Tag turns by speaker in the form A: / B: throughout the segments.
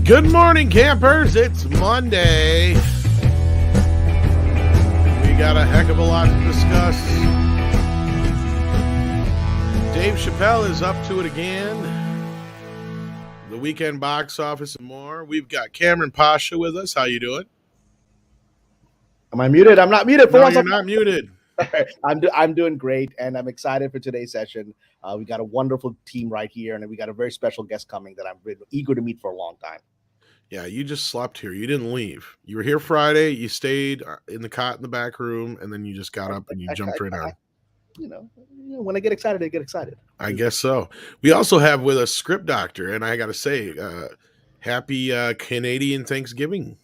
A: Good morning, campers. It's Monday. We got a heck of a lot to discuss. Dave Chappelle is up to it again. The weekend box office and more. We've got Kamran Pasha with us. How you doing?
B: Am I muted? I'm not muted.
A: No, you're not muted.
B: I'm doing great, and I'm excited for today's session. We got a wonderful team right here, and we got a very special guest coming that I'm really eager to meet for a long time.
A: Yeah, you just slept here. You didn't leave. You were here Friday. You stayed in the cot in the back room, and then you just got up and you jumped right on.
B: You know, when I get excited, I get excited.
A: I guess so. We also have with us Script Doctor, and I got to say, happy Canadian Thanksgiving.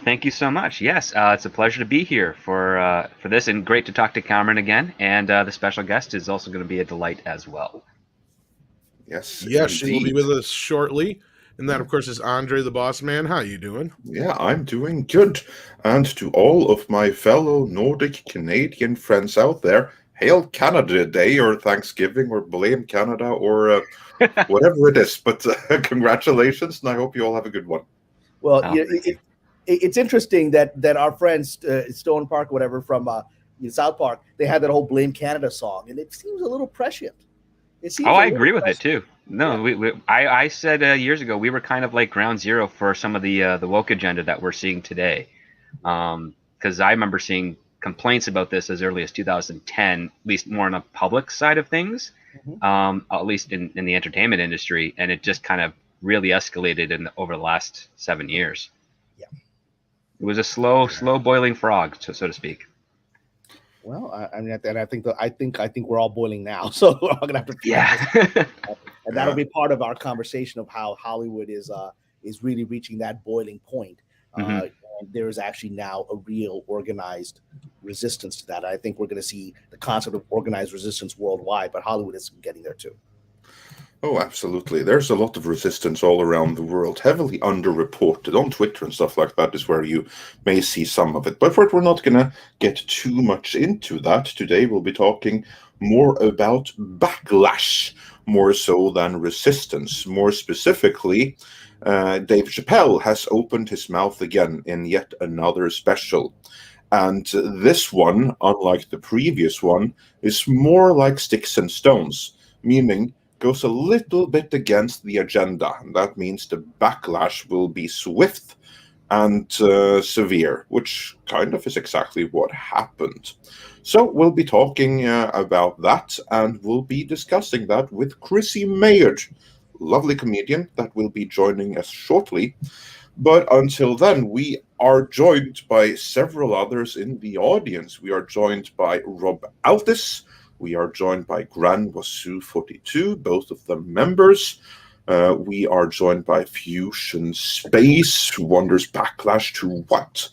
C: Thank you so much. Yes, it's a pleasure to be here for this, and great to talk to Kamran again. And the special guest is also going to be a delight as well.
A: Yes, she will be with us shortly. And that, of course, is Andre the Boss Man. How you doing?
D: Yeah, I'm doing good. And to all of my fellow Nordic Canadian friends out there, hail Canada Day or Thanksgiving or blame Canada or whatever it is. But congratulations, and I hope you all have a good one.
B: Well, it's interesting that our friends, Stone Park, whatever, from South Park, they had that whole Blame Canada song, and it seems a little prescient.
C: I agree with it too. No, yeah. I said years ago we were kind of like ground zero for some of the woke agenda that we're seeing today, because I remember seeing complaints about this as early as 2010, at least more on the public side of things, at least in the entertainment industry, and it just kind of really escalated over the last 7 years.
B: Yeah,
C: it was a slow boiling frog, so to speak.
B: Well, I mean, and I think we're all boiling now, so we're all gonna have to. And that'll be part of our conversation of how Hollywood is really reaching that boiling point. And there is actually now a real organized resistance to that. I think we're going to see the concept of organized resistance worldwide, but Hollywood is getting there too.
D: Oh, absolutely. There's a lot of resistance all around the world, heavily underreported. On Twitter and stuff like that is where you may see some of it. But we're not going to get too much into that. Today we'll be talking more about backlash, more so than resistance. More specifically, Dave Chappelle has opened his mouth again in yet another special. And this one, unlike the previous one, is more like sticks and stones, meaning goes a little bit against the agenda. And that means the backlash will be swift and severe, which kind of is exactly what happened. So we'll be talking about that, and we'll be discussing that with Chrisse Mayr, lovely comedian that will be joining us shortly. But until then, we are joined by several others in the audience. We are joined by Rob Altis. We are joined by Gran Wasu42, both of them members. We are joined by Fusion Space, who wonders backlash to what?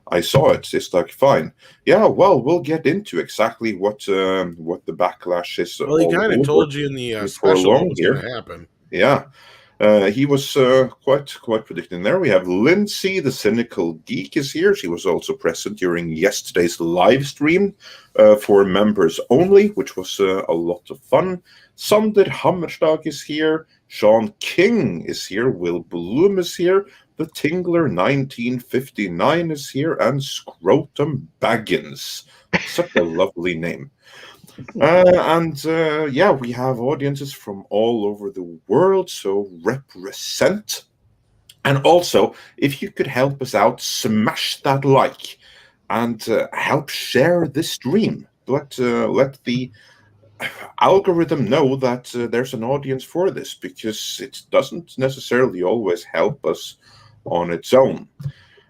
D: I saw it. It's like, fine. Yeah, well, we'll get into exactly what the backlash is.
A: Well, he kind of told you in the special what was going to happen.
D: Yeah. He was quite predicting there. We have Lindsay, the cynical geek, is here. She was also present during yesterday's live stream for members only, which was a lot of fun. Sander Hammerstag is here. Sean King is here. Will Bloom is here. The Tingler 1959 is here. And Scrotum Baggins. Such a lovely name. Yeah, we have audiences from all over the world, so represent. And also, if you could help us out, smash that like and help share this stream. Let the algorithm know that there's an audience for this, because it doesn't necessarily always help us on its own.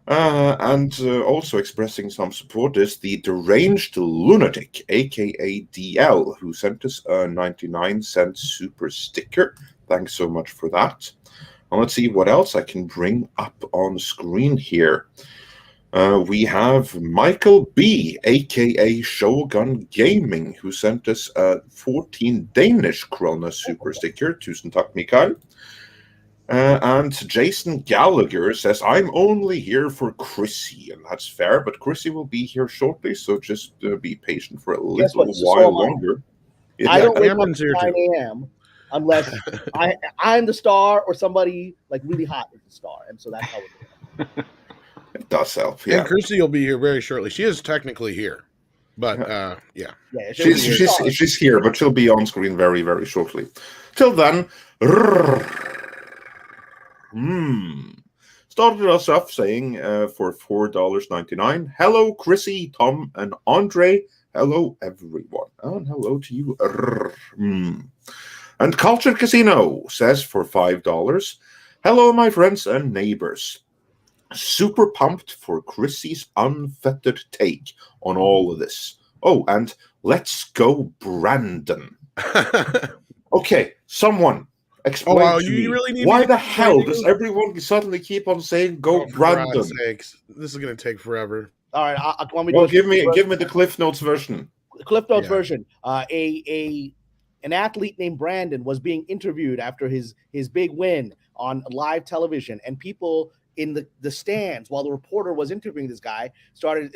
D: Also expressing some support is the Deranged Lunatic, aka DL, who sent us a 99-cent super sticker. Thanks so much for that. And let's see what else I can bring up on screen here. We have Michael B, aka Shogun Gaming, who sent us a 14 Danish krona super sticker. Tusen takk, Mikael. And Jason Gallagher says, I'm only here for Chrissie, and that's fair, but Chrissie will be here shortly, so just be patient for a little while longer.
B: I don't wake up at 9 a.m. unless I'm the star or somebody like really hot is the star, and so that's how it goes.
D: It does help. Yeah.
A: And Chrissie will be here very shortly. She is technically here, but yeah.
D: She's here, but she'll be on screen very, very shortly. Till then, started us off saying for $4.99, hello, Chrissie, Tom, and Andre. Hello, everyone. And hello to you. And Culture Casino says for $5, hello, my friends and neighbors. Super pumped for Chrissie's unfettered take on all of this. Oh, and let's go, Brandon. Okay, someone explain to me,
A: really need
D: why the hell does everyone suddenly keep on saying go, Brandon?
A: Sakes. This is going to take forever.
B: All right,
D: give me the Cliff Notes version.
B: Cliff Notes version. An athlete named Brandon was being interviewed after his big win on live television, and people in the stands while the reporter was interviewing this guy started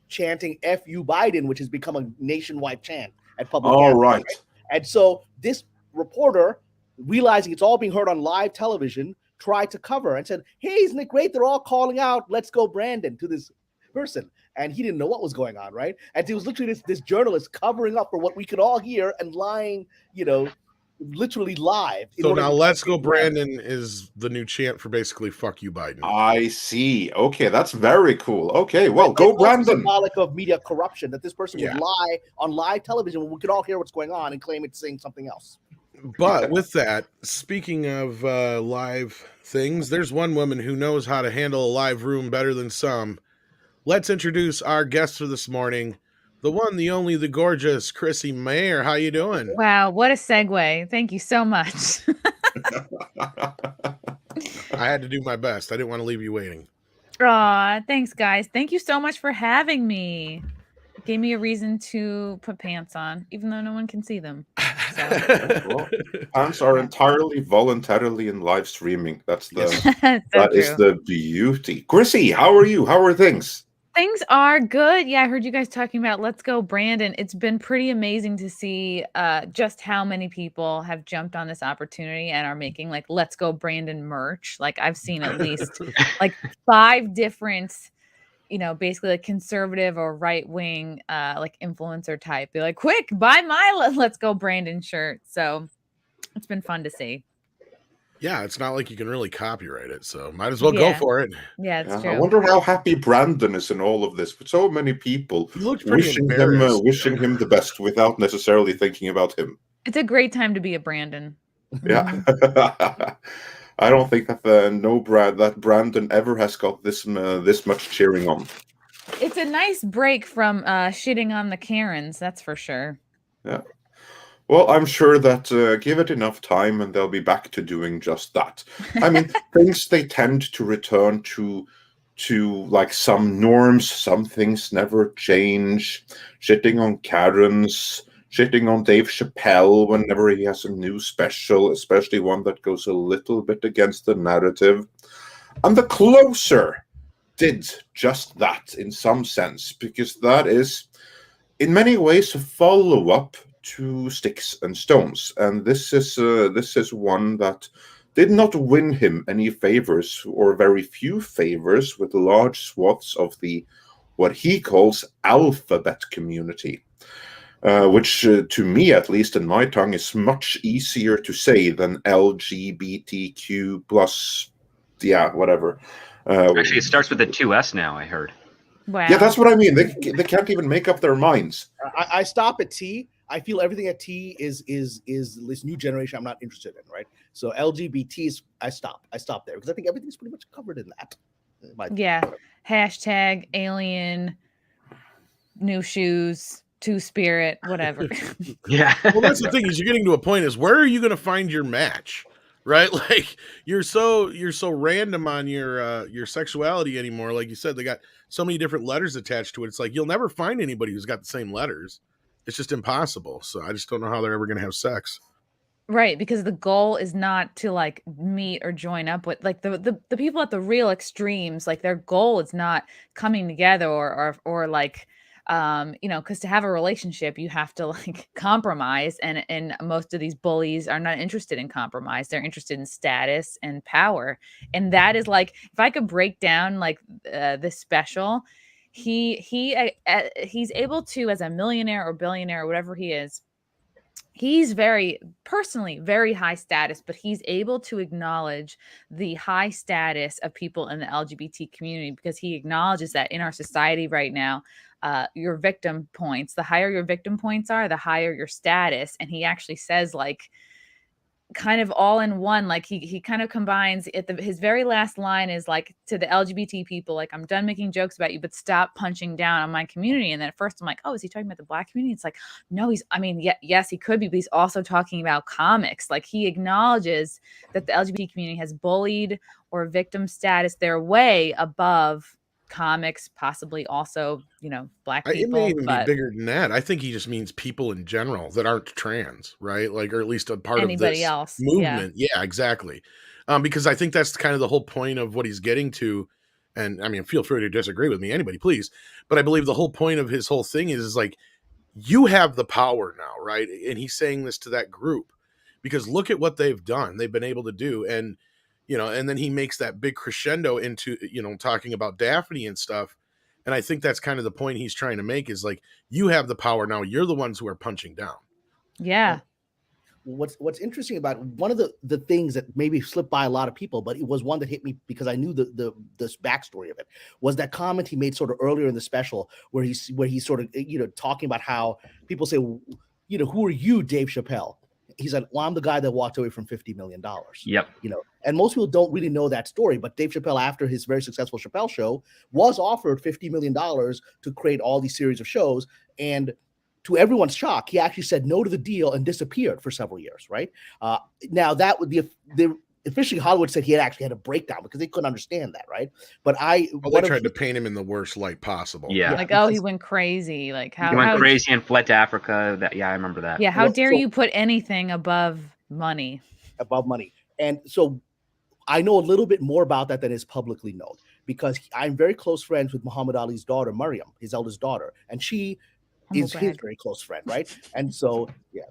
B: chanting "F you Biden," which has become a nationwide chant at public.
D: Right.
B: And so this reporter, realizing it's all being heard on live television, tried to cover and said, "Hey, isn't it great? They're all calling out, 'Let's go, Brandon,' to this person." And he didn't know what was going on, right? And it was literally this journalist covering up for what we could all hear and lying, literally live.
A: So now "Let's go, Brandon" is the new chant for basically "Fuck you, Biden."
D: I see. Okay, that's very cool. Okay, well, go, Brandon.
B: Symbolic of media corruption that this person would lie on live television when we could all hear what's going on and claim it's saying something else.
A: But with that, speaking of live things, there's one woman who knows how to handle a live room better than some. Let's introduce our guest for this morning, the one, the only, the gorgeous Chrisse Mayr. How you doing?
E: Wow, what a segue. Thank you so much.
A: I had to do my best. I didn't want to leave you waiting.
E: Aw, thanks, guys. Thank you so much for having me. It gave me a reason to put pants on, even though no one can see them. So.
D: Well, pants are entirely voluntarily in live streaming. That's the
E: that
D: is the beauty. Chrissie, how are you? How are things?
E: Things are good. Yeah, I heard you guys talking about "Let's go, Brandon." It's been pretty amazing to see just how many people have jumped on this opportunity and are making like "Let's go, Brandon" merch. Like I've seen at least like 5 different, basically like conservative or right wing like influencer type. They're like, quick, buy my "Let's go, Brandon" shirt. So it's been fun to see.
A: Yeah, it's not like you can really copyright it, so might as well go for it.
E: Yeah, it's true.
D: I wonder how happy Brandon is in all of this. With so many people wishing him the best without necessarily thinking about him.
E: It's a great time to be a Brandon.
D: Yeah. I don't think that that Brandon ever has got this much cheering on.
E: It's a nice break from shitting on the Karens, that's for sure.
D: Yeah. Well, I'm sure that give it enough time and they'll be back to doing just that. I mean, things they tend to return to like some norms. Some things never change. Shitting on Karens, shitting on Dave Chappelle whenever he has a new special, especially one that goes a little bit against the narrative. And The Closer did just that in some sense, because that is, in many ways, a follow-up to Sticks and Stones, and this is one that did not win him any favors, or very few favors, with large swaths of the what he calls alphabet community, which to me, at least in my tongue, is much easier to say than LGBTQ plus, whatever.
C: Actually, it starts with a 2S now, I heard.
E: Wow.
D: Yeah, that's what I mean. They can't even make up their minds.
B: I stop at T. I feel everything at T is this new generation I'm not interested in, right? So LGBTs, I stop there because I think everything's pretty much covered in that.
E: Yeah. Hashtag alien, new shoes, Two-Spirit, whatever.
C: Yeah.
A: Well, that's the thing, is you're getting to a point is, where are you going to find your match? Right? Like you're so random on your sexuality anymore. Like you said, they got so many different letters attached to it. It's like you'll never find anybody who's got the same letters. It's just impossible. So I just don't know how they're ever going to have sex.
E: Right, because the goal is not to like meet or join up with like the people at the real extremes. Like their goal is not coming together or like You know, because to have a relationship, you have to like compromise, and most of these bullies are not interested in compromise. They're interested in status and power, and that is like, if I could break down like this special, he's able to, as a millionaire or billionaire or whatever he is, he's very personally very high status, but he's able to acknowledge the high status of people in the LGBT community, because he acknowledges that in our society right now, your victim points, the higher your victim points are, the higher your status. And he actually says, like, kind of all in one, like he kind of combines at his very last line is like, to the LGBT people, like, I'm done making jokes about you, but stop punching down on my community. And then at first I'm like, oh, is he talking about the Black community? It's like, no, yes, he could be, but he's also talking about comics. Like, he acknowledges that the LGBT community has bullied or victim status. They're way above comics, possibly also, you know, Black people.
A: It may even be bigger than that. I think he just means people in general that aren't trans, right? Like, or at least a part of this
E: else
A: movement. Yeah, exactly. Because I think that's kind of the whole point of what he's getting to. And I mean, feel free to disagree with me, anybody, please. But I believe the whole point of his whole thing is like, you have the power now, right? And he's saying this to that group because look at what they've done. They've been able to do. And, you know, and then he makes that big crescendo into, you know, talking about Daphne and stuff. And I think that's kind of the point he's trying to make is like, you have the power now. You're the ones who are punching down.
E: Yeah.
B: What's interesting about one of the things that maybe slipped by a lot of people, but it was one that hit me because I knew this backstory of it, was that comment he made sort of earlier in the special where he's sort of, you know, talking about how people say, you know, who are you, Dave Chappelle? He said, well, I'm the guy that walked away from $50 million.
C: Yep.
B: You know, and most people don't really know that story, but Dave Chappelle, after his very successful Chappelle show, was offered $50 million to create all these series of shows. And to everyone's shock, he actually said no to the deal and disappeared for several years, right? Now, that would be officially Hollywood said he had a breakdown because they couldn't understand that, right? But they
A: tried to paint him in the worst light possible.
C: Yeah,
E: like, oh, he went crazy. Like, how
C: he went crazy and fled to Africa. I remember that.
E: Yeah, how dare you put anything above money?
B: Above money, and so I know a little bit more about that than is publicly known because I'm very close friends with Muhammad Ali's daughter, Maryam, his eldest daughter, and she is his very close friend, right? And so, yeah,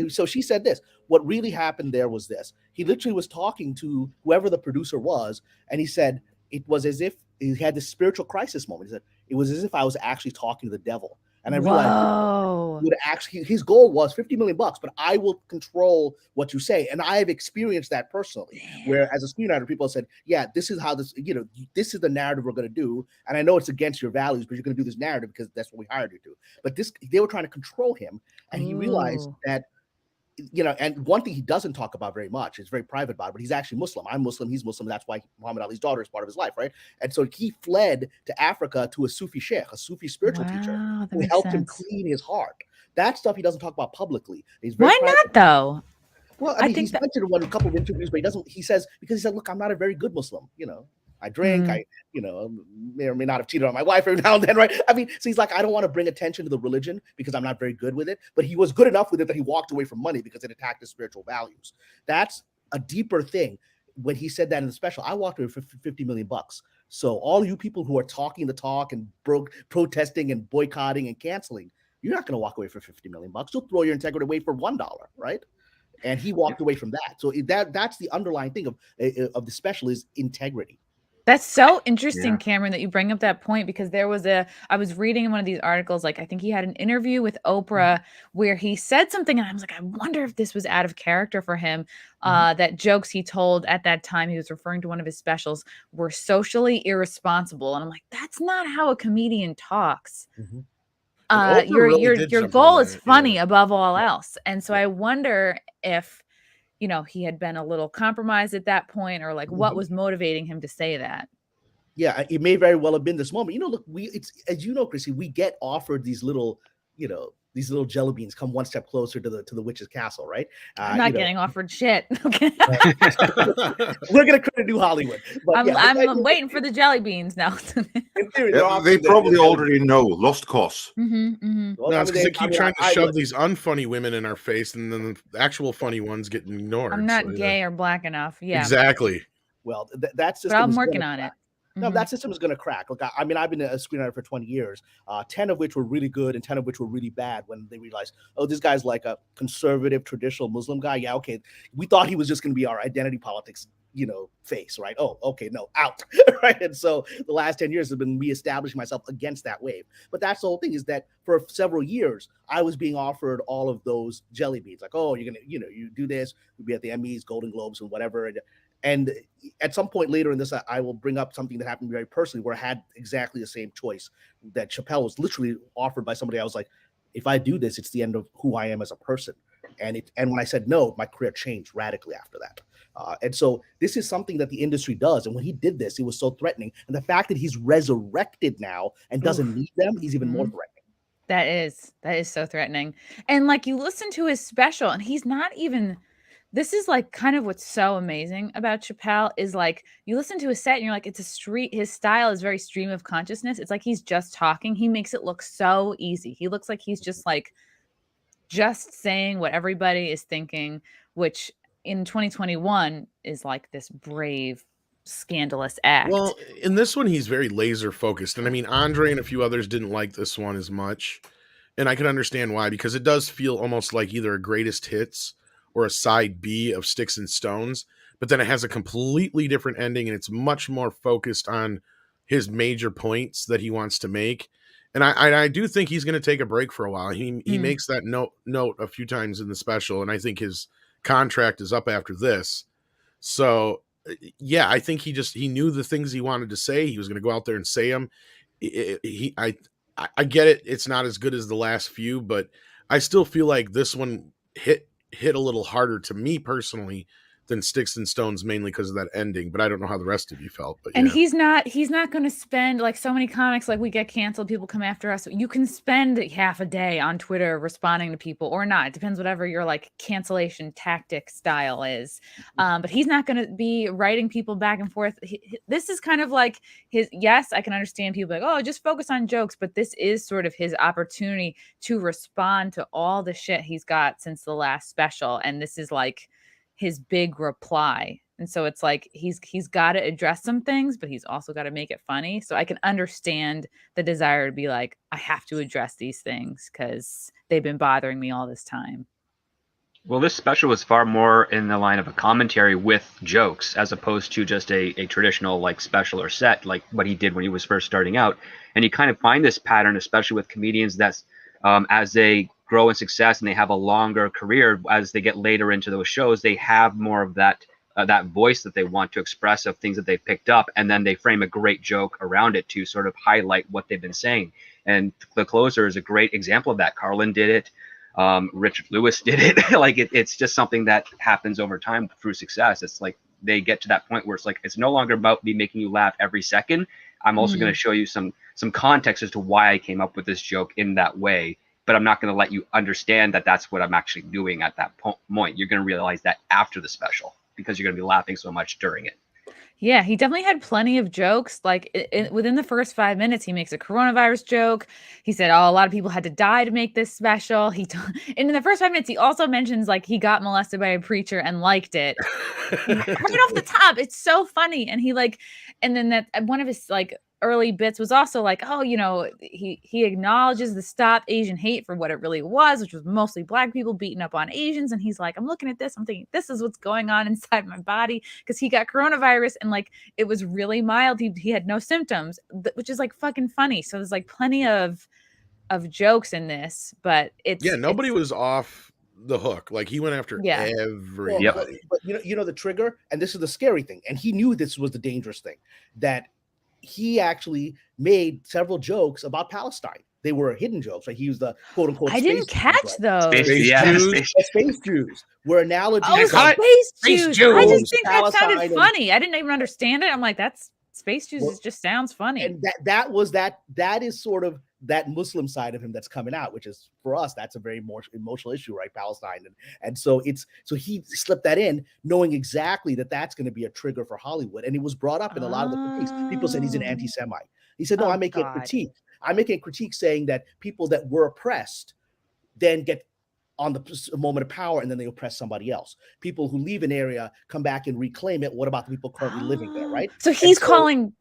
B: so she said this. What really happened there was this. He literally was talking to whoever the producer was, and he said it was as if he had this spiritual crisis moment. He said it was as if I was actually talking to the devil. And I realized his goal was $50 million, but I will control what you say. And I have experienced that personally, where as a screenwriter, people said, yeah, this is how this, you know, this is the narrative we're going to do. And I know it's against your values, but you're going to do this narrative because that's what we hired you to do. But they were trying to control him. And he realized that, you know, and one thing he doesn't talk about very much, it's very private about it, but he's actually Muslim. I'm Muslim, he's Muslim. That's why Muhammad Ali's daughter is part of his life, right? And so he fled to Africa to a Sufi sheikh, a Sufi spiritual teacher, who helped him clean his heart. That stuff he doesn't talk about publicly.
E: Why not, though?
B: Well, I mean, he's mentioned in a couple of interviews, but he says, look, I'm not a very good Muslim, you know. I drink, I, you know, may or may not have cheated on my wife every now and then, right? I mean, so he's like, I don't want to bring attention to the religion because I'm not very good with it. But he was good enough with it that he walked away from money because it attacked his spiritual values. That's a deeper thing. When he said that in the special, I walked away for $50 million. So all you people who are talking the talk and protesting and boycotting and canceling, you're not going to walk away for $50 million. You'll throw your integrity away for $1, right? And he walked away from that. So that's the underlying thing of the special is integrity.
E: That's so interesting, Cameron, that you bring up that point, because I was reading in one of these articles, like I think he had an interview with Oprah where he said something, and I was like, I wonder if this was out of character for him. That jokes he told at that time, he was referring to one of his specials, were socially irresponsible. And I'm like, that's not how a comedian talks. Your goal is funny above all else. And so I wonder if, you know, he had been a little compromised at that point, or like what was motivating him to say that.
B: Yeah, it may very well have been this moment. You know, look, it's as you know, Chrissy, we get offered these little, you know, these little jelly beans come one step closer to the witch's castle, right?
E: I'm not getting offered shit. Okay.
B: We're gonna create a new Hollywood. But
E: I'm waiting for the jelly beans now.
D: In theory, they probably already know lost cause.
A: Well, no, it's because they keep trying to shove these unfunny women in our face, and then the actual funny ones get ignored.
E: I'm not gay or black enough. Yeah,
B: exactly. Well, that's just.
E: But I'm working on it.
B: No, that system is going to crack. Look, I mean, I've been a screenwriter for 20 years, 10 of which were really good and 10 of which were really bad when they realized, oh, this guy's like a conservative, traditional Muslim guy. Yeah, okay. We thought he was just going to be our identity politics, face, right? Oh, okay, no, out, right? And so the last 10 years have been reestablishing myself against that wave. But that's the whole thing, is that for several years, I was being offered all of those jelly beans. Like, oh, you're going to, you do this, you'll be at the Emmys, Golden Globes, and whatever. And at some point later in this, I will bring up something that happened very personally, where I had exactly the same choice that Chappelle was literally offered by somebody. I was like, if I do this, it's the end of who I am as a person. And when I said no, my career changed radically after that. And so this is something that the industry does. And when he did this, it was so threatening. And the fact that he's resurrected now and doesn't need them is even more threatening.
E: That is so threatening. And like, you listen to his special and he's not even... This is like kind of what's so amazing about Chappelle is like, you listen to his set and you're like, it's a street. His style is very stream of consciousness. It's like he's just talking. He makes it look so easy. He looks like he's just saying what everybody is thinking, which in 2021 is like this brave, scandalous act.
A: Well, in this one, he's very laser focused. And I mean, Andre and a few others didn't like this one as much. And I can understand why, because it does feel almost like either a greatest hits or a side B of Sticks and Stones, but then it has a completely different ending and it's much more focused on his major points that he wants to make. And I do think he's going to take a break for a while. He makes that note a few times in the special, and I think his contract is up after this. So yeah, I think he knew the things he wanted to say. He was going to go out there and say them. I get it. It's not as good as the last few, but I still feel like this one hit a little harder to me personally than Sticks and Stones, mainly because of that ending. But I don't know how the rest of you felt. But
E: and he's not going to spend, like so many comics, like we get canceled, people come after us. You can spend half a day on Twitter responding to people or not. It depends whatever your like cancellation tactic style is. But he's not going to be writing people back and forth. This is kind of like his, yes, I can understand people like, oh, just focus on jokes. But this is sort of his opportunity to respond to all the shit he's got since the last special. And this is like his big reply. And so it's like he's got to address some things, but he's also got to make it funny. So I can understand the desire to be like, I have to address these things because they've been bothering me all this time.
C: Well, this special was far more in the line of a commentary with jokes, as opposed to just a traditional like special or set, like what he did when he was first starting out. And you kind of find this pattern, especially with comedians, that's as they grow in success and they have a longer career, as they get later into those shows, they have more of that voice that they want to express of things that they've picked up, and then they frame a great joke around it to sort of highlight what they've been saying. And The Closer is a great example of that. Carlin did it. Richard Lewis did it. Like it's just something that happens over time through success. It's like they get to that point where it's like, it's no longer about me making you laugh every second. I'm also going to show you some context as to why I came up with this joke in that way. But I'm not going to let you understand that that's what I'm actually doing at that point. You're going to realize that after the special, because you're going to be laughing so much during it.
E: Yeah, he definitely had plenty of jokes. Like within the first 5 minutes, he makes a coronavirus joke. He said, oh, a lot of people had to die to make this special. And in the first 5 minutes, he also mentions like he got molested by a preacher and liked it. Right off the top. It's so funny. And and then that one of his like early bits was also like, oh, he acknowledges the Stop Asian Hate for what it really was, which was mostly Black people beating up on Asians. And he's like, I'm looking at this, I'm thinking, this is what's going on inside my body, because he got coronavirus and like it was really mild. He had no symptoms, which is like fucking funny. So there's like plenty of jokes in this, but
A: nobody was off the hook. Like he went after everybody.
B: Well, but the trigger, and this is the scary thing, and he knew this was the dangerous thing, that he actually made several jokes about Palestine. They were hidden jokes, right? He used the quote unquote.
E: I didn't catch those.
B: Space Jews were analogies.
E: Oh, space Jews. I just think that sounded funny. I didn't even understand it. I'm like, that's Space Jews. It just sounds funny.
B: And that is sort of that Muslim side of him that's coming out, which is for us, that's a very more emotional issue, right? Palestine. And so he slipped that in knowing exactly that that's going to be a trigger for Hollywood. And it was brought up in a lot of the critiques. People said he's an anti-Semite. He said, no, I'm making a critique. I'm making a critique saying that people that were oppressed then get on the moment of power and then they oppress somebody else. People who leave an area come back and reclaim it. What about the people currently living there, right?
E: So he's calling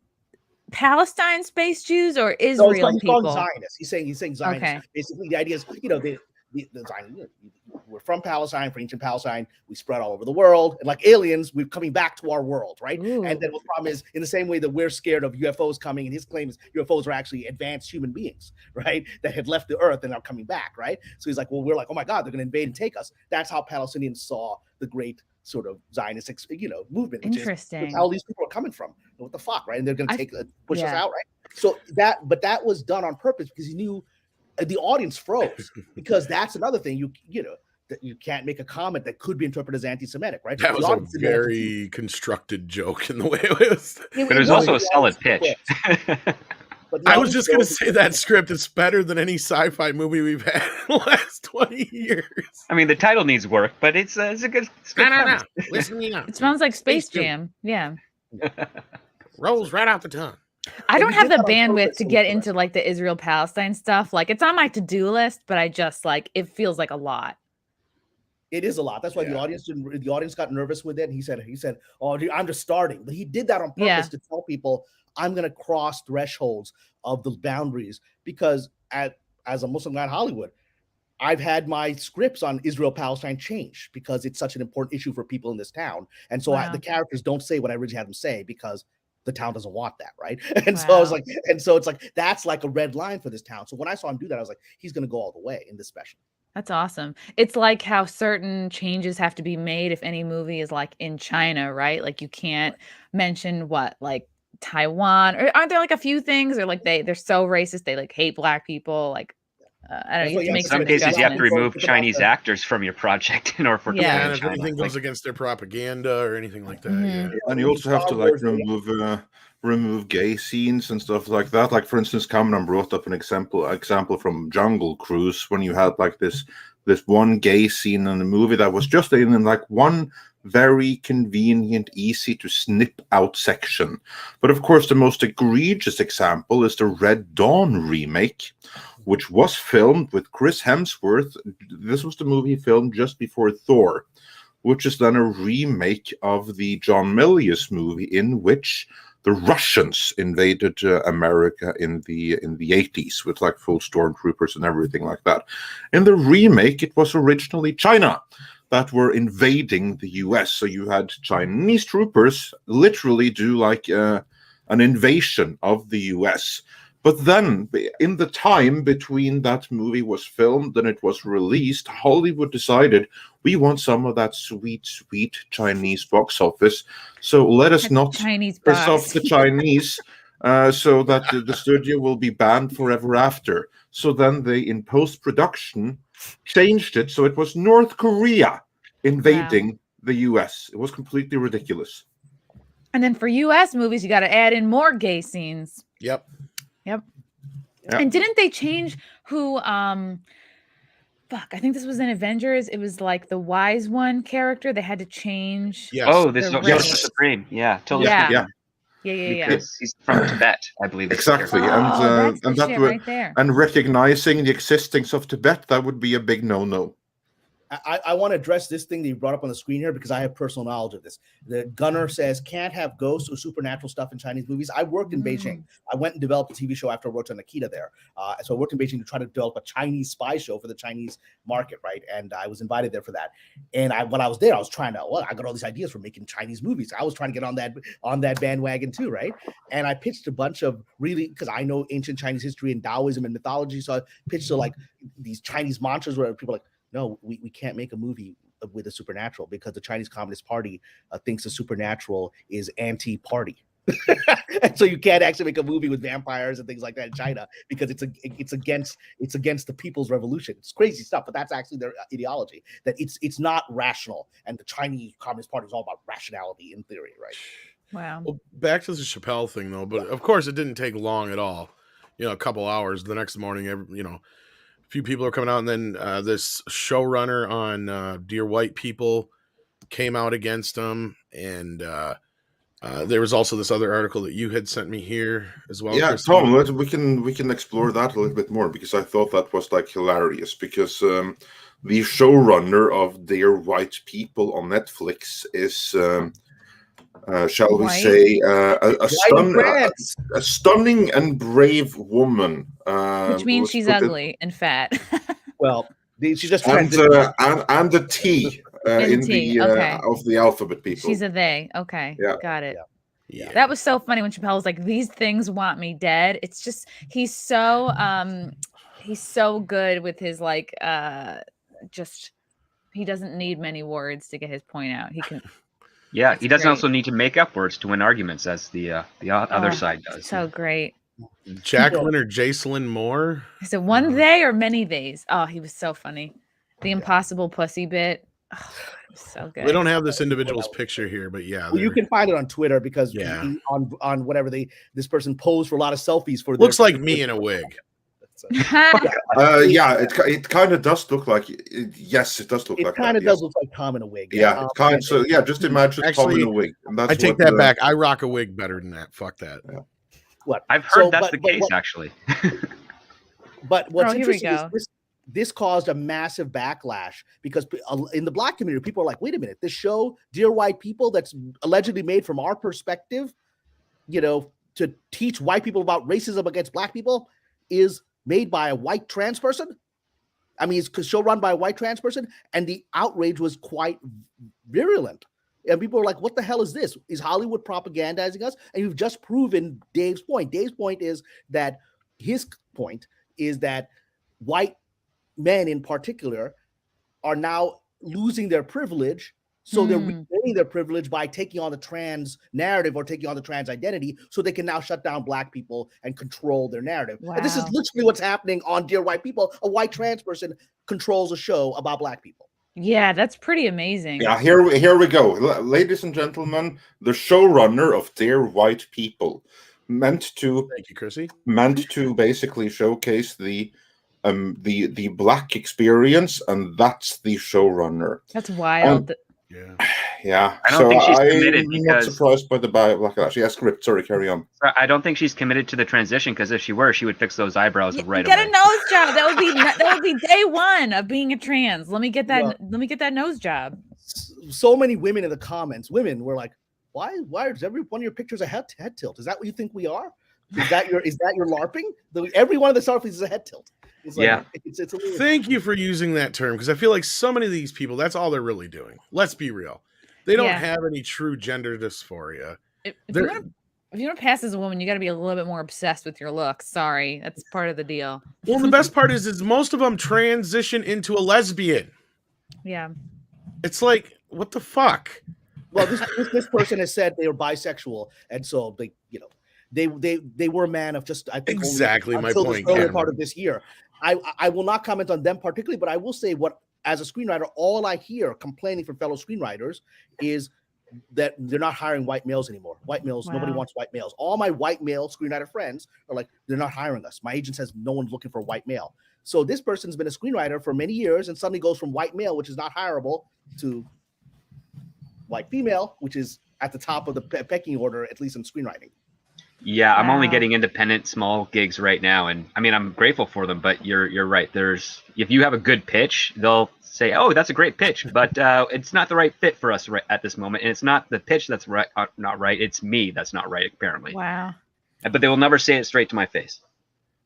E: Palestine space Jews or
B: So
E: Israel
B: he's
E: people?
B: calling Zionists. He's saying Zionists.
E: Okay.
B: Basically, the idea is, the Zionists, we're from Palestine, from ancient Palestine. We spread all over the world, and like aliens, we're coming back to our world, right?
E: Ooh.
B: And then the problem is, in the same way that we're scared of UFOs coming, and his claim is UFOs are actually advanced human beings, right? That had left the Earth and are coming back, right? So he's like, well, we're like, oh my God, they're going to invade and take us. That's how Palestinians saw the great sort of Zionist, movement. Which
E: Interesting.
B: is all these people are coming from. What the fuck, right? And they're going to push us out, right? So that was done on purpose because he knew the audience froze, because that's another thing that you can't make a comment that could be interpreted as anti-Semitic, right?
A: That was a very constructed joke in the way it was.
C: But it was also a solid pitch.
B: But
A: I was just going to say that script is better than any sci-fi movie we've had in the last 20 years.
C: I mean, the title needs work, but it's a good script.
A: No. Listen to me now.
E: It sounds like Space Jam. Yeah.
A: Rolls right out the tongue.
E: I don't have the bandwidth to get into like the Israel Palestine stuff. Like, it's on my to-do list, but I just it feels like a lot.
B: It is a lot. That's why the audience got nervous with it. And he said, "Oh, dude, I'm just starting." But he did that on purpose to tell people, "I'm going to cross thresholds of the boundaries," because as a Muslim guy in Hollywood, I've had my scripts on Israel Palestine change because it's such an important issue for people in this town, and so the characters don't say what I originally had them say because the town doesn't want that, right? And so I was like, it's like that's like a red line for this town. So when I saw him do that, I was like, he's going to go all the way in this special.
E: That's awesome. It's like how certain changes have to be made if any movie is like in China, right? Like you can't mention like Taiwan, or aren't there like a few things, or like they're so racist they like hate black people, like I don't know. You have to make
C: some cases you have to remove Chinese actors from your project in order for
A: and if anything goes against their propaganda or anything like that.
E: Mm-hmm.
D: And you also have to like remove gay scenes and stuff like that. Like for instance, Kamran brought up an example from Jungle Cruise when you had like this one gay scene in the movie that was just in like one very convenient, easy to snip out section. But of course, the most egregious example is the Red Dawn remake, which was filmed with Chris Hemsworth. This was the movie filmed just before Thor, which is then a remake of the John Milius movie in which the Russians invaded America in the 80s with like full stormtroopers and everything like that. In the remake, it was originally China that were invading the US. So you had Chinese troopers literally do like an invasion of the US. But then, in the time between that movie was filmed and it was released, Hollywood decided we want some of that sweet, sweet Chinese box office. So let us not piss off the Chinese so that the studio will be banned forever after. So then they, in post-production, changed it so it was North Korea invading the US. It was completely ridiculous.
E: And then for US movies, you got to add in more gay scenes.
A: Yep.
E: And didn't they change who I think this was in Avengers. It was like the wise one character. They had to change.
A: Yes.
C: Oh, this is Supreme. Yeah, totally.
E: Yeah.
C: Because he's from Tibet, I believe.
D: Exactly.
E: That's the shit right there.
D: And recognizing the existence of Tibet, that would be a big no-no.
B: I want to address this thing that you brought up on the screen here because I have personal knowledge of this. The Gunner says can't have ghosts or supernatural stuff in Chinese movies. I worked in Beijing. I went and developed a TV show after I worked on Nikita there. So I worked in Beijing to try to develop a Chinese spy show for the Chinese market, right? And I was invited there for that. And when I was there, I was trying to, I got all these ideas for making Chinese movies. I was trying to get on that bandwagon too, right? And I pitched a bunch of really, because I know ancient Chinese history and Taoism and mythology. So I pitched to like these Chinese mantras where people are like, no, we can't make a movie with a supernatural because the Chinese Communist Party thinks the supernatural is anti-party. And so you can't actually make a movie with vampires and things like that in China because it's against the People's Revolution. It's crazy stuff, but that's actually their ideology, that it's not rational. And the Chinese Communist Party is all about rationality in theory, right?
E: Wow.
A: Well, back to the Chappelle thing though, but of course it didn't take long at all. A couple hours. The next morning, few people are coming out, and then this showrunner on Dear White People came out against him, and there was also this other article that you had sent me here as well.
D: Yeah, Tom, we can explore that a little bit more because I thought that was like hilarious because the showrunner of Dear White People on Netflix is shall we
E: White.
D: say,
B: France.
D: a stunning and brave woman.
E: Which means
D: was
E: she's
D: put in-
E: ugly and fat.
B: Well, she just
D: and
B: transitioned.
D: and the T in
E: T,
D: the
E: okay.
D: of the alphabet, people.
E: She's a they. Okay.
D: Yeah.
E: Got it.
A: Yeah.
E: That was so funny when Chappelle was like, "These things want me dead." It's just he's so good with his like just he doesn't need many words to get his point out. He can
C: Yeah,
E: It's
C: he doesn't
E: great.
C: also need to make up words to win arguments, as the other
E: Oh,
C: side does.
E: So great.
A: Jacqueline or Jacelyn Moore.
E: Is it one they or many theys? Oh, he was so funny. The impossible pussy bit. Oh, God, it was so good.
A: We don't have this individual's picture here, but yeah,
B: Well, you can find it on Twitter because
A: Yeah.
B: on whatever this person posed for a lot of selfies for.
A: looks like me in a wig.
D: Yeah, it kind of does look like. Yes, it does look like.
B: It kind of
D: that,
B: does look like Tom in a wig.
D: Yeah, it kind. So yeah, just imagine Tom
A: Actually,
D: in a wig. And that's
A: I take
D: what
A: that back. I rock a wig better than that. Fuck that.
B: What
C: I've heard
B: So,
C: that's
B: but-
C: the
B: but
C: case,
B: what-
C: actually.
B: But what's
E: Oh, here we
B: interesting
E: go.
B: is this caused a massive backlash because in the Black community, people are like, "Wait a minute, this show, Dear White People, that's allegedly made from our perspective, to teach white people about racism against Black people, is made by a white trans person." I mean, it's a show run by a white trans person, and the outrage was quite virulent. And people are like, "What the hell is this? Is Hollywood propagandizing us?" And you've just proven Dave's point. Dave's point is that white men in particular are now losing their privilege. So they're regaining their privilege by taking on the trans narrative or taking on the trans identity, so they can now shut down Black people and control their narrative. And this is
E: Wow.
B: literally what's happening on Dear White People. A white trans person controls a show about Black people.
E: Yeah, that's pretty amazing.
D: Yeah, here we go, ladies and gentlemen. The showrunner of Dear White People, meant to
A: Thank you, Chrissy.
D: basically showcase the Black experience, and that's the showrunner.
E: That's wild.
A: Yeah.
D: Yeah,
C: I don't think she's committed
D: I'm
C: because-
D: not surprised by the Backlash. Yeah, script. Sorry, carry on.
C: I don't think she's committed to the transition, because if she were, she would fix those eyebrows right
E: Get
C: away.
E: a nose job. That would be day one of being a trans. Let me get that.
B: Well-
E: Let me get that nose job.
B: So many women in the comments, women were like, "Why is every one of your pictures a head tilt? Is that what you think we are? Is that your LARPing? Every one of the selfies is a head tilt." It's like,
C: Yeah.
B: it's a little,
A: Thank you for using that term, because I feel like so many of these people, that's all they're really doing. Let's be real. They don't
E: Yeah.
A: have any true gender dysphoria.
E: If
A: They're-
E: you want to pass as a woman, you got to be a little bit more obsessed with your looks. Sorry, that's part of the deal.
A: Well, the best part is most of them transition into a lesbian.
E: Yeah.
A: It's like, what the fuck?
B: well, this person has said they were bisexual, and so they were a man of just, I think, only
A: Exactly my
B: until
A: point,
B: this earlier
A: Cameron.
B: part of this year. I will not comment on them particularly, but I will say what, as a screenwriter, all I hear complaining from fellow screenwriters is that they're not hiring white males anymore. White males, nobody
E: Wow.
B: wants white males. All my white male screenwriter friends are like, they're not hiring us. My agent says no one's looking for a white male. So this person's been a screenwriter for many years and suddenly goes from white male, which is not hireable, to white female, which is at the top of the pecking order, at least in screenwriting.
C: Yeah, I'm only
E: Wow.
C: getting independent small gigs right now, and I mean, I'm grateful for them, but you're right. If you have a good pitch, they'll say, "Oh, that's a great pitch," but it's not the right fit for us right at this moment, and it's not the pitch that's right, not right. It's me that's not right, apparently.
E: Wow.
C: But they will never say it straight to my face.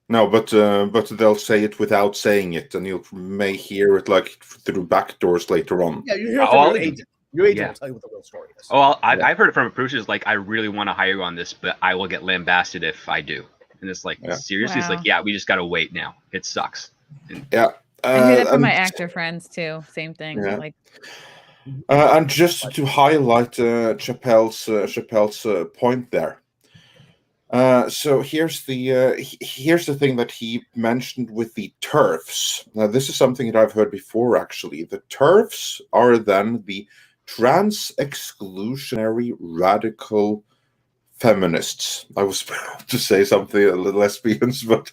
D: No, but they'll say it without saying it, and you may hear it like through back doors later on.
B: Yeah, you hear
C: Oh,
B: from
C: I'll
B: your
C: even-
B: agent. Your agent
C: yeah.
B: will tell you what the real story is.
C: Oh, I've heard it from producers like, "I really want to hire you on this, but I will get lambasted if I do." And it's like,
D: Yeah.
C: seriously, it's
E: Wow.
C: like, yeah, we just gotta wait now. It sucks.
D: Yeah,
E: I hear that from
D: and-
E: my actor friends too. Same thing.
D: Yeah.
E: Like,
D: And just to highlight Chappelle's point there. So here's the thing that he mentioned with the TERFs. Now, this is something that I've heard before, actually. The TERFs are then the trans exclusionary radical feminists. I was about to say something lesbians, but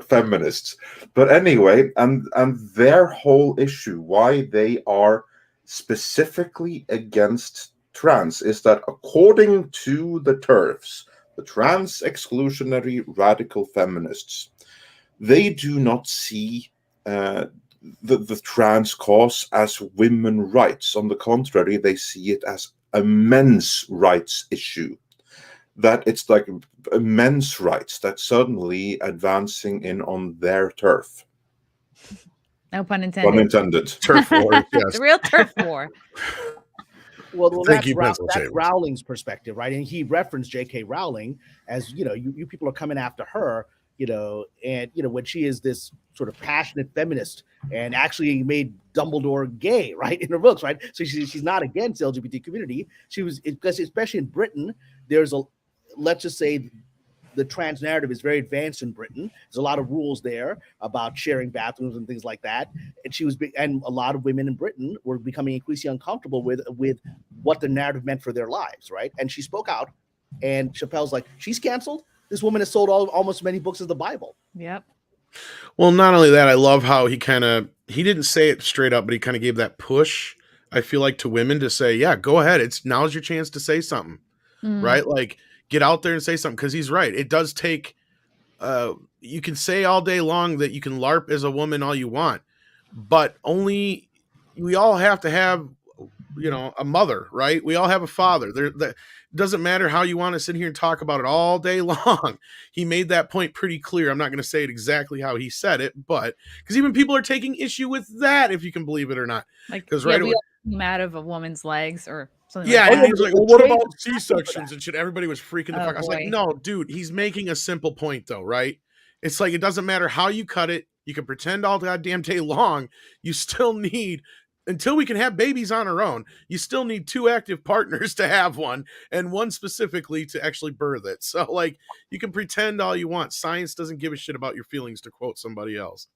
D: feminists. But anyway, and their whole issue, why they are specifically against trans, is that according to the TERFs, the trans exclusionary radical feminists, they do not see the trans cause as women rights. On the contrary, they see it as a men's rights issue, that it's like men's rights that's suddenly advancing in on their turf.
E: No pun intended.
D: Pun intended.
A: Turf war, yes.
E: It's a real turf war.
B: Well,
A: Thank
B: that's,
A: you, Pencil
B: that's
A: Chambers.
B: Rowling's perspective, right? And he referenced J.K. Rowling as, you know, you people are coming after her, you know, and, you know, when she is this sort of passionate feminist and actually made Dumbledore gay, right, in her books, right? So she's not against the LGBT community. She was, because especially in Britain, there's a, let's just say, the trans narrative is very advanced in Britain. There's a lot of rules there about sharing bathrooms and things like that. And she was, and a lot of women in Britain were becoming increasingly uncomfortable with what the narrative meant for their lives, right? And she spoke out, and Chappelle's like, she's canceled. This woman has sold almost as many books as the Bible.
E: Yep.
A: Well, not only that, I love how he didn't say it straight up, but he kind of gave that push, I feel like, to women to say, yeah, go ahead. Now's your chance to say something, right? Like, get out there and say something, because he's right. It does take, you can say all day long that you can LARP as a woman all you want, but we all have to have, you know, a mother, right? We all have a father. That doesn't matter how you want to sit here and talk about it all day long. He made that point pretty clear. I'm not going to say it exactly how he said it, but because even people are taking issue with that, if you can believe it or not.
E: Like,
A: because
E: yeah,
A: right
E: we
A: away,
E: all came out of a woman's legs or something.
A: yeah,
E: like
A: and
E: that.
A: he was like, well, what about C-sections and shit? Everybody was freaking the
E: Oh,
A: fuck. I was like,
E: boy.
A: no, dude, he's making a simple point though, right? It's like, it doesn't matter how you cut it. You can pretend all goddamn day long. You still need, until we can have babies on our own, you still need 2 active partners to have one, and one specifically to actually birth it. So, like, you can pretend all you want. Science doesn't give a shit about your feelings, to quote somebody else.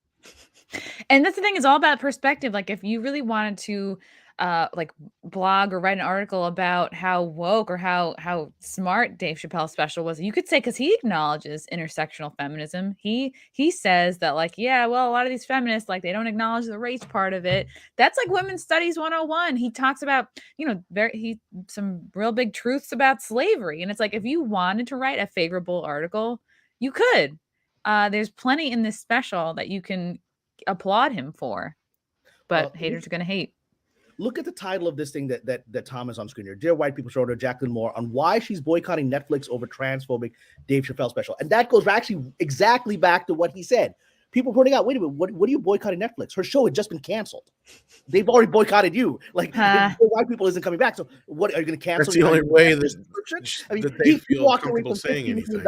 E: And that's the thing, is all about perspective. Like, if you really wanted to like blog or write an article about how woke or how smart Dave Chappelle's special was, you could say, because he acknowledges intersectional feminism, he says that, like, yeah, well, a lot of these feminists, like, they don't acknowledge the race part of it. That's like women's studies 101. He talks about, you know, some real big truths about slavery, and it's like, if you wanted to write a favorable article, you could. There's plenty in this special that you can applaud him for, but haters are gonna hate.
B: Look at the title of this thing that Tom is on screen here. Dear White People Shorter, Jacqueline Moore, on why she's boycotting Netflix over transphobic Dave Chappelle special. And that goes actually exactly back to what he said. People pointing out, wait a minute, what are you boycotting Netflix? Her show had just been canceled. They've already boycotted you. Like, White People isn't coming back. So what, are you going to cancel?
A: That's the only way
B: that they feel walked away from $50 million.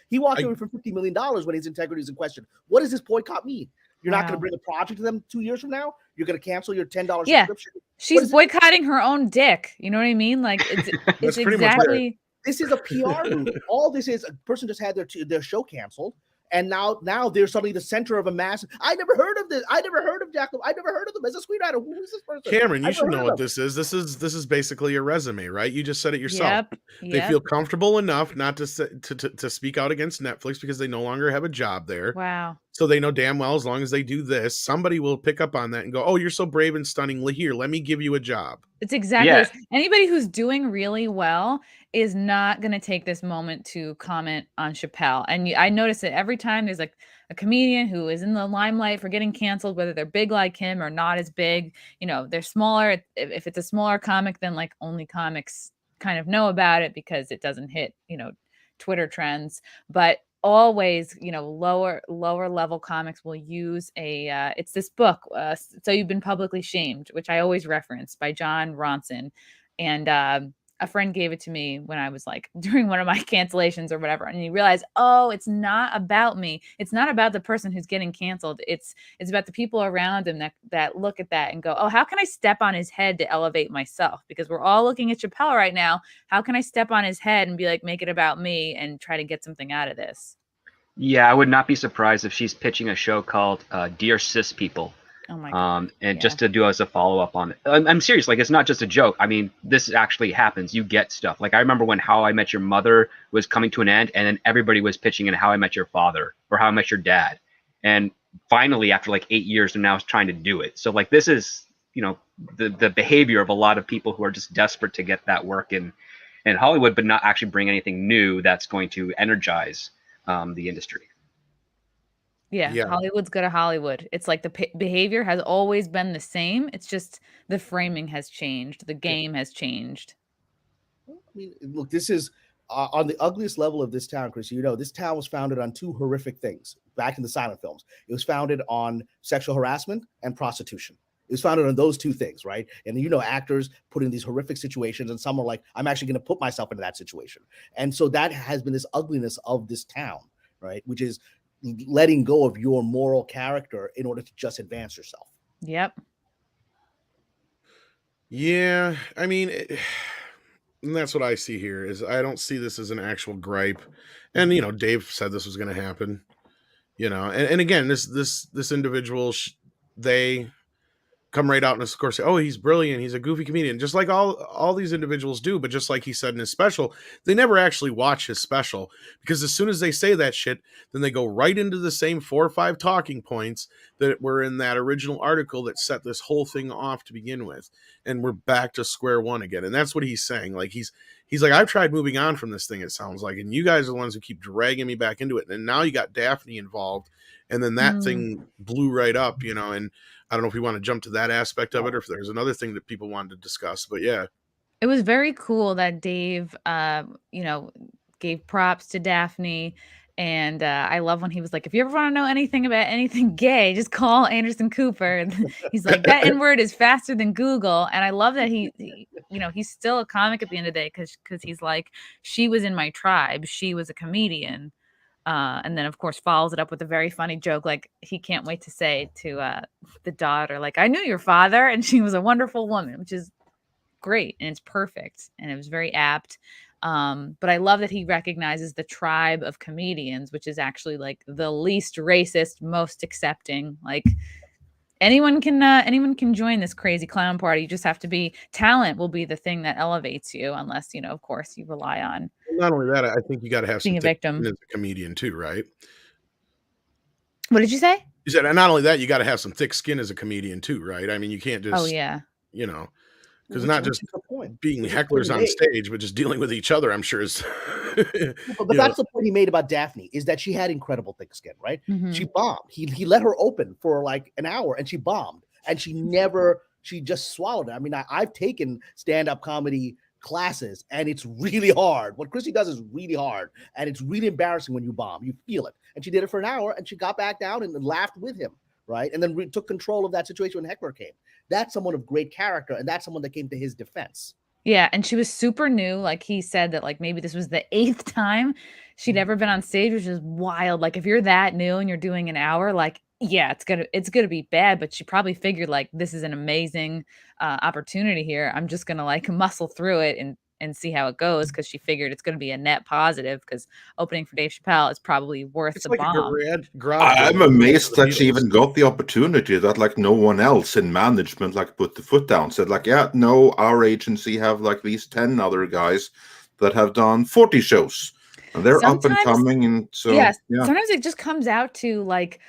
B: He walked away from $50 million when his integrity is in question. What does this boycott mean? You're not going to bring a project to them 2 years from now? You're going to cancel your $10 subscription?
E: She's boycotting her own dick. You know what I mean? Like, it's exactly.
B: This is a PR move. All this is, a person just had their show canceled, and now they're suddenly the center of a massive. I never heard of this. I never heard of Jacqueline. I never heard of them as a screenwriter. Who is this person?
A: Cameron, you should know what this is. This is basically your resume, right? You just said it yourself. They feel comfortable enough not to speak out against Netflix because they no longer have a job there.
E: Wow.
A: So they know damn well, as long as they do this, somebody will pick up on that and go, oh, you're so brave and stunning. Here, let me give you a job.
E: It's exactly this. Anybody who's doing really well is not going to take this moment to comment on Chappelle. And I notice it every time there's like a comedian who is in the limelight for getting canceled, whether they're big like him or not as big, you know, they're smaller. If it's a smaller comic, then like only comics kind of know about it because it doesn't hit, you know, Twitter trends. But always, you know, lower level comics will use it's this book, So You've Been Publicly Shamed, which I always reference, by John Ronson. And a friend gave it to me when I was like during one of my cancellations or whatever, and you realize, oh, it's not about me. It's not about the person who's getting canceled. It's about the people around him that look at that and go, oh, how can I step on his head to elevate myself? Because we're all looking at Chappelle right now. How can I step on his head and be like, make it about me and try to get something out of this?
C: Yeah, I would not be surprised if she's pitching a show called Dear Cis People.
E: Oh my God.
C: And just to do as a follow-up on it. I'm serious. Like, it's not just a joke. I mean, this actually happens. You get stuff. Like, I remember when How I Met Your Mother was coming to an end, and then everybody was pitching in How I Met Your Father or How I Met Your Dad. And finally, after like 8 years, they're now trying to do it. So, like, this is, you know, the behavior of a lot of people who are just desperate to get that work in Hollywood, but not actually bring anything new that's going to energize the industry.
E: Yeah, Hollywood's go to Hollywood. It's like the behavior has always been the same. It's just the framing has changed. The game has changed.
B: mean, look, this is on the ugliest level of this town, Chris. You know, this town was founded on two horrific things back in the silent films. It was founded on sexual harassment and prostitution. It was founded on those two things, right? And you know, actors put in these horrific situations, and some are like, I'm actually going to put myself into that situation. And so that has been this ugliness of this town, right? Which is letting go of your moral character in order to just advance yourself.
E: Yep.
A: Yeah, I mean, and that's what I see here. Is I don't see this as an actual gripe, and you know, Dave said this was going to happen. You know, and again, this individual, they come right out and of course say, oh, he's brilliant, he's a goofy comedian, just like all these individuals do. But just like he said in his special, they never actually watch his special, because as soon as they say that shit, then they go right into the same 4 or 5 talking points that were in that original article that set this whole thing off to begin with, and we're back to square one again. And that's what he's saying. Like he's like, I've tried moving on from this thing, it sounds like, and you guys are the ones who keep dragging me back into it. And now you got Daphne involved, and then that thing blew right up, you know. And I don't know if we want to jump to that aspect of it, or if there's another thing that people wanted to discuss, but yeah.
E: It was very cool that Dave, you know, gave props to Daphne. And I love when he was like, if you ever want to know anything about anything gay, just call Anderson Cooper. And he's like, that N-word is faster than Google. And I love that he you know, he's still a comic at the end of the day, because he's like, she was in my tribe. She was a comedian. And then, of course, follows it up with a very funny joke. Like, he can't wait to say to the daughter, like, I knew your father, and she was a wonderful woman, which is great. And it's perfect. And it was very apt. But I love that he recognizes the tribe of comedians, which is actually like the least racist, most accepting. Like, anyone can join this crazy clown party. You just have to be, talent will be the thing that elevates you, unless, you know, of course, you rely on.
A: Not only that, I think you got to have
E: being
A: some
E: a victim
A: as a comedian too, right?
E: What did you say?
A: You said, and not only that, you got to have some thick skin as a comedian too, right? I mean, you can't just,
E: yeah,
A: you know, because not just
B: point.
A: being hecklers on stage, but just dealing with each other, I'm sure is.
B: But that's the point he made about Daphne, is that she had incredible thick skin, right? She bombed. He let her open for like an hour, and she bombed, and she just swallowed it. I mean, I've taken stand-up comedy classes, and it's really hard. What Chrissie does is really hard, and it's really embarrassing when you bomb. You feel it. And she did it for an hour, and she got back down and laughed with him, right? And then took control of that situation when Heckler came. That's someone of great character, and that's someone that came to his defense.
E: Yeah, and she was super new. Like, he said that, like, maybe this was the 8th time she'd ever been on stage, which is wild. Like, if you're that new and you're doing an hour, like, yeah, it's gonna be bad. But she probably figured, like, this is an amazing opportunity here. I'm just gonna like muscle through it and see how it goes, because she figured it's gonna be a net positive, because opening for Dave Chappelle is probably worth the bomb.
D: I'm amazed that she even got the opportunity, that like no one else in management like put the foot down, said like, yeah, no, our agency have like these 10 other guys that have done 40 shows. And they're up and coming, and so
E: yes, yeah. Sometimes it just comes out to like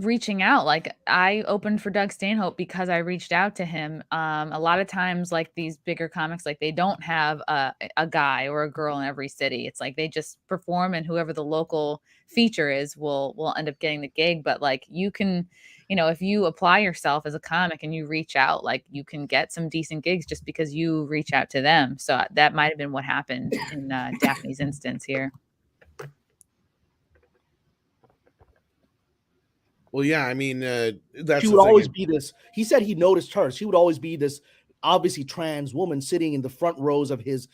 E: reaching out. Like, I opened for Doug Stanhope because I reached out to him. A lot of times, like, these bigger comics, like, they don't have a guy or a girl in every city. It's like they just perform, and whoever the local feature is will end up getting the gig. But like, you can, you know, if you apply yourself as a comic and you reach out, like, you can get some decent gigs just because you reach out to them. So that might have been what happened in Daphne's instance here.
A: Well, yeah, I mean, that's
B: she would always be this. He said he noticed her. She would always be this obviously trans woman sitting in the front rows of his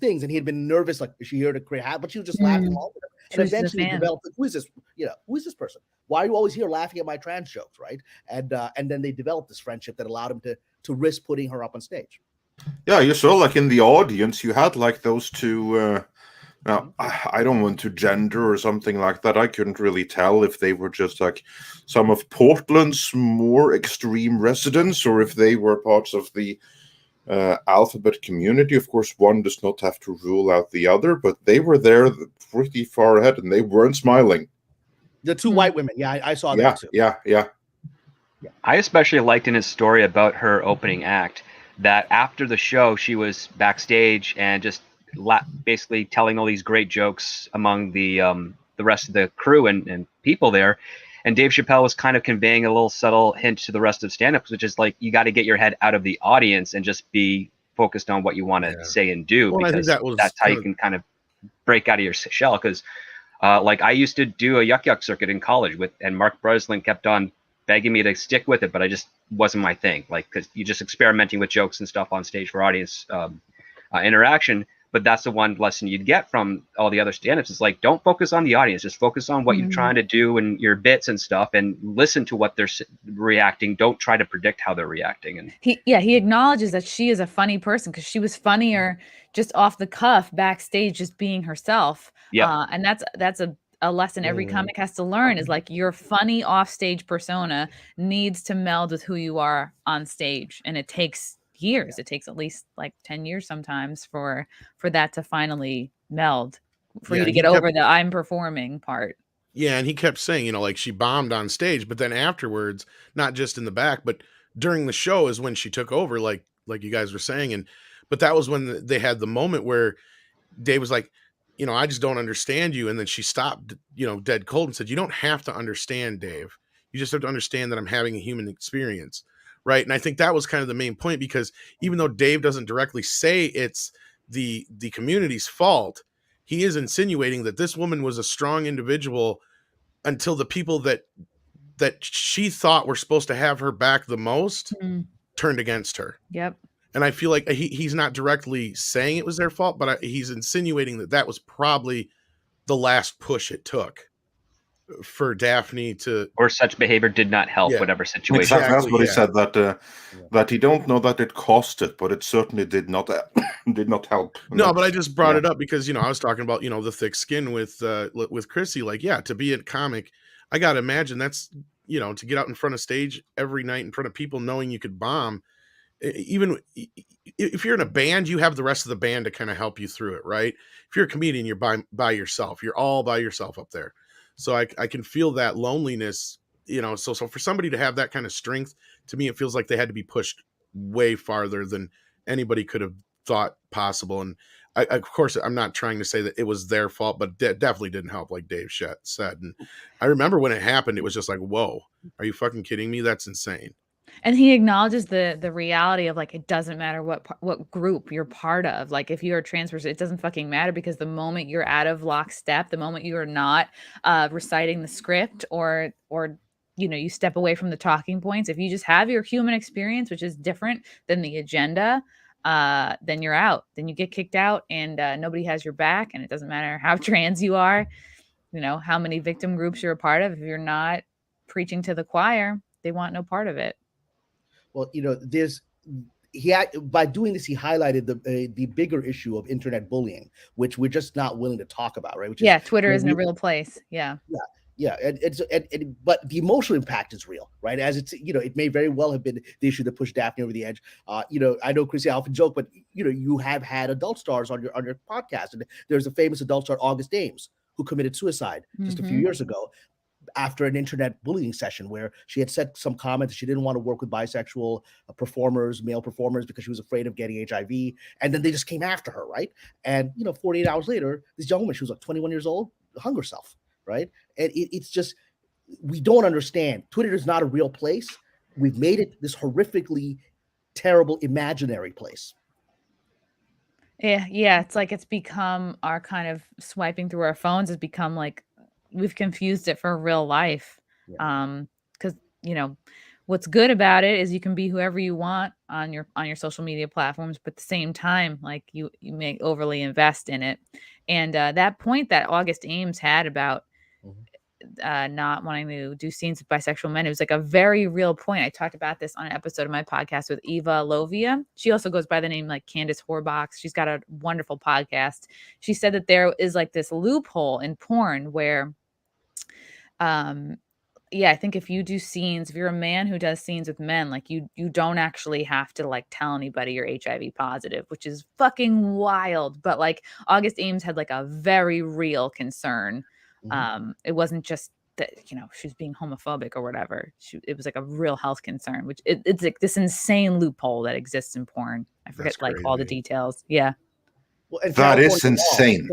B: things, and he had been nervous, like, is she here to create? But she was just laughing along with him. And eventually developed, who is this? You know, who is this person? Why are you always here laughing at my trans jokes, right? And then they developed this friendship that allowed him to risk putting her up on stage.
D: Yeah, you saw like in the audience, you had like those two. Now, I don't want to gender or something like that. I couldn't really tell if they were just like some of Portland's more extreme residents, or if they were parts of the alphabet community. Of course, one does not have to rule out the other, but they were there pretty far ahead, and they weren't smiling.
B: The two white women, yeah, I saw that too.
D: Yeah.
C: I especially liked in his story about her opening act that after the show, she was backstage and just basically telling all these great jokes among the rest of the crew and people there. And Dave Chappelle was kind of conveying a little subtle hint to the rest of stand-ups, which is like, you got to get your head out of the audience and just be focused on what you want to say and do,
A: Well, I think
C: because that's how you can kind of break out of your shell. Because like I used to do a yuck circuit in college and Mark Breslin kept on begging me to stick with it, but I just wasn't my thing. Like, because you're just experimenting with jokes and stuff on stage for audience interaction. But that's the one lesson you'd get from all the other stand-ups. It's like, don't focus on the audience. Just focus on what you're trying to do and your bits and stuff, and listen to what they're reacting. Don't try to predict how they're reacting. And
E: he acknowledges that she is a funny person because she was funnier just off the cuff backstage, just being herself.
C: Yeah.
E: And that's a lesson every comic has to learn, is like, your funny offstage persona needs to meld with who you are on stage. And it takes years. It takes at least like 10 years sometimes for that to finally meld, for you to get over the I'm performing part.
A: Yeah, and he kept saying, like, she bombed on stage, but then afterwards, not just in the back, but during the show is when she took over, like you guys were saying. But that was when they had the moment where Dave was like, I just don't understand you. And then she stopped, dead cold and said, you don't have to understand, Dave. You just have to understand that I'm having a human experience. Right. And I think that was kind of the main point, because even though Dave doesn't directly say it's the community's fault, he is insinuating that this woman was a strong individual until the people that she thought were supposed to have her back the most turned against her.
E: Yep.
A: And I feel like he's not directly saying it was their fault, but he's insinuating that was probably the last push it took for Daphne to,
C: or such behavior did not help whatever situation.
D: Exactly, that's what he said, that he don't know that it cost it, but it certainly did not help.
A: No, but I just brought it up because I was talking about the thick skin with Chrissie. Like, to be a comic, I gotta imagine that's to get out in front of stage every night in front of people, knowing you could bomb. Even if you're in a band, you have the rest of the band to kind of help you through it, right? If you're a comedian, you're by yourself. You're all by yourself up there. So I can feel that loneliness, so for somebody to have that kind of strength, to me, it feels like they had to be pushed way farther than anybody could have thought possible. And of course, I'm not trying to say that it was their fault, but definitely didn't help, like Dave said. And I remember when it happened, it was just like, whoa, are you fucking kidding me? That's insane.
E: And he acknowledges the reality of, like, it doesn't matter what group you're part of. Like, if you're a trans person, it doesn't fucking matter, because the moment you're out of lockstep, the moment you are not reciting the script or you step away from the talking points, if you just have your human experience, which is different than the agenda, then you're out. Then you get kicked out, and nobody has your back. And it doesn't matter how trans you are, how many victim groups you're a part of. If you're not preaching to the choir, they want no part of it.
B: Well, by doing this, he highlighted the bigger issue of internet bullying, which we're just not willing to talk about, right?
E: Twitter isn't a real place. Yeah.
B: But the emotional impact is real, right? As it's, it may very well have been the issue that pushed Daphne over the edge. I know, Chrissie, I often joke, but you have had adult stars on your podcast, and there's a famous adult star, August Ames, who committed suicide just a few years ago after an internet bullying session where she had said some comments. She didn't want to work with bisexual male performers, because she was afraid of getting HIV. And then they just came after her, right? And, 48 hours later, this young woman, she was like 21 years old, hung herself, right? And it's just, we don't understand. Twitter is not a real place. We've made it this horrifically terrible imaginary place.
E: Yeah. It's like, it's become our kind of swiping through our phones has become like, we've confused it for real life. Because what's good about it is you can be whoever you want on your social media platforms, but at the same time, like, you may overly invest in it. And that point that August Ames had about not wanting to do scenes with bisexual men, it was like a very real point. I talked about this on an episode of my podcast with Eva Lovia. She also goes by the name like Candace Horbox. She's got a wonderful podcast. She said that there is like this loophole in porn where I think if you do scenes, if you're a man who does scenes with men, like, you don't actually have to like tell anybody you're HIV positive, which is fucking wild. But like, August Ames had like a very real concern. It wasn't just that, she was being homophobic or whatever. It was like a real health concern, which it's like this insane loophole that exists in porn. I forget like all the details. Yeah.
B: Well, and
D: that is insane.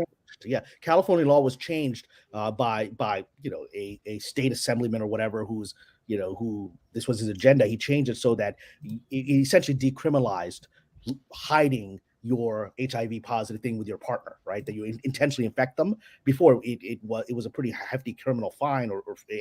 B: California law was changed by a state assemblyman or whatever who's who this was his agenda. He changed it so that it essentially decriminalized hiding your HIV positive thing with your partner, right? That you intentionally infect them. Before it was a pretty hefty criminal fine,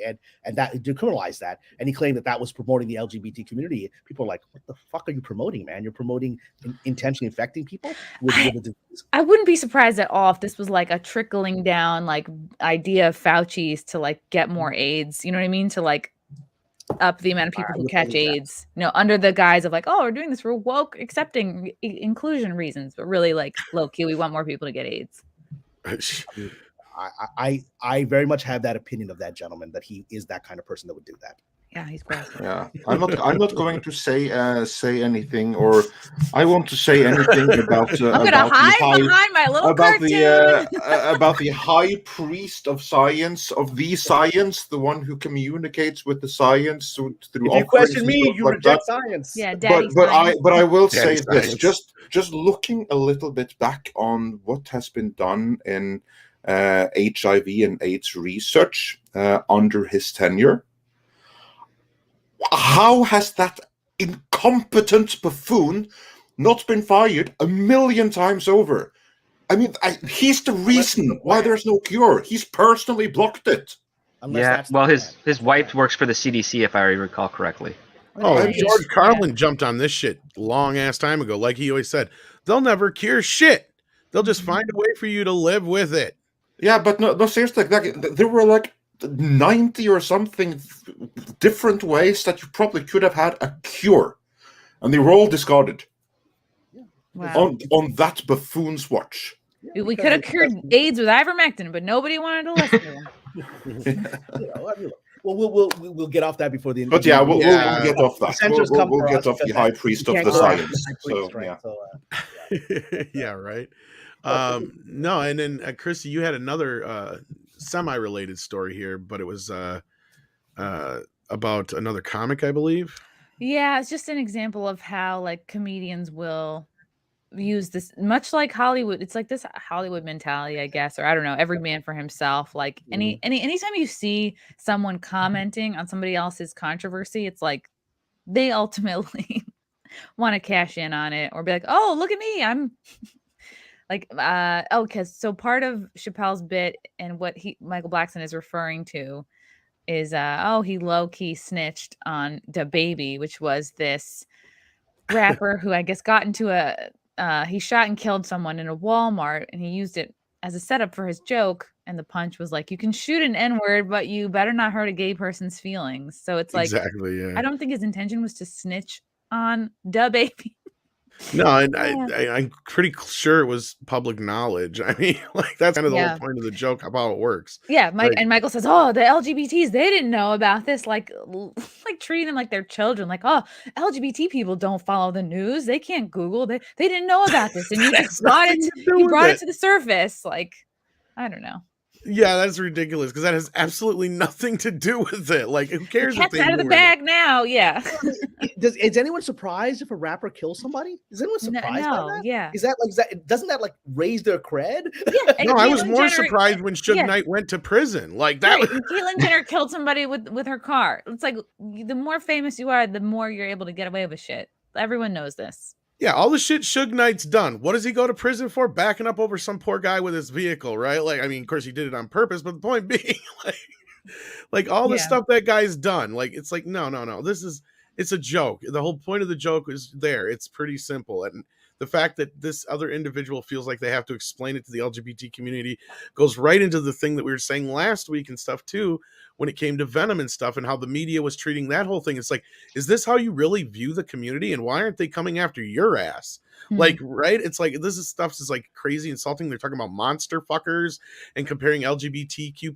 B: and that decriminalized that. And he claimed that was promoting the LGBT community. People are like, what the fuck are you promoting, man? You're promoting intentionally infecting people with a disease.
E: I wouldn't be surprised at all if this was like a trickling down like idea of Fauci's to like get more AIDS. You know what I mean? To like up the amount of people who catch AIDS, you know, under the guise of like, oh, we're doing this for woke, accepting inclusion reasons, but really like low key, we want more people to get AIDS.
B: I very much have that opinion of that gentleman, that he is that kind of person that would do that.
E: Yeah, he's gross.
D: Yeah, I'm not going to say anything, or I want to say anything about.
E: I'm gonna hide behind my little cartoon.
D: About the high priest of science, of the science, the one who communicates with the science through.
B: If you question me, you reject science.
E: Yeah,
D: but I will say this: just looking a little bit back on what has been done in HIV and AIDS research under his tenure. How has that incompetent buffoon not been fired 1,000,000 times over? I mean, he's the reason why there's no cure. He's personally blocked it.
C: Well, his wife works for the CDC, if I recall correctly.
A: Oh, George Carlin jumped on this shit long ass time ago. Like he always said, they'll never cure shit. They'll just find a way for you to live with it.
D: Yeah, but no, seriously, there were like 90 or something different ways that you probably could have had a cure, and they were all discarded.
E: Wow.
D: On that buffoon's watch.
E: We could have cured AIDS with ivermectin, but nobody wanted to listen to him.
B: Well, we'll get off that before the end.
D: But yeah, we'll get off that. We'll get off the high priest of the science.
A: Yeah, right. No, and then Chrissy, you had another semi-related story here, but it was about another comic, I believe.
E: Yeah, it's just an example of how like comedians will use this, much like Hollywood. It's like this Hollywood mentality, I guess, or I don't know, every man for himself. Like anytime you see someone commenting on somebody else's controversy, it's like they ultimately want to cash in on it or be like, oh, look at me, I'm like, because so part of Chappelle's bit and what Michael Blackson is referring to is, he low-key snitched on DaBaby, which was this rapper who I guess got into he shot and killed someone in a Walmart, and he used it as a setup for his joke. And the punch was like, you can shoot an N-word, but you better not hurt a gay person's feelings. So it's like,
A: exactly, yeah.
E: I don't think his intention was to snitch on DaBaby.
A: No, and I'm pretty sure it was public knowledge. I mean, like that's kind of the whole point of the joke of how it works.
E: Yeah, and Michael says, "Oh, the LGBTs, they didn't know about this." Like treating them like they're children. Like, "Oh, LGBT people don't follow the news. They can't Google. They didn't know about this." And you just brought it to the surface. Like, I don't know.
A: Yeah, that's ridiculous because that has absolutely nothing to do with it. Like, who cares?
E: The cat's out of the bag now. Yeah.
B: Is anyone surprised if a rapper kills somebody? Is anyone surprised by that?
E: Yeah.
B: Is that like doesn't that like raise their cred?
E: Yeah.
A: No, I was more surprised when Suge Knight went to prison. Like that.
E: Right. Caitlyn Jenner killed somebody with her car. It's like the more famous you are, the more you're able to get away with shit. Everyone knows this.
A: Yeah, all the shit Suge Knight's done. What does he go to prison for? Backing up over some poor guy with his vehicle, right? Like, I mean, of course he did it on purpose, but the point being, like all the stuff that guy's done, like, it's like, no. It's a joke. The whole point of the joke is there. It's pretty simple. And the fact that this other individual feels like they have to explain it to the LGBT community goes right into the thing that we were saying last week and stuff too, when it came to Venom and stuff and how the media was treating that whole thing. It's like, is this how you really view the community? And why aren't they coming after your ass? Mm-hmm. Like, right? It's like, this is stuff is like crazy insulting. They're talking about monster fuckers and comparing LGBTQ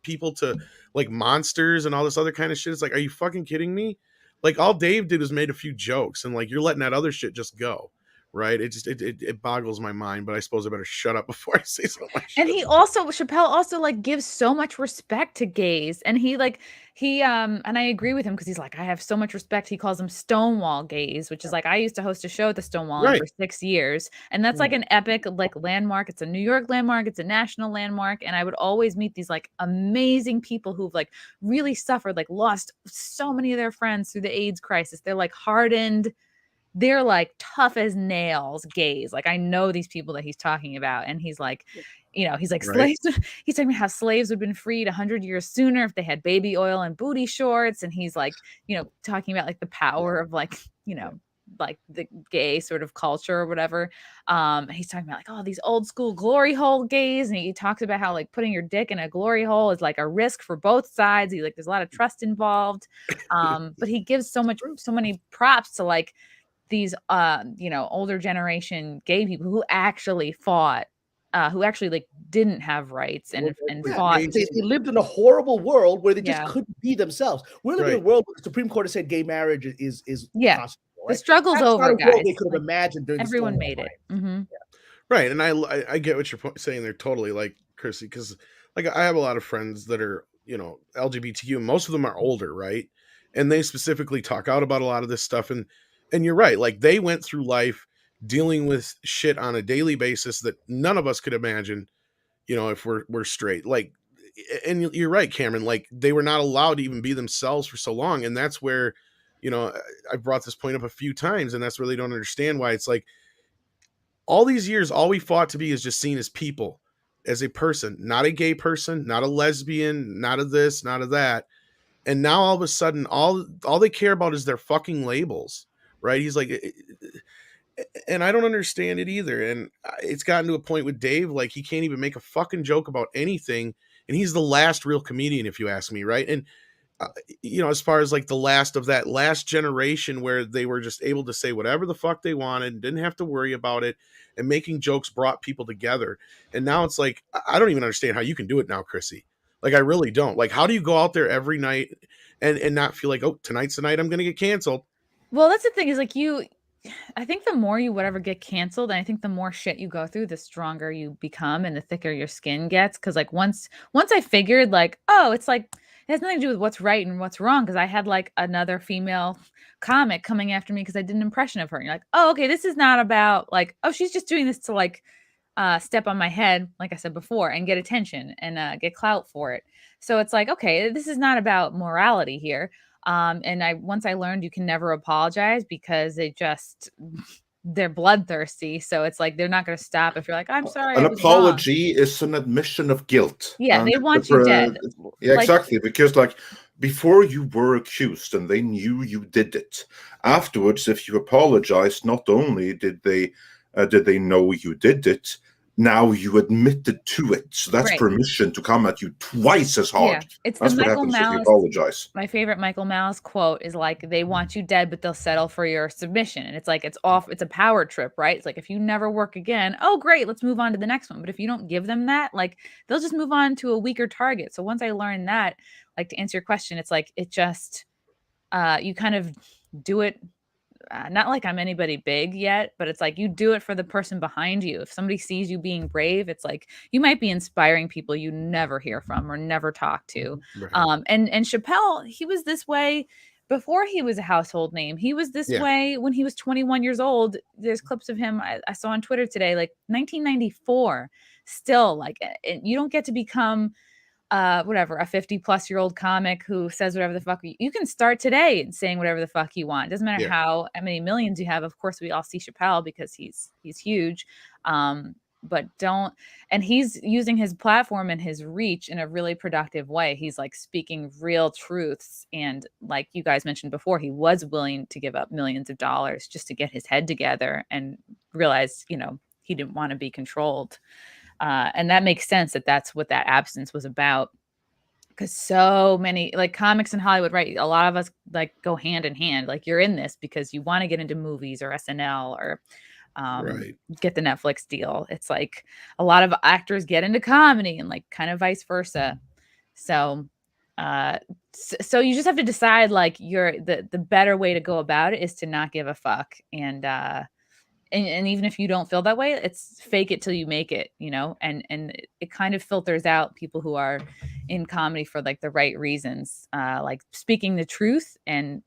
A: people to like monsters and all this other kind of shit. It's like, are you fucking kidding me? Like all Dave did was made a few jokes and like, you're letting that other shit just go. Right. It just it boggles my mind, but I suppose I better shut up before I say so much.
E: And Chappelle also like gives so much respect to gays. And he and I agree with him because he's like, I have so much respect. He calls them Stonewall gays, which is like, I used to host a show at the Stonewall for 6 years. And that's like an epic like landmark. It's a New York landmark. It's a national landmark. And I would always meet these like amazing people who've like really suffered, like lost so many of their friends through the AIDS crisis. They're like hardened they're like tough as nails gays. Like I know these people that he's talking about, and he's like, you know, he's like
A: Right.
E: slaves. He's talking about how slaves would have been freed 100 years sooner if they had baby oil and booty shorts. And he's like, you know, talking about like the power of like, you know, like the gay sort of culture or whatever. He's talking about like, oh, these old school glory hole gays. And he talks about how like putting your dick in a glory hole is like a risk for both sides. He's like, there's a lot of trust involved. But he gives so many props to like these you know, older generation gay people who actually fought, who actually like didn't have rights and fought.
B: They lived in a horrible world where they just
E: Yeah.
B: couldn't be themselves. We're living in a
A: Right.
B: world where the Supreme Court has said gay marriage is
E: Yeah.
B: constitutional,
E: The
B: right?
E: struggle's
B: That's
E: over,
B: not a world
E: guys.
B: they could have
E: Like,
B: imagined during the
E: everyone
B: Stonewall
E: made it.
B: Riots.
E: Mm-hmm.
A: Right, and I get what you're saying there totally, like Chrissie, because like I have a lot of friends that are, you know, LGBTQ. Most of them are older, right? And they specifically talk out about a lot of this stuff, and you're right, like they went through life dealing with shit on a daily basis that none of us could imagine, you know, if we're straight. Like, and you're right, Cameron. Like they were not allowed to even be themselves for so long, and that's where, you know, I brought this point up a few times, and that's where they don't understand why it's like all these years, all we fought to be is just seen as people, as a person, not a gay person, not a lesbian, not a this, not a that. And now all of a sudden, all they care about is their fucking labels, right? He's like, and I don't understand it either. And it's gotten to a point with Dave, like he can't even make a fucking joke about anything. And he's the last real comedian, if you ask me, right? And you know, as far as like the last of that last generation where they were just able to say whatever the fuck they wanted and didn't have to worry about it, and making jokes brought people together. And now it's like, I don't even understand how you can do it now, Chrissie. Like, I really don't. Like, how do you go out there every night and not feel like, oh, tonight's the night I'm going to get canceled?
E: Well, that's the thing is like I think the more you whatever get canceled, and I think the more shit you go through, the stronger you become and the thicker your skin gets. Cause like once I figured like, oh, it's like it has nothing to do with what's right and what's wrong. Cause I had like another female comic coming after me because I did an impression of her. And you're like, oh, okay, this is not about like, oh, she's just doing this to like step on my head, like I said before, and get attention and get clout for it. So it's like, okay, this is not about morality here. And once I learned you can never apologize because they're bloodthirsty. So it's like they're not going to stop if you're like, I'm sorry.
D: An
E: I was wrong.
D: apology is an admission of guilt.
E: Yeah,
D: And
E: they want you dead.
D: Yeah,
E: Like-
D: exactly. Because like before you were accused and they knew you did it. Afterwards, if you apologized, not only did they know you did it, now you admitted to it. So that's
E: Right.
D: permission to come at you twice as hard.
E: Yeah, it's
D: That's
E: the
D: what
E: Michael
D: happens if you
E: Malice.
D: apologize.
E: My favorite Michael Malice quote is like, they want you dead, but they'll settle for your submission. And it's like, it's a power trip, right? It's like, if you never work again, oh, great, let's move on to the next one. But if you don't give them that, like, they'll just move on to a weaker target. So once I learned that, like, to answer your question, it's like, it just, you kind of do it. Not like I'm anybody big yet, but it's like you do it for the person behind you. If somebody sees you being brave, it's like you might be inspiring people you never hear from or never talk to.
A: Right.
E: And Chappelle, he was this way before he was a household name. He was this way when he was 21 years old. There's clips of him I saw on Twitter today, like 1994. Still, like, you don't get to become whatever, a 50-plus-year-old comic who says whatever the fuck you can start today saying whatever the fuck you want. Doesn't matter how many millions you have. Of course, we all see Chappelle because he's huge. But don't, and he's using his platform and his reach in a really productive way. He's like speaking real truths. And like you guys mentioned before, he was willing to give up millions of dollars just to get his head together and realize, you know, he didn't want to be controlled. And that makes sense that that's what that absence was about. Because so many like comics in Hollywood, right? A lot of us like go hand in hand. Like you're in this because you want to get into movies or SNL or get the Netflix deal. It's like a lot of actors get into comedy and like kind of vice versa. So so you just have to decide like the better way to go about it is to not give a fuck. And even if you don't feel that way, it's fake it till you make it, you know, and it kind of filters out people who are in comedy for like the right reasons, like speaking the truth and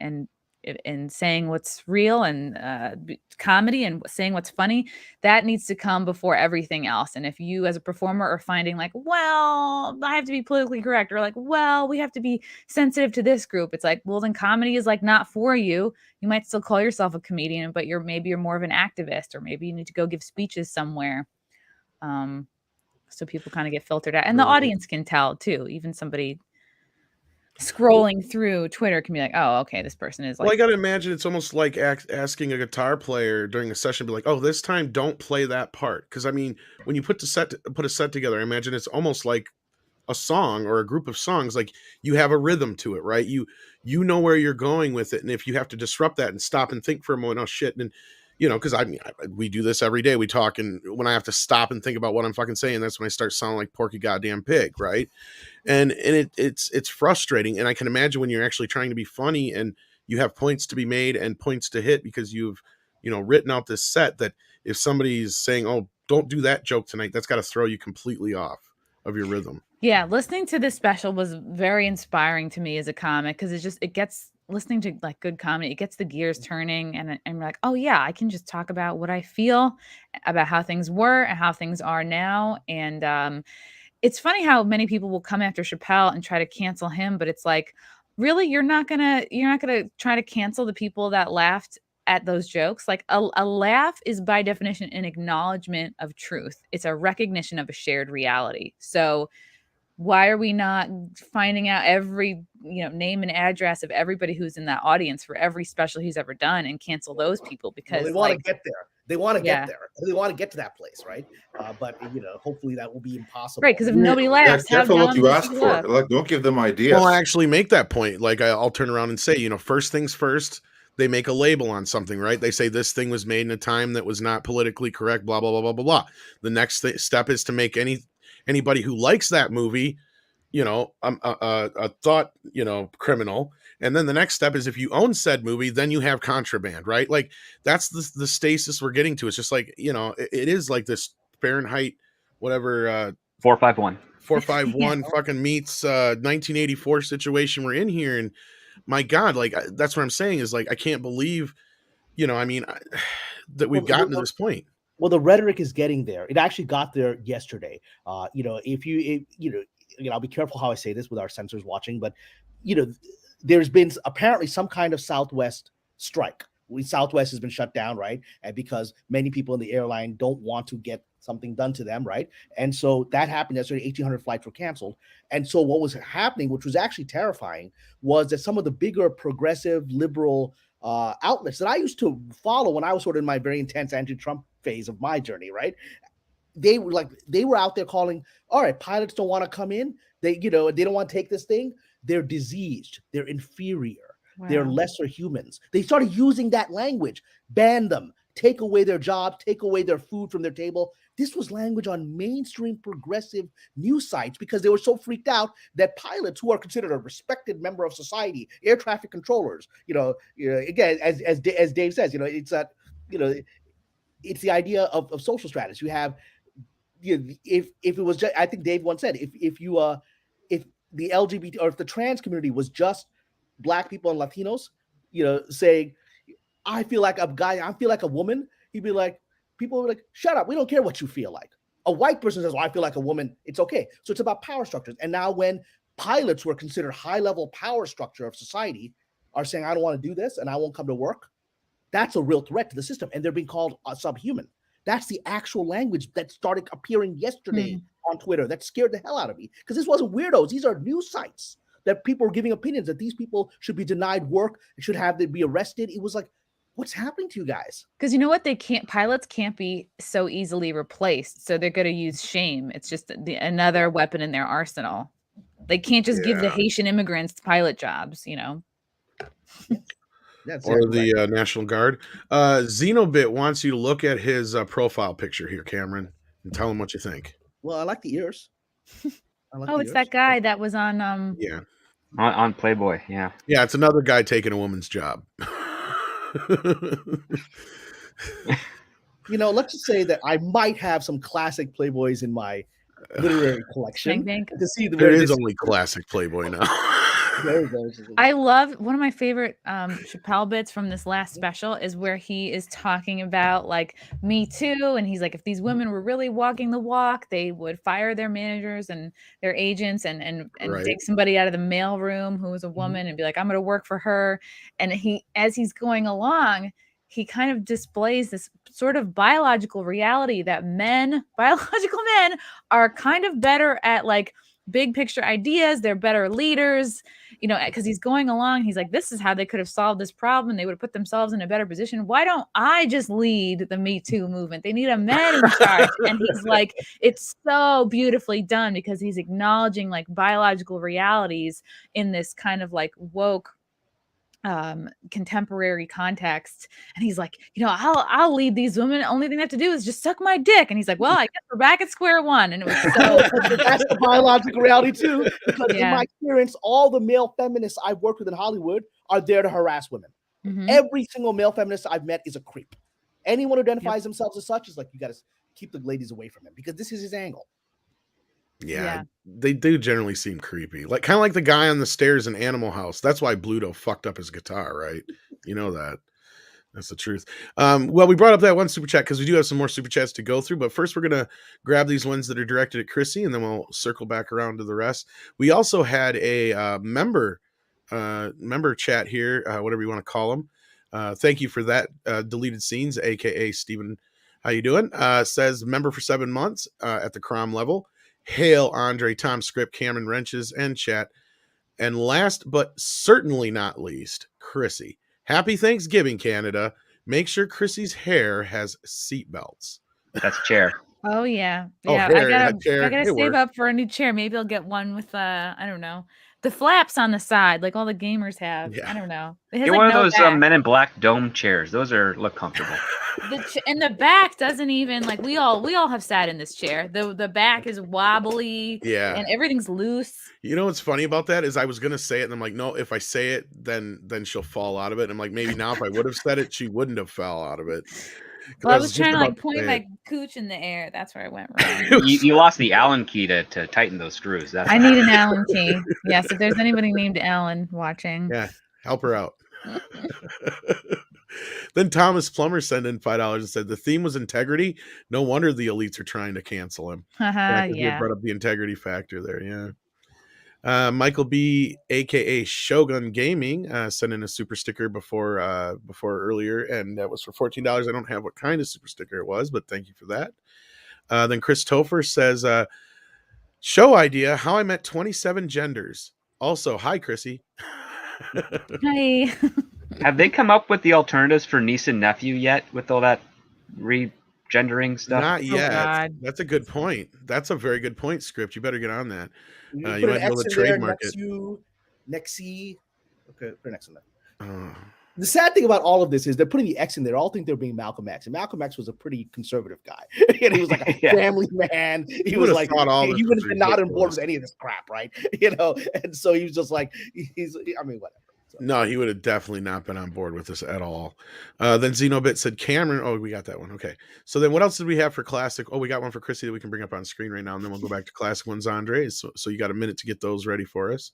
E: and saying what's real and comedy and saying what's funny, that needs to come before everything else. And if you as a performer are finding like, well, I have to be politically correct, or like, well, we have to be sensitive to this group, it's like, well, then comedy is like not for you. You might still call yourself a comedian, but maybe you're more of an activist, or maybe you need to go give speeches somewhere. So people kind of get filtered out, and the audience can tell too. Even somebody scrolling through Twitter can be like, oh, okay, this person is like.
A: Well, I gotta imagine it's almost like asking a guitar player during a session, be like, oh, this time don't play that part. Because I mean, when you put a set together, I imagine it's almost like a song or a group of songs. Like you have a rhythm to it, right? You know where you're going with it, and if you have to disrupt that and stop and think for a moment, oh shit, and you know, because I mean, we do this every day. We talk, and when I have to stop and think about what I'm fucking saying, that's when I start sounding like Porky Goddamn Pig, right? And it's frustrating. And I can imagine when you're actually trying to be funny and you have points to be made and points to hit because you've, you know, written out this set, that if somebody's saying, oh, don't do that joke tonight, that's got to throw you completely off of your rhythm.
E: Yeah, listening to this special was very inspiring to me as a comic, because it gets listening to like good comedy, it gets the gears turning, and like, oh yeah, I can just talk about what I feel about how things were and how things are now. And it's funny how many people will come after Chappelle and try to cancel him, but it's like, really, you're not gonna try to cancel the people that laughed at those jokes. Like a laugh is by definition an acknowledgement of truth. It's a recognition of a shared reality. So why are we not finding out every, you know, name and address of everybody who's in that audience for every special he's ever done and cancel those people? Because
B: they want to get there. They want to
E: Yeah.
B: get there. They want to get to that place, right? But you know, hopefully that will be impossible.
E: right, because if nobody laughs, how
D: Careful what
E: dumb
D: you
E: is
D: ask
E: it
D: for.
E: laugh?
D: Like, don't give them ideas.
A: Well, I actually make that point. Like I'll turn around and say, you know, first things first, they make a label on something, right? They say this thing was made in a time that was not politically correct, blah, blah, blah, blah, blah, blah. The next step is to make anybody who likes that movie, you know, a thought, you know, criminal. And then the next step is if you own said movie, then you have contraband, right? Like that's the stasis we're getting to. It's just like, you know, it is like this Fahrenheit, whatever,
C: 451.
A: 451 fucking meets 1984 situation we're in here. And my God, like that's what I'm saying is like, I can't believe, you know, I mean, that we've gotten to this point.
B: Well, the rhetoric is getting there. It actually got there yesterday. You know, I'll be careful how I say this with our censors watching, but you know, there's been apparently some kind of Southwest strike. Southwest has been shut down, right? And because many people in the airline don't want to get something done to them, right? And so that happened yesterday. 1,800 flights were canceled. And so what was happening, which was actually terrifying, was that some of the bigger progressive liberal outlets that I used to follow when I was sort of in my very intense anti-Trump phase of my journey, right? They were out there calling, all right, pilots don't want to come in. They don't want to take this thing. They're diseased. They're inferior. Wow. They're lesser humans. They started using that language, ban them, take away their jobs, take away their food from their table. This was language on mainstream progressive news sites because they were so freaked out that pilots, who are considered a respected member of society, air traffic controllers, again, as Dave says, it's that, it's the idea of social status. You have, if it was just, I think Dave once said, if the LGBT or if the trans community was just Black people and Latinos, saying, I feel like a guy, I feel like a woman, he'd be like, people are like, shut up, we don't care what you feel like. A white person says, well, I feel like a woman, it's okay. So it's about power structures. And now when pilots were considered high-level power structure of society are saying, I don't want to do this and I won't come to work, that's a real threat to the system. And they're being called subhuman. That's the actual language that started appearing yesterday on Twitter. That scared the hell out of me because this wasn't weirdos. These are news sites that people are giving opinions that these people should be denied work, should have to be arrested. It was like, what's happening to you guys?
E: Because pilots can't be so easily replaced. So they're going to use shame. It's just another weapon in their arsenal. They can't just give the Haitian immigrants pilot jobs,
B: That's
A: or the National Guard. Xenobit wants you to look at his profile picture here, Cameron, and tell him what you think.
B: Well, I like the ears.
E: It's that guy that was on
C: on Playboy. Yeah,
A: it's another guy taking a woman's job.
B: Let's just say that I might have some classic Playboys in my literary collection.
E: Think.
B: To see
A: there is only classic Playboy now.
E: I love one of my favorite Chappelle bits from this last special is where he is talking about like Me Too, and he's like, if these women were really walking the walk, they would fire their managers and their agents and
A: Right.
E: take somebody out of the mailroom who was a woman and be like, I'm going to work for her. And he, as he's going along, he kind of displays this sort of biological reality that biological men are kind of better at like big picture ideas. They're better leaders, you know, because he's going along. He's like, this is how they could have solved this problem. They would have put themselves in a better position. Why don't I just lead the Me Too movement? They need a man in charge. And he's like, it's so beautifully done because he's acknowledging like biological realities in this kind of like woke contemporary context. And he's like, you know, I'll lead these women. Only thing they have to do is just suck my dick. And he's like, well, I guess we're back at square one. And it was so
B: that's the biological reality too. Because in my experience, all the male feminists I've worked with in Hollywood are there to harass women. Every single male feminist I've met is a creep. Anyone who identifies themselves as such is like, you got to keep the ladies away from him because this is his angle.
A: Yeah, they do generally seem creepy. Like kind of like the guy on the stairs in Animal House. That's why Bluto fucked up his guitar, right? You know that. That's the truth. Well, we brought up that one super chat because we do have some more super chats to go through. But first, we're going to grab these ones that are directed at Chrissie, and then we'll circle back around to the rest. We also had a member chat here, whatever you want to call them. Thank you for that. Deleted Scenes, a.k.a. Steven. How you doing? Says member for 7 months at the Crom level. Hail, Andre, Tom Script, Cameron Wrenches, and chat. And last but certainly not least, Chrissie. Happy Thanksgiving, Canada. Make sure Chrissie's hair has seatbelts.
C: That's a chair.
E: Oh, yeah.
A: Oh,
E: Yeah,
A: hair,
E: I gotta save up for a new chair. Maybe I'll get one with, I don't know, the flaps on the side, like all the gamers have.
A: Yeah.
E: I don't know.
C: Get one of those Men in Black dome chairs. Those look comfortable.
E: And the back doesn't even like we all have sat in this chair. The back is wobbly.
A: Yeah,
E: and everything's loose.
A: You know what's funny about that is I was gonna say it, and I'm like, no, if I say it, then she'll fall out of it. And I'm like, maybe now if I would have said it, she wouldn't have fell out of it.
E: Well, I was trying to like point my cooch in the air. That's where I went wrong.
C: you lost the Allen key to tighten those screws.
E: I need an Allen key. Yes, if there's anybody named Allen watching,
A: yeah, help her out. Then Thomas Plummer sent in $5 and said the theme was integrity. No wonder the elites are trying to cancel him.
E: Yeah,
A: brought up the integrity factor there. Yeah. Michael B, aka Shogun Gaming, sent in a super sticker before earlier, and that was for $14. I don't have what kind of super sticker it was, but thank you for that. Then Chris Topher says, show idea: How I Met 27 Genders. Also, hi Chrissie.
E: Hi.
C: Have they come up with the alternatives for niece and nephew yet with all that regendering stuff?
A: Not yet.
E: God.
A: That's a good point. That's a very good point, Script. You better get on that.
B: You
A: might be able to trademark it.
B: Nexie. Okay, put an X in there. The sad thing about all of this is they're putting the X in there. All think they're being Malcolm X, and Malcolm X was a pretty conservative guy. And he was like a family man. He was like, he would have been not on board with any of this crap, right? You know, and so he was just like, whatever. So.
A: No, he would have definitely not been on board with this at all. Then Xenobit said Cameron. Oh, we got that one. Okay. So then what else did we have for classic? Oh, we got one for Chrissie that we can bring up on screen right now. And then we'll go back to classic ones, Andre. So you got a minute to get those ready for us.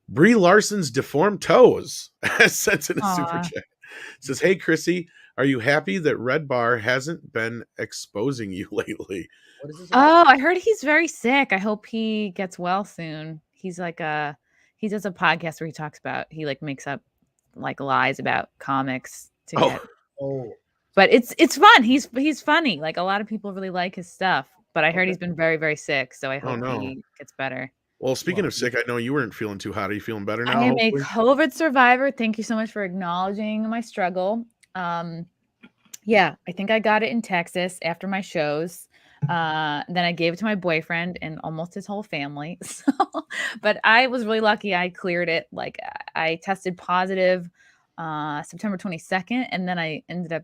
A: Brie Larson's deformed toes sent in a super chat. Says, hey, Chrissie, are you happy that Red Bar hasn't been exposing you lately?
B: What is this
E: about? I heard he's very sick. I hope he gets well soon. He's like he does a podcast where he talks about, he like makes up like lies about comics to get. But it's fun. He's funny. Like a lot of people really like his stuff, but I heard he's been very, very sick. So I hope he gets better.
A: Well, speaking of sick, I know you weren't feeling too hot. Are you feeling better now?
E: I am a COVID survivor. Thank you so much for acknowledging my struggle. Yeah, I think I got it in Texas after my shows. Then I gave it to my boyfriend and almost his whole family. So, but I was really lucky. I cleared it. Like I tested positive September 22nd, and then I ended up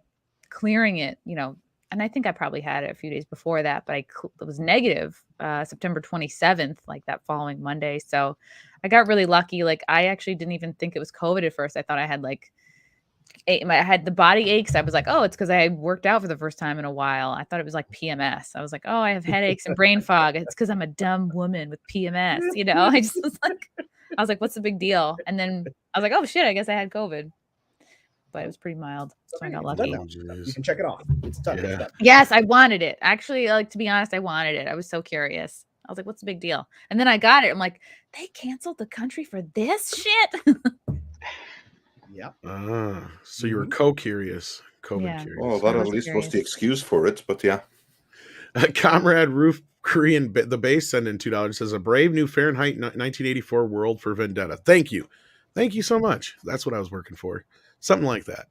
E: clearing it, you know, and I think I probably had it a few days before that, but it was negative September 27th, like that following Monday. So I got really lucky. Like I actually didn't even think it was COVID at first. I thought I had I had the body aches. I was like, oh, it's because I worked out for the first time in a while. I thought it was like PMS. I was like, oh, I have headaches and brain fog. It's because I'm a dumb woman with PMS. You know, I just was like, I was like, what's the big deal? And then I was like, oh shit, I guess I had COVID. But it was pretty mild, so I got
B: It's
E: lucky.
B: done now. You can check it off. It's done.
A: Yeah.
B: It's done.
E: Yes, I wanted it. Actually, like, to be honest, I wanted it. I was so curious. I was like, what's the big deal? And then I got it. I'm like, they canceled the country for this shit?
B: Yeah.
A: So you were co-curious. COVID
E: Yeah.
A: curious.
D: Well, that
E: I
D: at
E: was
D: least was the
E: curious.
D: excuse for it, but yeah.
A: Comrade Roof Korean the base sent in $2, says a brave new Fahrenheit 1984 world for vendetta. Thank you so much. That's what I was working for, something like that.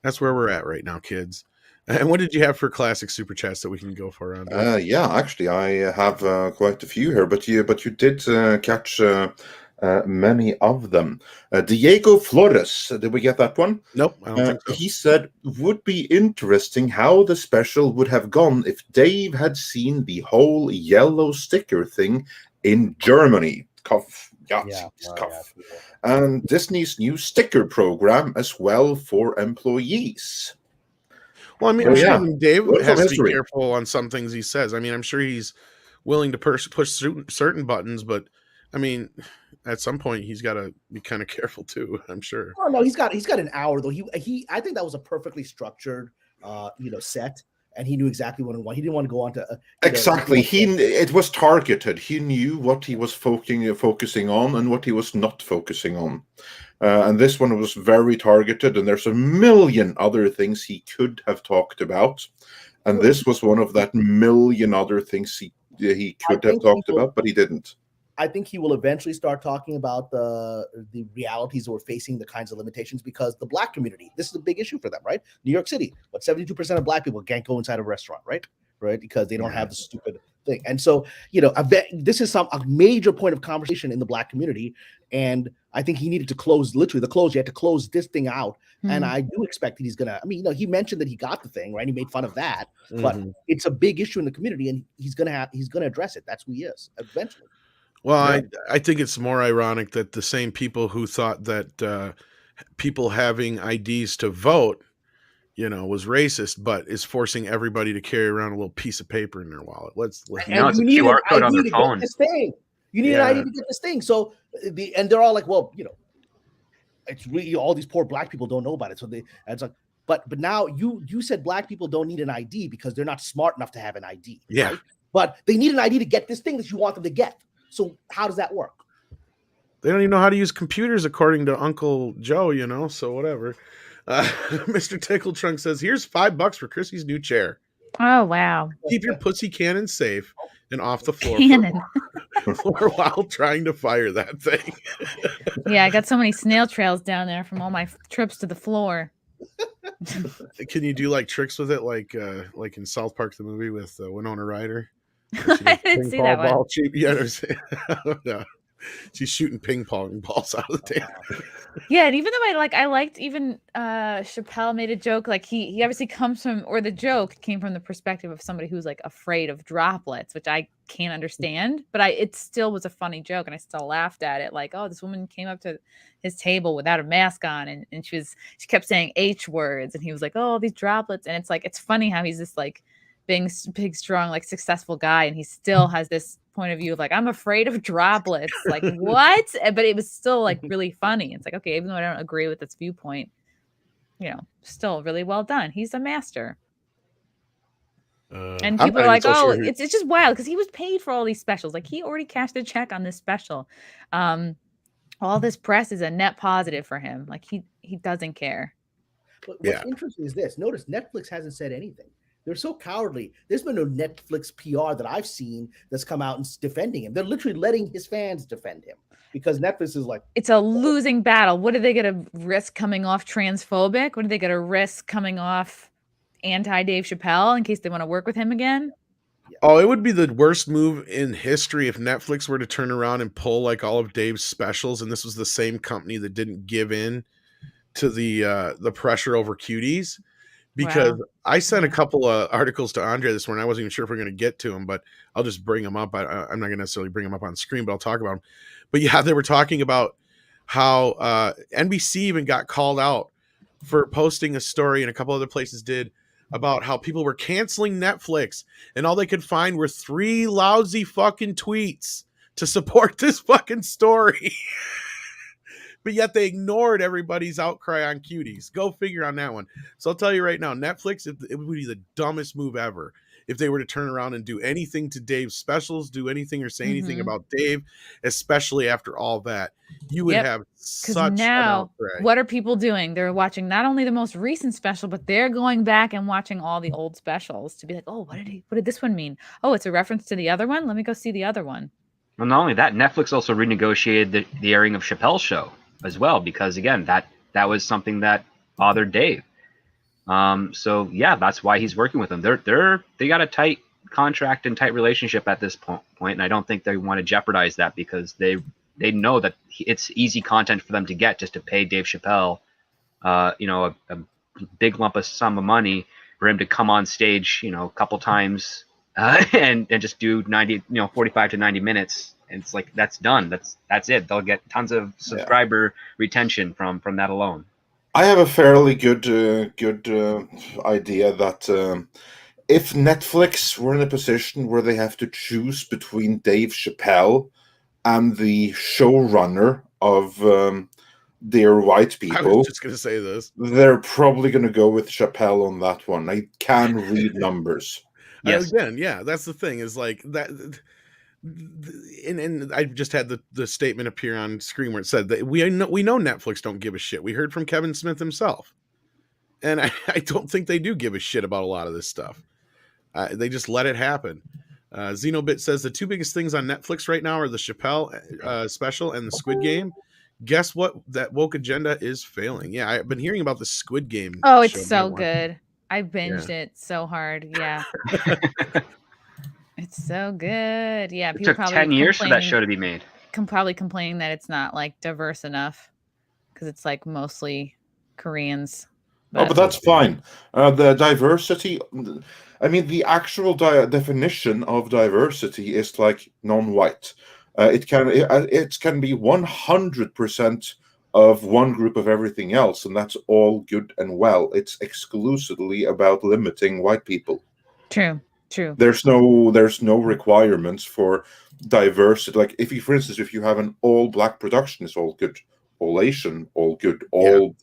A: That's where we're at right now, kids. And what did you have for classic super chats that we can go for, Andre?
D: Yeah, actually, I have quite a few here, but you did catch many of them. Diego Flores, did we get that one?
A: Nope, I don't think so.
D: He said, would be interesting how the special would have gone if Dave had seen the whole yellow sticker thing in Germany. Cough.
B: Yeah.
D: Cough. And Disney's new sticker program as well for employees.
A: Well, I mean,
D: Oh,
A: I'm sure
D: yeah.
A: even Dave
D: Look
A: has
D: from
A: to be
D: history.
A: careful on some things he says. I mean, I'm sure he's willing to push certain buttons, but I mean, at some point he's got to be kind of careful too. I'm sure.
B: Oh no, he's got an hour though. He I think that was a perfectly structured set, and he knew exactly what he wanted. He didn't want to go on to
D: Exactly. It was targeted. He knew what he was focusing on and what he was not focusing on. And this one was very targeted, and there's a million other things he could have talked about. And this was one of that million other things he could have talked about, but he didn't.
B: I think he will eventually start talking about the realities that we're facing, the kinds of limitations, because the Black community, this is a big issue for them, right? New York City, 72% of Black people can't go inside a restaurant, right? Because they don't have the stupid thing. And so, I bet this is a major point of conversation in the Black community. And I think he needed to close, literally the close. You had to close this thing out. And I do expect that he's going to, he mentioned that he got the thing, right? He made fun of that, but it's a big issue in the community, and he's going to address it. That's who he is eventually.
A: Well, I think it's more ironic that the same people who thought that people having IDs to vote, was racist, but is forcing everybody to carry around a little piece of paper in their wallet. Let's
C: no, it's a QR code on their phone.
B: You need an ID to get this thing. So and they're all like, well, it's really all these poor Black people don't know about it. So it's like, but now you said Black people don't need an ID because they're not smart enough to have an ID.
A: Yeah.
B: Right? But they need an ID to get this thing that you want them to get. So how does that work?
A: They don't even know how to use computers, according to Uncle Joe, so whatever. Mr. Tickle Trunk says, here's $5 for Chrissie's new chair.
E: Oh, wow.
A: Keep your pussy cannon safe and off the floor for a while trying to fire that thing.
E: Yeah, I got so many snail trails down there from all my trips to the floor.
A: Can you do like tricks with it, like in South Park the movie with Winona Ryder?
E: I didn't see that one.
A: No. She's shooting ping pong balls out of the table.
E: Yeah, and even though I liked even Chappelle made a joke, like he obviously comes from, or the joke came from the perspective of somebody who's like afraid of droplets, which I can't understand, but it still was a funny joke, and I still laughed at it. Like, oh, this woman came up to his table without a mask on, and she kept saying H words, and he was like, oh, these droplets, and it's like, it's funny how he's this like big, strong, like successful guy, and he still has this point of view of like, I'm afraid of droplets. Like, what? But it was still like really funny. It's like, okay, even though I don't agree with this viewpoint, still really well done. He's a master. And people are like, oh, it's just wild because he was paid for all these specials. Like, he already cashed a check on this special. All this press is a net positive for him. Like, he doesn't care.
B: But what's interesting is this. Notice Netflix hasn't said anything. They're so cowardly. There's been no Netflix PR that I've seen that's come out and defending him. They're literally letting his fans defend him because Netflix is like,
E: it's a losing battle. What are they going to risk coming off transphobic? What are they going to risk coming off anti-Dave Chappelle in case they want to work with him again?
A: Oh, it would be the worst move in history if Netflix were to turn around and pull like all of Dave's specials, and this was the same company that didn't give in to the pressure over cuties. Because I sent a couple of articles to Andre this morning. I wasn't even sure if we're going to get to them, but I'll just bring them up. I'm not going to necessarily bring them up on screen, but I'll talk about them. But yeah, they were talking about how NBC even got called out for posting a story, and a couple other places did, about how people were canceling Netflix, and all they could find were 3 lousy fucking tweets to support this fucking story. But yet they ignored everybody's outcry on cuties. Go figure on that one. So I'll tell you right now, Netflix, it would be the dumbest move ever if they were to turn around and do anything to Dave's specials, do anything or say anything about Dave, especially after all that. You would have such
E: now,
A: an outcry.
E: what are people doing? They're watching not only the most recent special, but they're going back and watching all the old specials to be like, oh, what did this one mean? Oh, it's a reference to the other one? Let me go see the other one.
C: Well, not only that, Netflix also renegotiated the airing of Chappelle's show as well, because again, that was something that bothered Dave. So yeah, that's why he's working with them. They got a tight contract and tight relationship at this point, and I don't think they want to jeopardize that, because they know that it's easy content for them to get just to pay Dave Chappelle, a big sum of money for him to come on stage, a couple times, and just do 45 to 90 minutes. And it's like, that's done. That's it. They'll get tons of subscriber retention from that alone.
D: I have a fairly good idea that if Netflix were in a position where they have to choose between Dave Chappelle and the showrunner of Dear White People,
A: I was just going to say this.
D: They're probably going to go with Chappelle on that one. I can read numbers.
A: Yes. Again, yeah, that's the thing, is like that. And I just had the statement appear on screen where it said that we know Netflix don't give a shit. We heard from Kevin Smith himself, and I don't think they do give a shit about a lot of this stuff. They just let it happen. Xenobit says the two biggest things on Netflix right now are the Chappelle special and the Squid Game. Guess what? That woke agenda is failing. Yeah, I've been hearing about the Squid Game.
E: Oh, it's so good. I binged it so hard. Yeah. It's so good. Yeah,
C: it took 10 years for that show to be made.
E: Probably complaining that it's not like diverse enough because it's like mostly Koreans.
D: But that's fine. The diversity, I mean, the actual definition of diversity is like non-white. It can be 100% of one group of everything else, and that's all good and well. It's exclusively about limiting white people.
E: True.
D: There's no requirements for diversity. Like for instance, if you have an all black production, it's all good. All Asian, all good.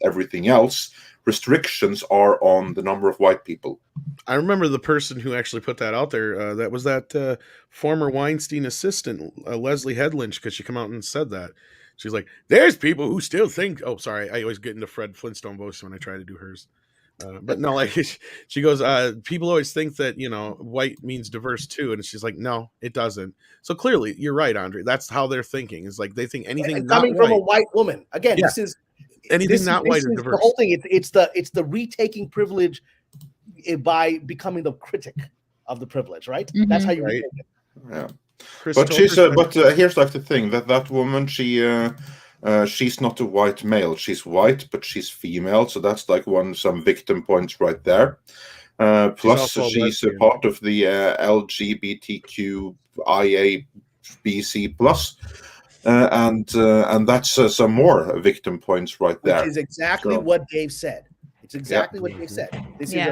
D: Everything else, restrictions are on the number of white people.
A: I remember the person who actually put that out there. That was that former Weinstein assistant, Leslie Headlynch, because she came out and said that. She's like, there's people who still think, oh, sorry, I always get into Fred Flintstone voice when I try to do hers. But no, like she goes, people always think that, white means diverse too. And she's like, no, it doesn't. So clearly you're right, Andre. That's how they're thinking. It's like they think anything
B: and coming from a white woman. Again, this is
A: anything not white is diverse.
B: The whole thing. It's the retaking privilege by becoming the critic of the privilege, right? Mm-hmm. That's how you retake it.
D: Yeah. But here's like the thing that woman, she's not a white male. She's white, but she's female. So that's like some victim points right there. Plus, she's a part of the LGBTQIABC plus, and that's some more victim points right there.
B: Which is exactly what Dave said. It's exactly what Dave said. This is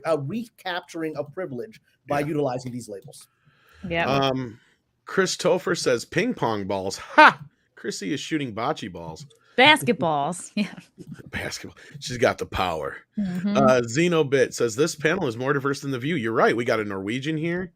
B: a recapturing of privilege by utilizing these labels.
E: Yeah.
A: Chris Topher says ping pong balls. Ha! Chrissie is shooting bocce balls.
E: Basketballs. Yeah.
A: Basketball. She's got the power.
E: Mm-hmm.
A: Xenobit says this panel is more diverse than The View. You're right. We got a Norwegian here.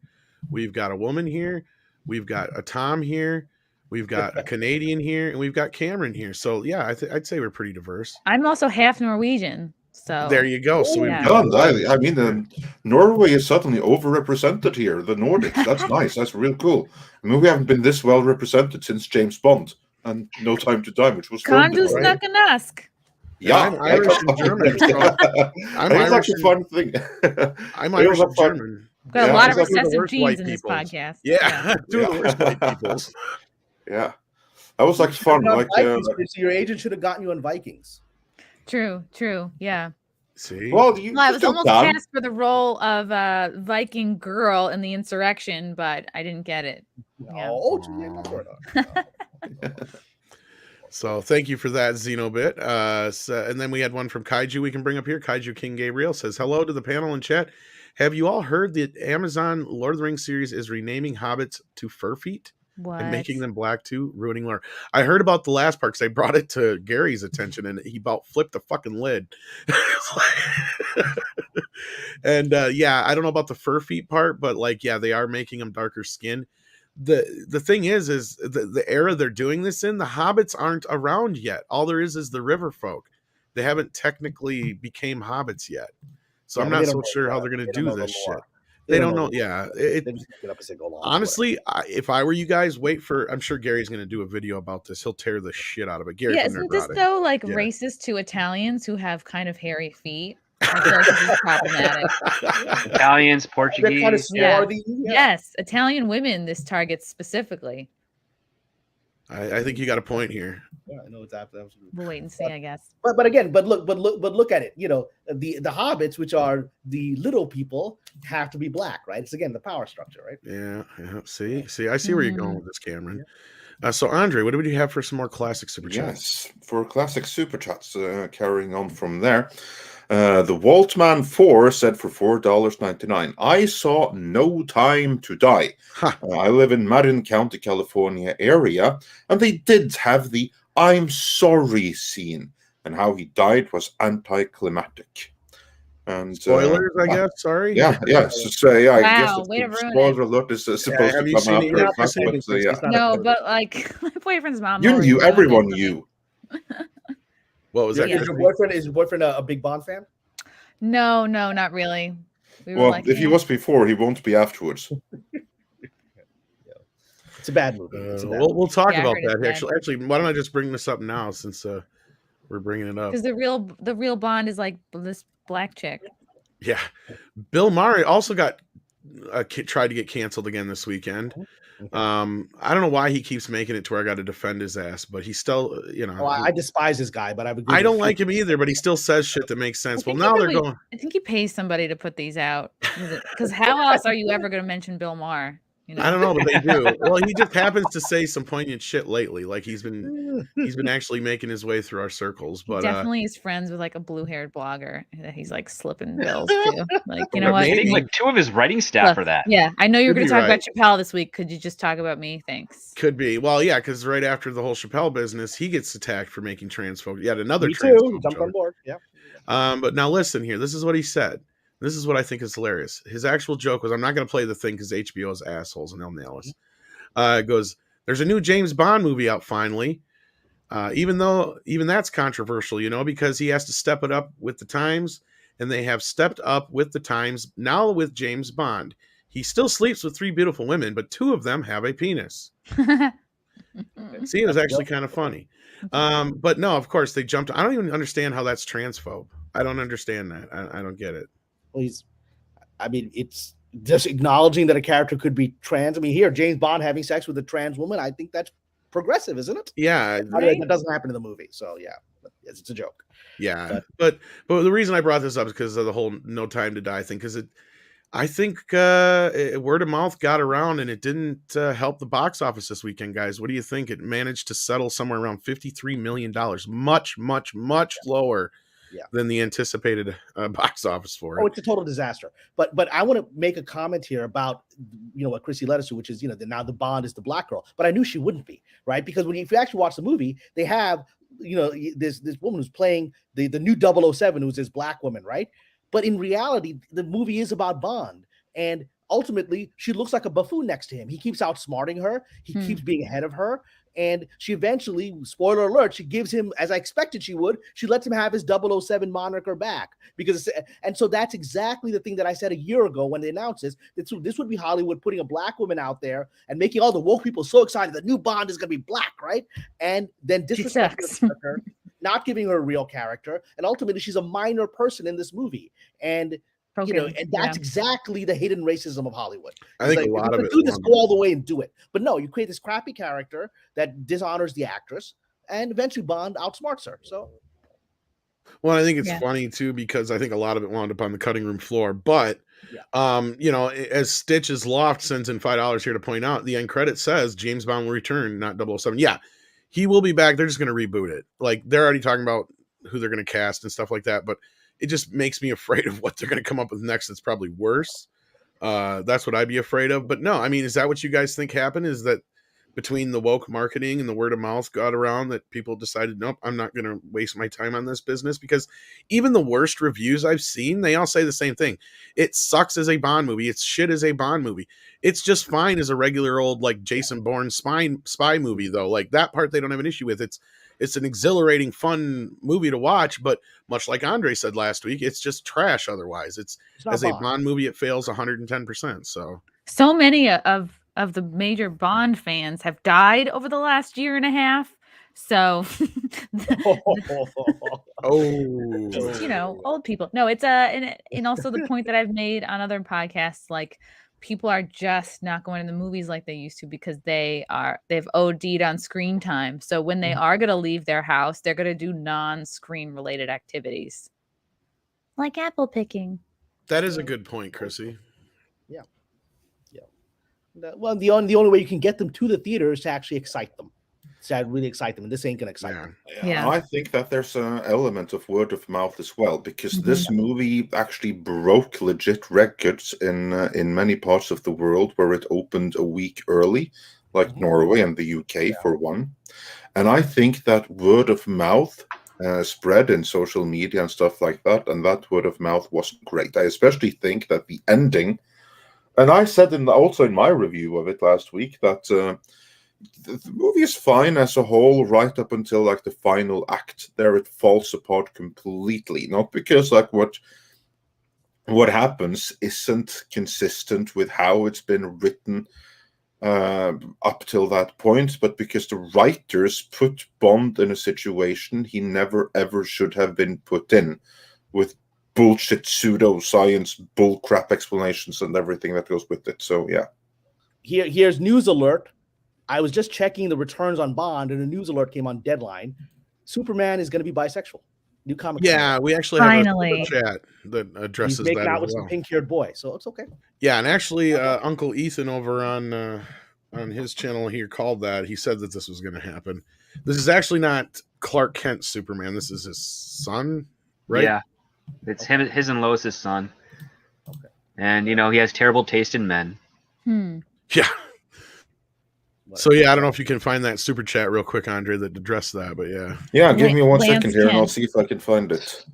A: We've got a woman here. We've got a Tom here. We've got a Canadian here. And we've got Cameron here. So, yeah, I'd say we're pretty diverse.
E: I'm also half Norwegian. So
A: there you go. So we've
D: done. I mean, Norway is suddenly overrepresented here. The Nordics. That's nice. That's real cool. I mean, we haven't been this well represented since James Bond and No Time to Die, which was
E: Kandusnakanusk.
A: Yeah, I'm Irish and German.
D: I'm Irish. A fun thing.
A: I'm Irish and German.
E: Got a lot of recessive genes in this podcast.
A: Yeah, two of the worst white peoples.
D: Yeah, that was like fun. Like
B: your agent should have gotten you on Vikings.
E: True. Yeah.
A: See,
E: well, I was almost cast for the role of Viking girl in the insurrection, but I didn't get it.
B: No.
A: So thank you for that, Xenobit. And then we had one from Kaiju we can bring up here. Kaiju King Gabriel says, hello to the panel and chat. Have you all heard that Amazon Lord of the Rings series is renaming hobbits to Furfeet?
E: What?
A: And making them black too, ruining lore. I heard about the last part because I brought it to Gary's attention, and he about flipped the fucking lid. And yeah, I don't know about the fur feet part, but like, yeah, they are making them darker skin. The thing is the era they're doing this in, the hobbits aren't around yet. All there is the river folk. They haven't technically became hobbits yet, so I'm not so sure how they're going to do this shit. They don't know. Yeah,
B: they just get up as they go along.
A: Honestly, if I were you guys, wait for. I'm sure Gary's going to do a video about this. He'll tear the shit out of it. Gary,
E: yeah, isn't this though like racist to Italians who have kind of hairy feet? I feel like this is problematic.
C: Italians, Portuguese,
B: kind of swarthy.
E: Yeah. Yes, Italian women. This targets specifically.
A: I think you got a point here.
B: Yeah, I know it's absolutely.
E: We'll wait and see, I guess.
B: But again, but look at it. You know, the hobbits, which are the little people, have to be black, right? It's again the power structure, right?
A: Yeah. See, I see where you're going with this, Cameron. So Andre, what do we have for some more classic super chats?
D: Yes, for classic super chats, carrying on from there. The Waltman 4 said for $4.99, I saw No Time to Die. I live in Marin County, California area, and they did have the I'm sorry scene, and how he died was anticlimactic. And
A: spoilers, I guess. Sorry.
D: Yeah. So, yeah,
E: wow,
D: I guess
E: way to ruin
D: spoiler alert is supposed to come after.
E: No, but like my boyfriend's mom.
D: You knew, everyone knew.
A: What was that?
B: Is your boyfriend a big Bond fan?
E: No, not really.
D: Well, like, if he was before, he won't be afterwards.
B: It's a bad movie.
A: We'll talk about that. Actually, why don't I just bring this up now since we're bringing it up?
E: Because the real Bond is like this black chick.
A: Yeah, Bill Maher also got tried to get canceled again this weekend. I don't know why he keeps making it to where I got to defend his ass, but he still,
B: I despise this guy, but
A: I don't like him either, but he still says shit that makes sense. Well, now they're going.
E: I think he pays somebody to put these out because how else are you ever going to mention Bill Maher?
A: I don't know, but they do. Well, he just happens to say some poignant shit lately. Like he's been actually making his way through our circles. But
E: definitely he's friends with like a blue-haired blogger that he's like slipping bills to. Like, you know what?
C: Getting like 2 of his writing staff for that.
E: Yeah, I know you're going to talk about Chappelle this week. Could you just talk about me? Thanks.
A: Could be. Well, yeah, because right after the whole Chappelle business, he gets attacked for making transphobic. Yet another transphobic.
B: Jumped on board. Yeah.
A: But now listen here. This is what he said. This is what I think is hilarious. His actual joke was, I'm not going to play the thing because HBO is assholes and they'll nail us. It goes, there's a new James Bond movie out finally. Even that's controversial, because he has to step it up with the times, and they have stepped up with the times now with James Bond. He still sleeps with 3 beautiful women, but 2 of them have a penis. See, it was actually kind of funny. But no, of course they jumped. I don't even understand how that's transphobe. I don't understand that. I don't get it.
B: Well, it's just acknowledging that a character could be trans. I mean, here, James Bond having sex with a trans woman, I think that's progressive, isn't it?
A: Yeah.
B: That doesn't happen in the movie. So, yeah, it's a joke.
A: Yeah. But the reason I brought this up is because of the whole No Time to Die thing, because I think word of mouth got around and it didn't help the box office this weekend, guys. What do you think? It managed to settle somewhere around $53 million, much, much, much lower than the anticipated box office for it.
B: Oh, it's a total disaster. But I want to make a comment here about what Chrissie led us to, which is now the Bond is the black girl. But I knew she wouldn't be, right? Because if you actually watch the movie, they have this woman who's playing the new 007, who's this black woman, right? But in reality, the movie is about Bond, and ultimately she looks like a buffoon next to him. He keeps outsmarting her. He keeps being ahead of her. And she eventually, spoiler alert, she gives him, as I expected she would, she lets him have his 007 moniker back. And so that's exactly the thing that I said a year ago when they announced this. This would be Hollywood putting a black woman out there and making all the woke people so excited the new Bond is going to be black, right? And then disrespecting her, not giving her a real character. And ultimately, she's a minor person in this movie. And and that's exactly the hidden racism of Hollywood.
A: I think a lot of it.
B: Do this, go all the way and do it. But no, you create this crappy character that dishonors the actress, and eventually Bond outsmarts her. So,
A: well, I think it's funny too because I think a lot of it wound up on the cutting room floor. But as Stitch's Loft sends in $5 here to point out, the end credit says James Bond will return, not 007. Yeah, he will be back. They're just going to reboot it. Like they're already talking about who they're going to cast and stuff like that. But it just makes me afraid of what they're going to come up with next. It's probably worse. That's what I'd be afraid of. But no, I mean, is that what you guys think happened? Is that between the woke marketing and the word of mouth got around that people decided, nope, I'm not going to waste my time on this business. Because even the worst reviews I've seen, they all say the same thing. It sucks as a Bond movie. It's shit as a Bond movie. It's just fine as a regular old like Jason Bourne spy movie though. Like that part they don't have an issue with. It's an exhilarating, fun movie to watch, but much like Andre said last week, it's just trash otherwise. It's as a Bond movie, it fails 110%.
E: So many of the major Bond fans have died over the last year and a half. So just, old people. No, it's and also the point that I've made on other podcasts, like people are just not going to the movies like they used to because they've OD'd on screen time. So when they are going to leave their house, they're going to do non-screen related activities like apple picking.
A: That is a good point, Chrissie.
B: Yeah. Well, the only way you can get them to the theater is to actually excite them. To really excite them, and this ain't gonna excite them.
E: Yeah.
D: I think that there's an element of word of mouth as well, because this movie actually broke legit records in many parts of the world where it opened a week early, like Norway and the UK for one. And I think that word of mouth spread in social media and stuff like that, and that word of mouth was great. I especially think that the ending, and I said also in my review of it last week that the movie is fine as a whole right up until like the final act. There it falls apart completely, not because like what happens isn't consistent with how it's been written up till that point, but because the writers put Bond in a situation he never ever should have been put in, with bullshit pseudoscience bullcrap explanations and everything that goes with it. So yeah,
B: here's news alert. I was just checking the returns on Bond, and a news alert came on Deadline. Superman is going to be bisexual. New comic.
A: Yeah, we actually have a chat that addresses that. He's
B: making out with some pink-haired boy, so it's okay.
A: Yeah, and actually, Uncle Ethan over on his channel here called that. He said that this was going to happen. This is actually not Clark Kent's Superman. This is his son, right?
C: Yeah, it's his and Lois's son. Okay. And he has terrible taste in men.
A: Yeah. So yeah, I don't know if you can find that super chat real quick, Andre, that addressed that, but yeah.
D: Yeah, give me 1 second here, and I'll see if I can find it.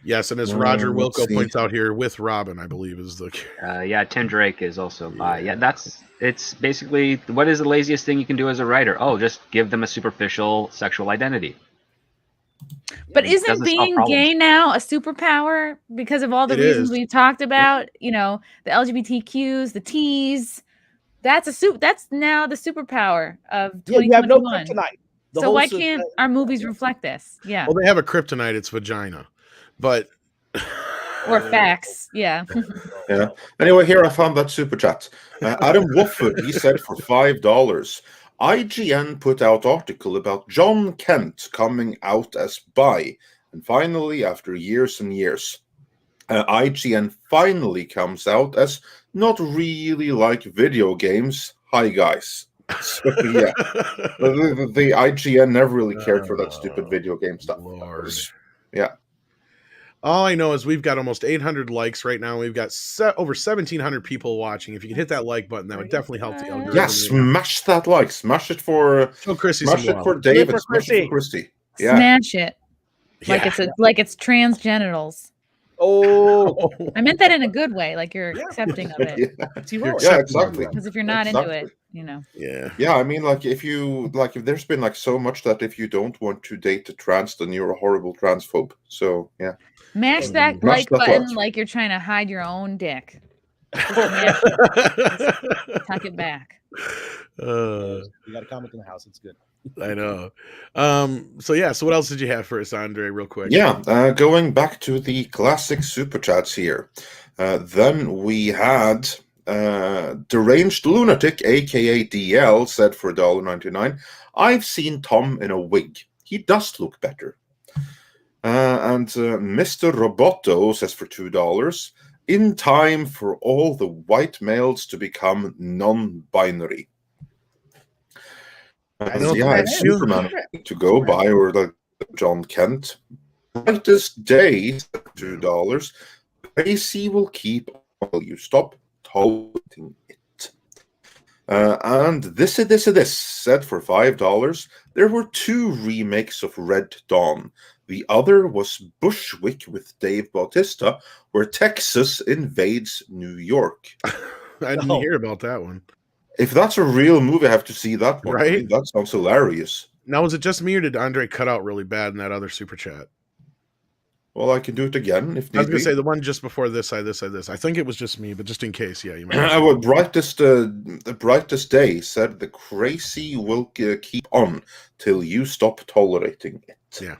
A: Yes, and as Roger Wilco points out here, with Robin, I believe is the.
C: Yeah, Tim Drake is also by. Yeah, it's basically what is the laziest thing you can do as a writer? Oh, just give them a superficial sexual identity.
E: But isn't being gay now a superpower because of all the reasons we've talked about? The LGBTQs, the T's. That's now the superpower of 2021.
B: You have no kryptonite.
E: So why can't our movies reflect this? Yeah.
A: Well, they have a kryptonite. It's vagina, but
E: or facts. Yeah.
D: Yeah. Anyway, here I found that super chat. Adam Wofford, he said for $5. IGN put out article about John Kent coming out as bi, and finally, after years and years, IGN finally comes out as not really like video games. Hi guys. So yeah, the IGN never really cared for that stupid video game stuff.
A: Lord.
D: Yeah.
A: All I know is we've got almost 800 likes right now. We've got over 1,700 people watching. If you can hit that like button, that would definitely help the algorithm.
D: Yeah, smash that like. Smash it for
A: Chrissie.
D: Smash it for David. Smash it for Christie. Yeah.
E: Smash it. Like it's trans genitals.
B: Oh,
E: I meant that in a good way, like you're accepting of it.
D: Yeah, exactly.
E: Because if you're not into it,
D: Yeah, I mean, like if there's been like so much that if you don't want to date a trans, then you're a horrible transphobe. So yeah,
E: mash that like button like you're trying to hide your own dick. Tuck it back.
B: You got a comment in the house. It's good.
A: I know. So what else did you have for us, Andre, real quick?
D: Yeah, going back to the classic super chats here. Then we had Deranged Lunatic, aka DL, said for $1.99, I've seen Tom in a wig. He does look better. And Mr. Roboto says for $2, in time for all the white males to become non-binary. It's Superman to go by, or like John Kent. Brightest day, $2. AC will keep until you stop tolerating it. And this said for $5, there were 2 remakes of Red Dawn. The other was Bushwick with Dave Bautista, where Texas invades New York.
A: I didn't hear about that one.
D: If that's a real movie, I have to see that one.
A: Right?
D: I mean, that sounds hilarious.
A: Now, was it just me or did Andre cut out really bad in that other super chat?
D: Well, I can do it again if need
A: I was going
D: be.
A: to say the one just before this. I think it was just me, but just in case, yeah, you might.
D: The brightest day said the crazy will keep on till you stop tolerating it.
A: Yeah.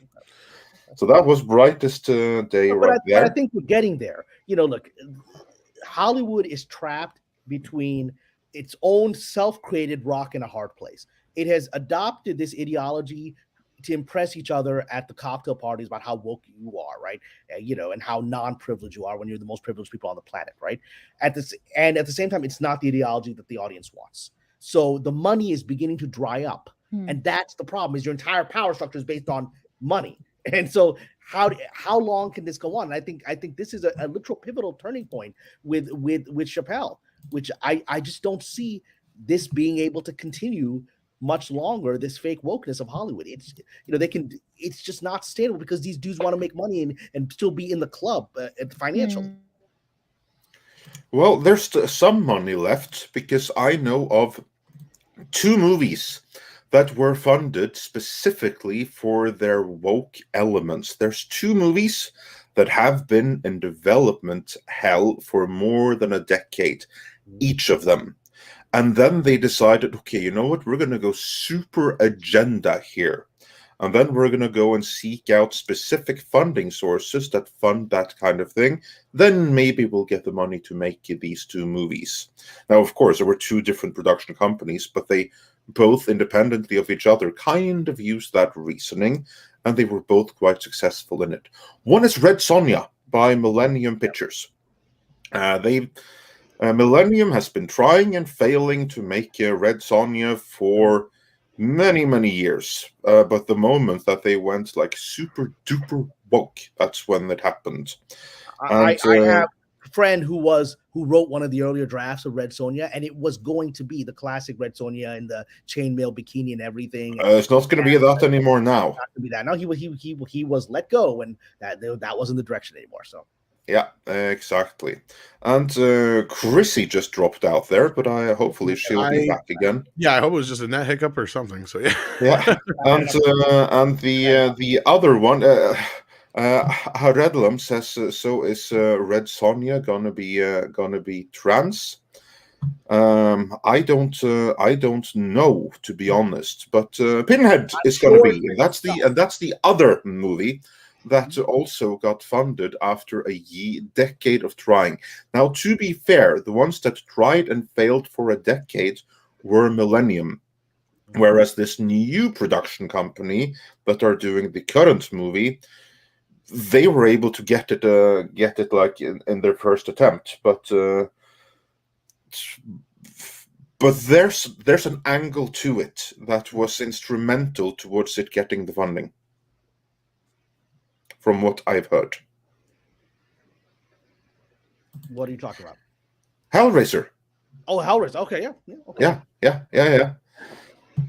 D: So that was brightest day there.
B: But I think we're getting there. Look, Hollywood is trapped between its own self-created rock and a hard place. It has adopted this ideology to impress each other at the cocktail parties about how woke you are, right? And how non-privileged you are when you're the most privileged people on the planet, right? At the same time, it's not the ideology that the audience wants. So the money is beginning to dry up, and that's the problem. Is your entire power structure is based on money, and so how long can this go on? And I think this is a literal pivotal turning point with Chappelle, which I just don't see this being able to continue much longer, this fake wokeness of Hollywood. It's it's just not sustainable because these dudes want to make money and still be in the club financially.
D: Well, there's some money left because I know of 2 movies that were funded specifically for their woke elements. There's 2 movies that have been in development hell for more than a decade, each of them. And then they decided, okay, you know what? We're going to go super agenda here. And then we're going to go and seek out specific funding sources that fund that kind of thing. Then maybe we'll get the money to make these 2 movies. Now, of course, there were 2 different production companies, but they both independently of each other kind of used that reasoning, and they were both quite successful in it. One is Red Sonja by Millennium Pictures. Millennium has been trying and failing to make Red Sonja for many, many years. But the moment that they went like super duper woke, that's when it happened.
B: I have a friend who wrote one of the earlier drafts of Red Sonja, and it was going to be the classic Red Sonja in the chainmail bikini and everything.
D: It's not going to be that anymore now.
B: Not going to be that. No, he was let go, and that wasn't the direction anymore. So.
D: Yeah, exactly. And Chrissie just dropped out there, but hopefully she'll be back again.
A: Yeah, I hope it was just a net hiccup or something. So yeah.
D: Yeah, and the other one, Haredlam says, so is Red Sonja gonna be trans? I don't know, to be honest, but Pinhead is gonna be. That's the other movie that also got funded after a decade of trying. Now, to be fair, the ones that tried and failed for a decade were Millennium, whereas this new production company that are doing the current movie, they were able to get it like in their first attempt, but there's an angle to it that was instrumental towards it getting the funding, from what I've heard.
B: What are you talking about?
D: Hellraiser.
B: Oh, Hellraiser. Okay, yeah. Okay.
D: Yeah.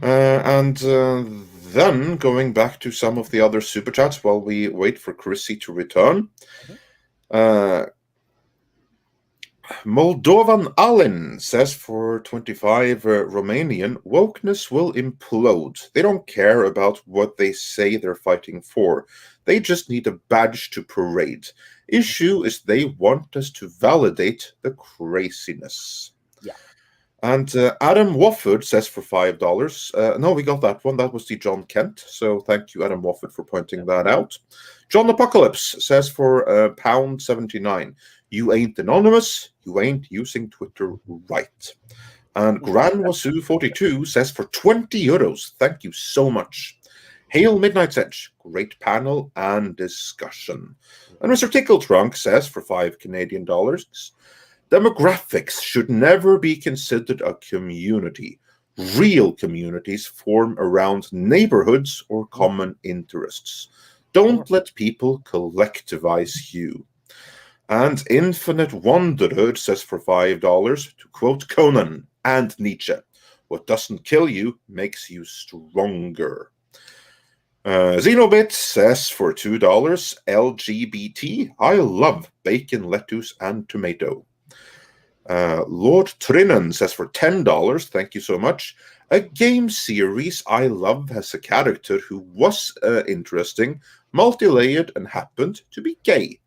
D: And then going back to some of the other super chats while we wait for Chrissie to return. Moldovan Alin says for 25 Romanian, wokeness will implode. They don't care about what they say they're fighting for. They just need a badge to parade. Issue is they want us to validate the craziness.
B: Yeah.
D: And Adam Wofford says for $5. No, we got that one. That was the John Kent. So thank you, Adam Wofford, for pointing that out. John Apocalypse says for £1.79. You ain't anonymous. You ain't using Twitter right. And Gran Wasu 42 says for €20. Thank you so much. Hail Midnight's Edge. Great panel and discussion. And Mr. Tickle Trunk says for $5 dollars. Demographics should never be considered a community. Real communities form around neighborhoods or common interests. Don't let people collectivize you. And Infinite Wanderhood says for $5, to quote Conan and Nietzsche, What doesn't kill you makes you stronger. Xenobit says for $2, LGBT, I love bacon, lettuce, and tomato. Lord Trinan says for $10, thank you so much. A game series I love has a character who was interesting, multi-layered, and happened to be gay.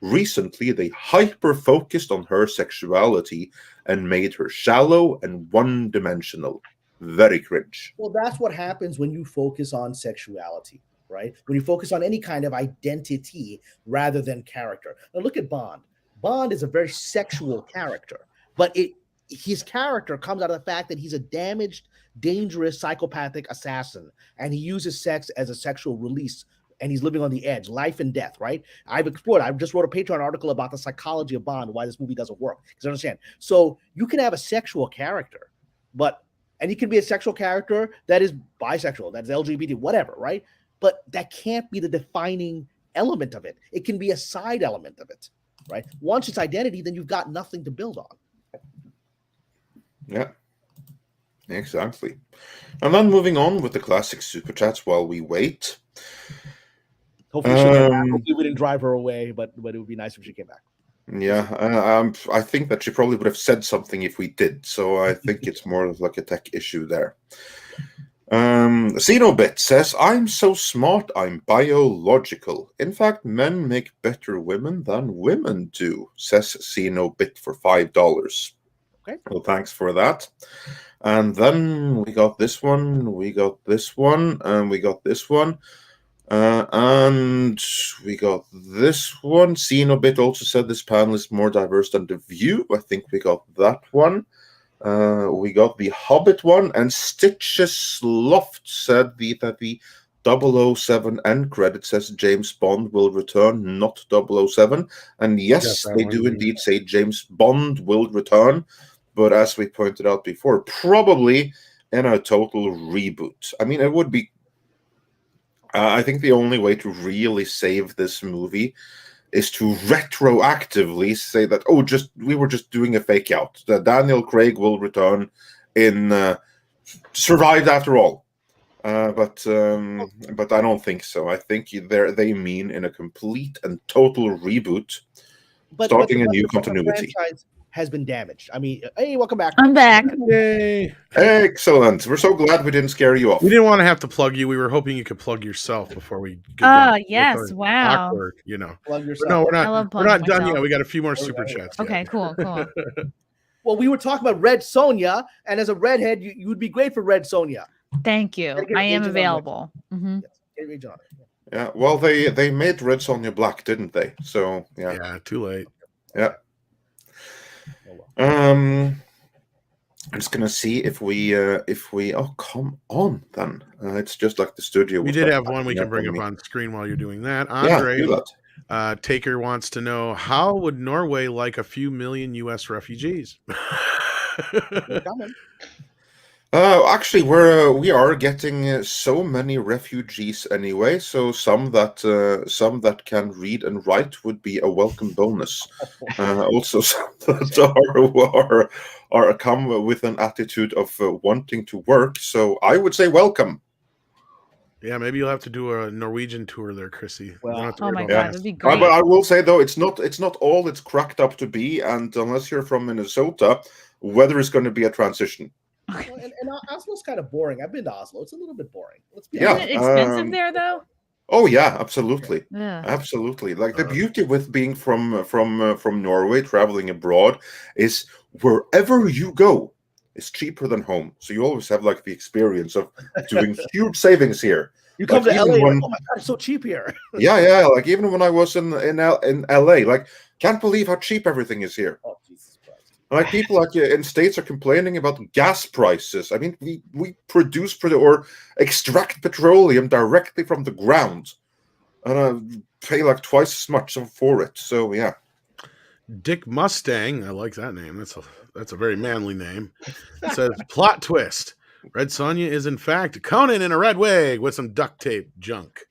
D: Recently, they hyper-focused on her sexuality and made her shallow and one-dimensional. Very cringe.
B: Well, that's what happens when you focus on sexuality, right? When you focus on any kind of identity rather than character. Now look at Bond. Bond is a very sexual character, but his character comes out of the fact that he's a damaged, dangerous, psychopathic assassin, and he uses sex as a sexual release, and he's living on the edge, life and death, right? I just wrote a Patreon article about the psychology of Bond, why this movie doesn't work. Because understand, so you can have a sexual character, and he can be a sexual character that is bisexual, that's LGBT, whatever, right? But that can't be the defining element of it. It can be a side element of it, right? Once it's identity, then you've got nothing to build on.
D: Yeah, exactly. And then moving on with the classic super chats while we wait.
B: Hopefully, hopefully we didn't drive her away, but it would be nice if she came back.
D: Yeah, I think that she probably would have said something if we did, so I think it's more of like a tech issue there. Xenobit says, I'm so smart, I'm biological. In fact, men make better women than women do, says Xenobit for $5.
B: Okay.
D: Well, thanks for that. And then we got this one, we got this one, and we got this one. And we got this one. Xenobit also said this panel is more diverse than The View. I think we got that one. We got the Hobbit one. And Stitches Loft said that the 007 end credit says James Bond will return, not 007. And yes, they do indeed say James Bond will return. But as we pointed out before, probably in a total reboot. I mean, it would be... I think the only way to really save this movie is to retroactively say that, we were just doing a fake out. That Daniel Craig will return in Survived After All. But I don't think so. I think they mean in a complete and total reboot, starting a new continuity.
B: Has been damaged. I mean, hey, welcome back.
E: I'm back.
A: Yay.
D: Excellent. We're so glad we didn't scare you off.
A: We didn't want to have to plug you. We were hoping you could plug yourself before we get done.
E: Yes. Wow.
A: Awkward,
B: Plug yourself.
A: No, we're not done
E: myself.
A: yet. We got a few more super chats.
E: Okay, cool.
B: Well, we were talking about Red Sonja, and as a redhead, you would be great for Red Sonja.
E: Thank you. I am available. Mm-hmm.
B: Yes.
D: Yeah, well, they made Red Sonja black, didn't they? So, yeah.
A: Yeah, too late.
D: Yeah. I'm just gonna see if we oh, come on then. It's just like the studio.
A: We did have one we can bring up on screen while you're doing that. Andre, Taker wants to know, how would Norway like a few million U.S. refugees?
D: Actually, we are getting so many refugees anyway. So some that can read and write would be a welcome bonus. Also, some that are come with an attitude of wanting to work. So I would say welcome.
A: Yeah, maybe you'll have to do a Norwegian tour there, Chrissie.
B: Well,
E: oh my God, that'd be great.
D: But I will say though, it's not all it's cracked up to be, and unless you're from Minnesota, weather is going to be a transition.
B: Well, and Oslo's kind of boring. I've been to Oslo. It's a little bit boring. Let's be
E: honest. Isn't it expensive there, though?
D: Oh yeah, absolutely.
E: Yeah.
D: Absolutely. Like the beauty with being from Norway, traveling abroad, is wherever you go, it's cheaper than home. So you always have like the experience of doing huge savings here.
B: You come to LA, oh my God, it's so cheap here.
D: Yeah. Like even when I was in LA, like can't believe how cheap everything is here.
B: Oh Jesus Christ.
D: Like people like in states are complaining about gas prices. I mean, we produce or extract petroleum directly from the ground, and pay like twice as much for it. So yeah.
A: Dick Mustang, I like that name. That's a very manly name. It says plot twist: Red Sonja is in fact Conan in a red wig with some duct tape junk.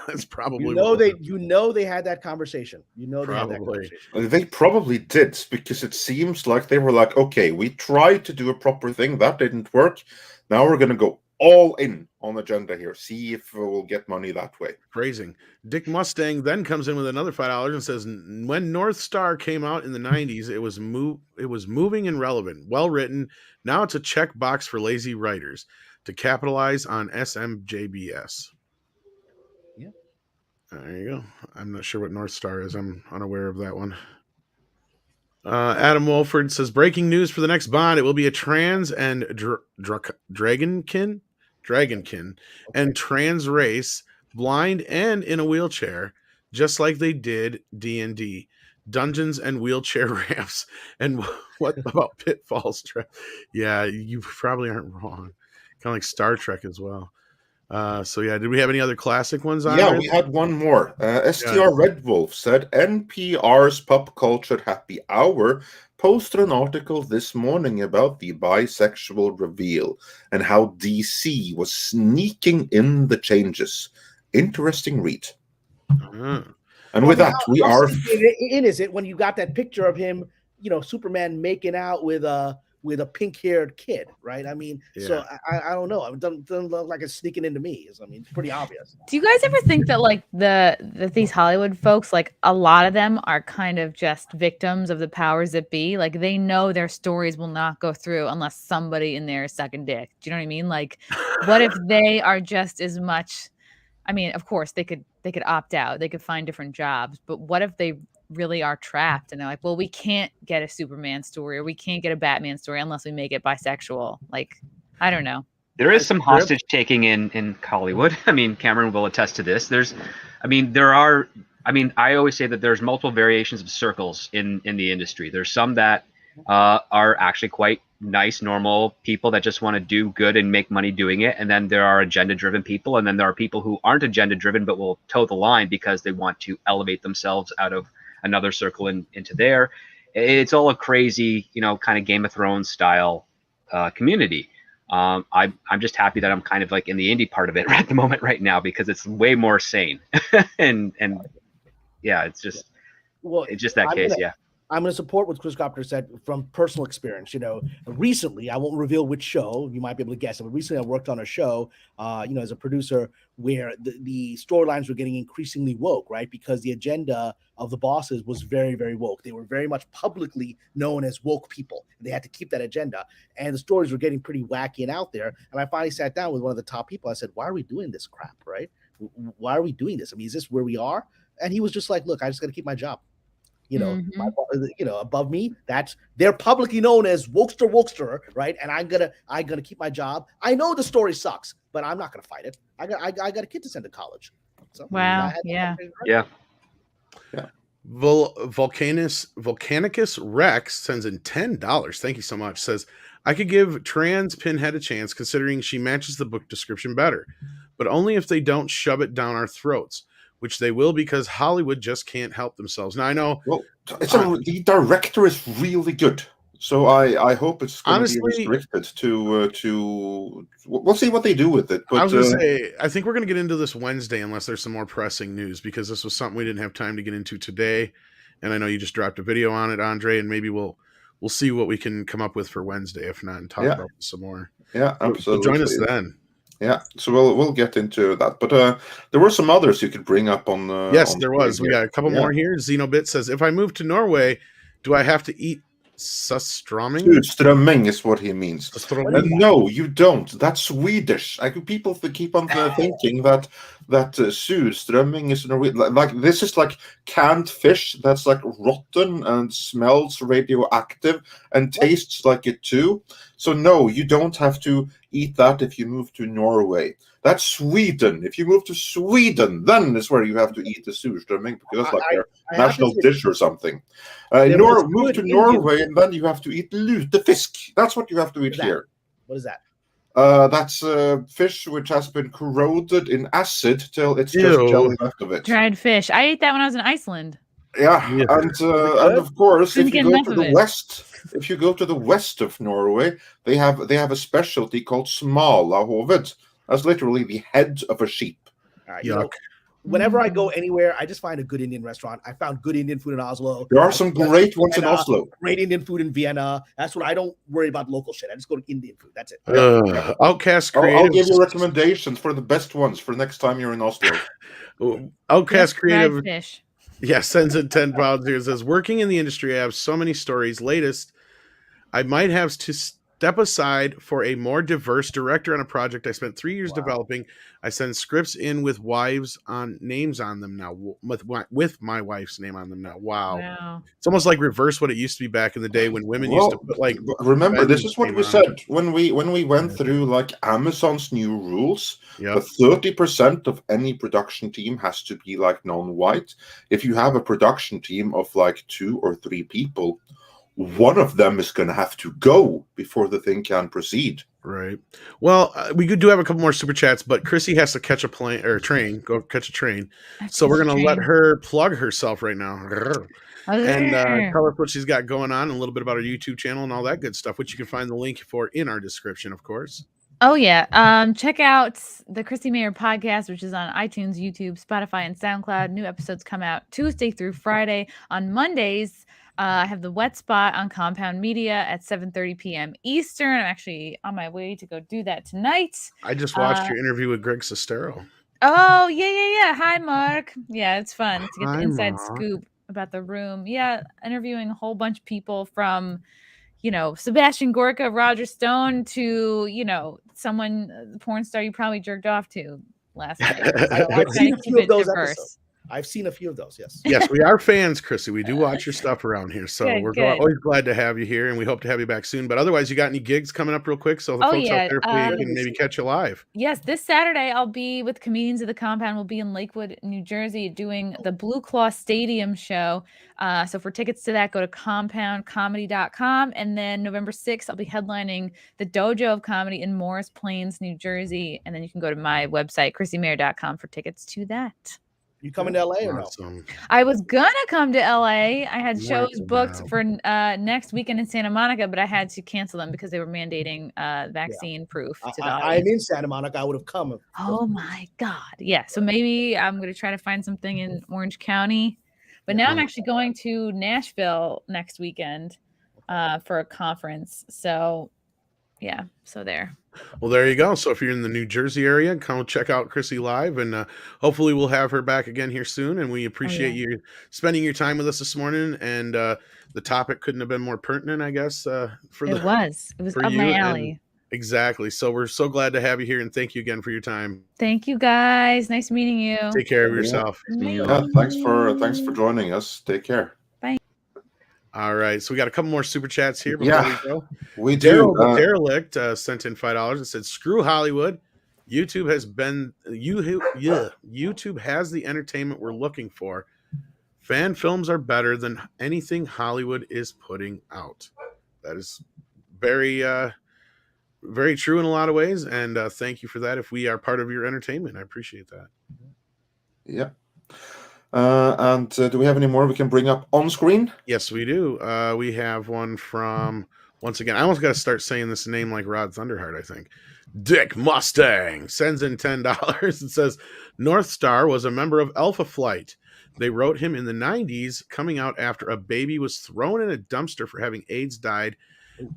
A: That's probably
B: You know
A: what
B: they
A: was-
B: they had that conversation. You know they had that
A: Probably.
B: conversation.
D: They probably did, because it seems like they were like, okay, we tried to do a proper thing, that didn't work. Now we're going to go all in on agenda here, see if we'll get money that way.
A: Phrasing. Dick Mustang then comes in with another $5 and says, when North Star came out in the 90s, it was moving and relevant, well written. Now it's a checkbox for lazy writers to capitalize on SMJBS.
B: Yeah.
A: There you go. I'm not sure what North Star is. I'm unaware of that one. Adam Wolford says, breaking news for the next Bond. It will be a trans and dragonkin and trans race, blind and in a wheelchair, just like they did D&D. Dungeons and wheelchair ramps. And what about pitfalls? Yeah, you probably aren't wrong. Kind of like Star Trek as well. So yeah, did we have any other classic ones on?
D: Yeah, we had one more. STR Red Wolf said NPR's Pop Culture Happy Hour posted an article this morning about the bisexual reveal and how DC was sneaking in the changes. Interesting read. And with that, we
B: how
D: are.
B: is it when you got that picture of him, Superman making out with a pink-haired kid, right? I mean, so I don't know. It doesn't look like it's sneaking into me. I mean, it's pretty obvious.
E: Do you guys ever think that like that these Hollywood folks, like a lot of them are kind of just victims of the powers that be? Like they know their stories will not go through unless somebody in there is sucking dick. Do you know what I mean? Like, what if they are just as much? I mean, of course they could opt out. They could find different jobs, but what if they really are trapped and they're like, well, we can't get a Superman story or we can't get a Batman story unless we make it bisexual. Like, I don't know.
C: There is some hostage taking in Hollywood. I mean, Cameron will attest to this. I always say that there's multiple variations of circles in the industry. There's some that are actually quite nice, normal people that just want to do good and make money doing it. And then there are agenda-driven people. And then there are people who aren't agenda-driven but will toe the line because they want to elevate themselves out of another circle into there. It's all a crazy, kind of Game of Thrones style community. I'm just happy that I'm kind of like in the indie part of it at the moment right now because it's way more sane. and yeah, it's just that case.
B: I'm going to support what Chris Copter said from personal experience. Recently, I won't reveal which show, you might be able to guess it, but recently I worked on a show, as a producer where the storylines were getting increasingly woke, right? Because the agenda of the bosses was very, very woke. They were very much publicly known as woke people. They had to keep that agenda. And the stories were getting pretty wacky and out there. And I finally sat down with one of the top people. I said, why are we doing this crap, right? Why are we doing this? I mean, is this where we are? And he was just like, look, I just got to keep my job. Above me, they're publicly known as wokester, right? And I'm gonna keep my job. I know the story sucks, but I'm not gonna fight it. I got a kid to send to college. So
E: wow,
A: Volcanicus Rex sends in $10. Thank you so much. Says, I could give trans Pinhead a chance considering she matches the book description better, but only if they don't shove it down our throats, which they will because Hollywood just can't help themselves. Now I know.
D: Well, the director is really good, so I hope it's going to be restricted to. We'll see what they do with it. But
A: I was going to say, I think we're going to get into this Wednesday unless there's some more pressing news because this was something we didn't have time to get into today, and I know you just dropped a video on it, Andre, and maybe we'll see what we can come up with for Wednesday, if not, and talk about this some more.
D: Yeah, absolutely.
A: So join us then.
D: Yeah, so we'll get into that, but there were some others you could bring up on.
A: Yes, there was. We got a couple more here. Xenobit says, "If I move to Norway, do I have to eat surströmming?"
D: Surströmming is what he means. No, you don't. That's Swedish. People keep on thinking that surströmming is Norwegian. Like this is like canned fish that's like rotten and smells radioactive and tastes like it too. So no, you don't have to eat that if you move to Norway. That's Sweden. If you move to Sweden, then is where you have to eat the surströmming because that's like their national dish or something. Move to Norway and then you have to eat lutefisk. That's what you have to eat here.
B: What is that?
D: That's fish which has been corroded in acid till it's just jelly left of it.
E: Dried fish. I ate that when I was in Iceland.
D: Yeah, and of course, if you go to the west of Norway, they have a specialty called smalahoved. That's literally the head of a sheep.
B: Yuck. whenever I go anywhere, I just find a good Indian restaurant. I found good Indian food in Oslo.
D: There are some great ones in Oslo.
B: Great Indian food in Vienna. That's what I don't worry about local shit. I just go to Indian food. That's it.
A: Outcast Creative.
D: I'll give you recommendations for the best ones for next time you're in Oslo.
A: Outcast Creative.
E: Fish.
A: Yeah, sends in 10 pounds here. It says, working in the industry, I have so many stories. Latest, I might have to step aside for a more diverse director on a project I spent 3 years developing. I send scripts in with wives on names on them now, with my wife's name on them now. Wow. It's almost like reverse what it used to be back in the day when women used to put like.
D: Remember, this is what we said when we went through like Amazon's new rules. Yep. 30% of any production team has to be like non-white. If you have a production team of like 2 or 3 people, one of them is going to have to go before the thing can proceed.
A: Right. Well, we do have a couple more super chats, but Chrissie has to catch a plane or train, go catch a train. So we're going to let her plug herself right now and tell us what she's got going on, and a little bit about her YouTube channel and all that good stuff, which you can find the link for in our description, of course.
E: Oh, yeah. Check out the Chrisse Mayr podcast, which is on iTunes, YouTube, Spotify, and SoundCloud. New episodes come out Tuesday through Friday. On Mondays, I have the Wet Spot on Compound Media at 7:30 p.m. Eastern. I'm actually on my way to go do that tonight.
A: I just watched your interview with Greg Sestero.
E: Oh, yeah. Hi, Mark. Yeah, it's fun to get the inside scoop about the room. Yeah, interviewing a whole bunch of people from, Sebastian Gorka, Roger Stone, to, someone, the porn star you probably jerked off to last night. So
B: I've seen a few of those episodes. I've seen a few of those, yes.
A: Yes, we are fans, Chrissie. We do watch your stuff around here. So we're always glad to have you here, and we hope to have you back soon. But otherwise, you got any gigs coming up real quick? So the folks out there can maybe catch you live.
E: Yes, this Saturday, I'll be with Comedians of the Compound. We'll be in Lakewood, New Jersey, doing the Blue Claw Stadium show. So for tickets to that, go to compoundcomedy.com. And then November 6th, I'll be headlining the Dojo of Comedy in Morris Plains, New Jersey. And then you can go to my website, chrissiemayr.com, for tickets to that.
B: You coming to LA or no?
E: I was gonna come to LA. I had shows booked for next weekend in Santa Monica, but I had to cancel them because they were mandating vaccine proof to the audience.
B: I'm in Santa Monica. I would have come.
E: Oh my God. Yeah. So maybe I'm gonna try to find something in Orange County. But now I'm actually going to Nashville next weekend for a conference. So yeah, so there.
A: Well, there you go. So if you're in the New Jersey area, come check out Chrissie live, and hopefully we'll have her back again here soon. And we appreciate you spending your time with us this morning. And the topic couldn't have been more pertinent, I guess. It
E: was up my alley.
A: Exactly. So we're so glad to have you here, and thank you again for your time.
E: Thank you, guys. Nice meeting you.
A: Take care of yourself.
D: Yeah, thanks for joining us. Take care.
A: All right, so we got a couple more super chats here before we go.
D: We do.
A: Derelict sent in $5. It said, "Screw Hollywood. YouTube has the entertainment we're looking for. Fan films are better than anything Hollywood is putting out." That is very, very true in a lot of ways, and thank you for that. If we are part of your entertainment, I appreciate that.
D: Yeah. And do we have any more we can bring up on screen?
A: Yes, we do. We have one from, once again, I almost got to start saying this name like Rod Thunderheart, I think. Dick Mustang sends in $10 and says, North Star was a member of Alpha Flight. They wrote him in the 90s, coming out after a baby was thrown in a dumpster for having AIDS died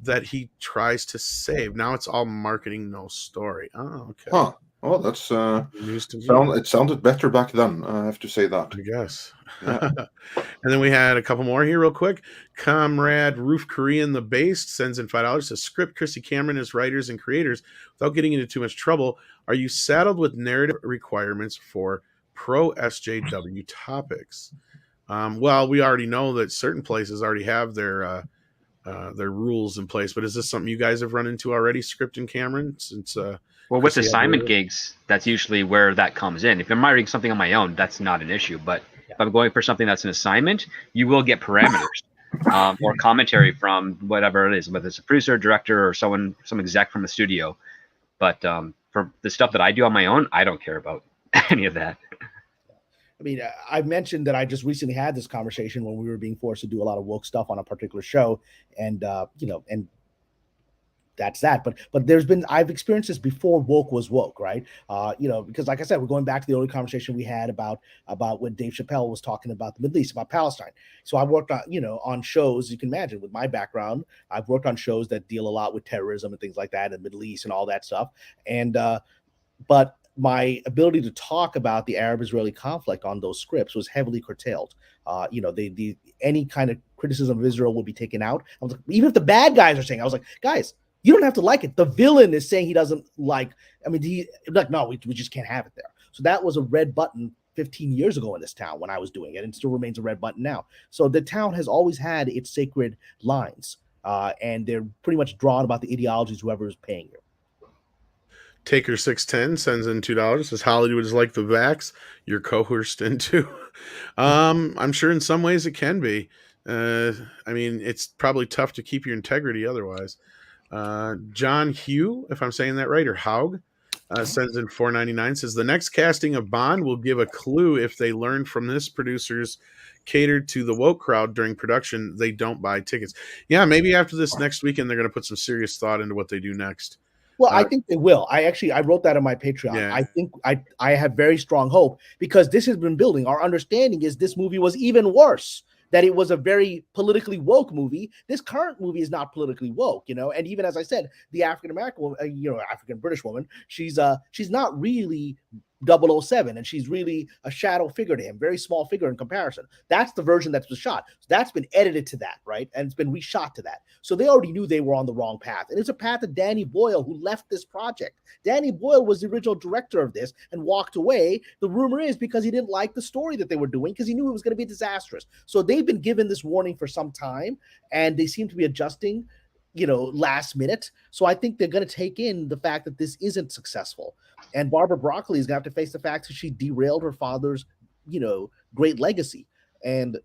A: that he tries to save. Now it's all marketing, no story. Oh, okay.
D: Huh. Oh, that's it sounded better back then. I have to say that.
A: I guess.
D: Yeah.
A: And then we had a couple more here real quick. Comrade Roof Korean the Based sends in $5. Says, script Chrissie Cameron as writers and creators without getting into too much trouble. Are you saddled with narrative requirements for pro SJW topics? Well, we already know that certain places already have their rules in place, but is this something you guys have run into already, Script and Cameron? Since
C: well, with assignment gigs, that's usually where that comes in. If I'm writing something on my own, that's not an issue. But if I'm going for something that's an assignment, you will get parameters or commentary from whatever it is, whether it's a producer, director, or some exec from the studio. But for the stuff that I do on my own, I don't care about any of that.
B: I mean, I've mentioned that I just recently had this conversation when we were being forced to do a lot of woke stuff on a particular show, and and that's that. But I've experienced this before woke was woke, right? Because like I said, we're going back to the early conversation we had about when Dave Chappelle was talking about the Middle East, about Palestine. So I worked on, on shows, you can imagine with my background, I've worked on shows that deal a lot with terrorism and things like that in the Middle East and all that stuff. And, but my ability to talk about the Arab-Israeli conflict on those scripts was heavily curtailed. Any kind of criticism of Israel would be taken out. I was like, even if the bad guys are saying, I was like, guys, you don't have to like it. The villain is saying he doesn't like. I mean, no, we just can't have it there. So that was a red button 15 years ago in this town when I was doing it, and it still remains a red button now. So the town has always had its sacred lines, and they're pretty much drawn about the ideologies whoever is paying you.
A: Taker 610 sends in $2. Says Hollywood is like the vax you're coerced into. I'm sure in some ways it can be. I mean, it's probably tough to keep your integrity otherwise. John Hugh, if I'm saying that right, or Haug, sends in $4.99. Says the next casting of Bond will give a clue if they learn from this producers catered to the woke crowd during production. They don't buy tickets. Yeah, maybe after this next weekend they're going to put some serious thought into what they do next.
B: Well, I think they will. I wrote that on my Patreon. Yeah. I think I have very strong hope because this has been building. Our understanding is this movie was even worse, that it was a very politically woke movie. This current movie is not politically woke, and even as I said, the African-American woman, African-British woman, she's not really 007, and she's really a shadow figure to him, very small figure in comparison. That's the version that's been shot. So that's been edited to that, right? And it's been reshot to that. So they already knew they were on the wrong path. And it's a path of Danny Boyle, who left this project. Danny Boyle was the original director of this and walked away. The rumor is because he didn't like the story that they were doing, because he knew it was going to be disastrous. So they've been given this warning for some time, and they seem to be adjusting, last minute. So I think they're going to take in the fact that this isn't successful. And Barbara Broccoli is going to have to face the fact that she derailed her father's, great legacy. And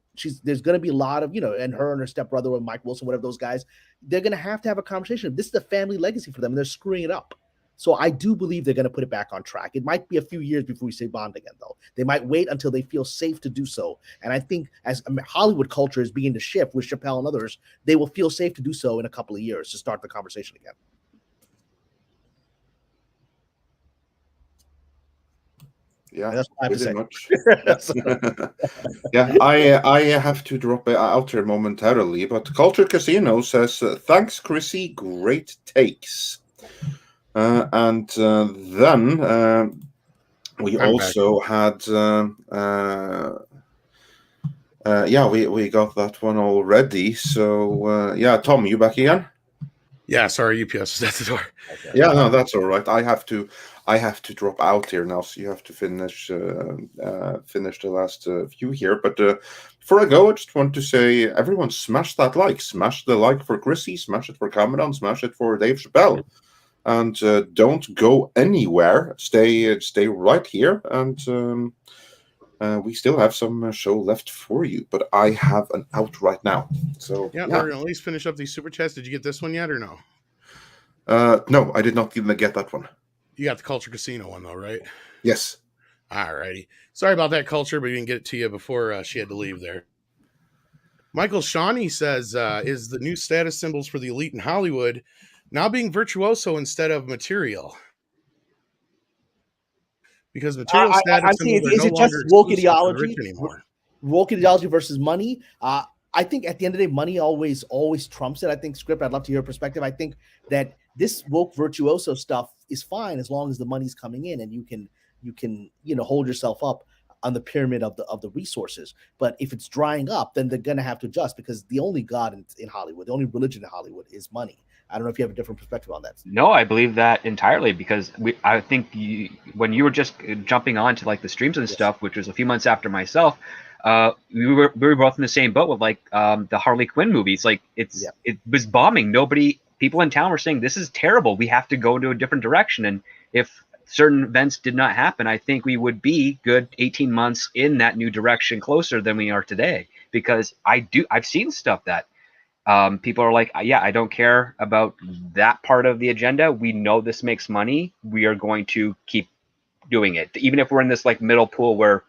B: there's going to be a lot of, and her and her stepbrother or Mike Wilson, whatever those guys, they're going to have a conversation. This is the family legacy for them, and they're screwing it up. So I do believe they're going to put it back on track. It might be a few years before we say Bond again, though. They might wait until they feel safe to do so. And I think as Hollywood culture is beginning to shift with Chappelle and others, they will feel safe to do so in a couple of years to start the conversation again.
D: Yeah,
B: that's what I have
D: to say. Yeah, I have to drop out here momentarily, but Culture Casino says, thanks, Chrissie, great takes. And then we also had, we got that one already. So, yeah, Tom, you back again?
A: Yeah, sorry, UPS is at the door.
D: Okay. Yeah, no, that's all right. I have to drop out here now, so you have to finish the last few here. But before I go, I just want to say, everyone smash that like. Smash the like for Chrissie, smash it for Kamran, smash it for Dave Chappelle. And don't go anywhere. Stay right here, and we still have some show left for you. But I have an out right now. So
A: yeah, we're gonna at least finish up these super chats. Did you get this one yet, or no?
D: No, I did not even get that one.
A: You got the Culture Casino one though, right?
D: Yes.
A: Alrighty. Sorry about that, Culture, but we didn't get it to you before she had to leave there. Michael Shawnee says, is the new status symbols for the elite in Hollywood now being virtuoso instead of material? Because material status symbols are no longer
B: woke ideology
A: anymore.
B: Woke ideology versus money. I think at the end of the day, money always trumps it. I think, Script, I'd love to hear your perspective. I think that this woke virtuoso stuff is fine as long as the money's coming in and you can hold yourself up on the pyramid of the resources. But if it's drying up, then they're going to have to adjust, because the only God in Hollywood, the only religion in Hollywood is money. I don't know if you have a different perspective on that.
C: No, I believe that entirely, because I think when you were just jumping on to like the streams and stuff, which was a few months after myself, we were both in the same boat with like the Harley Quinn movies. Like it was bombing. People in town were saying, this is terrible. We have to go into a different direction. And if certain events did not happen, I think we would be good 18 months in that new direction closer than we are today. Because I've seen stuff that people are like, yeah, I don't care about that part of the agenda. We know this makes money. We are going to keep doing it. Even if we're in this like middle pool where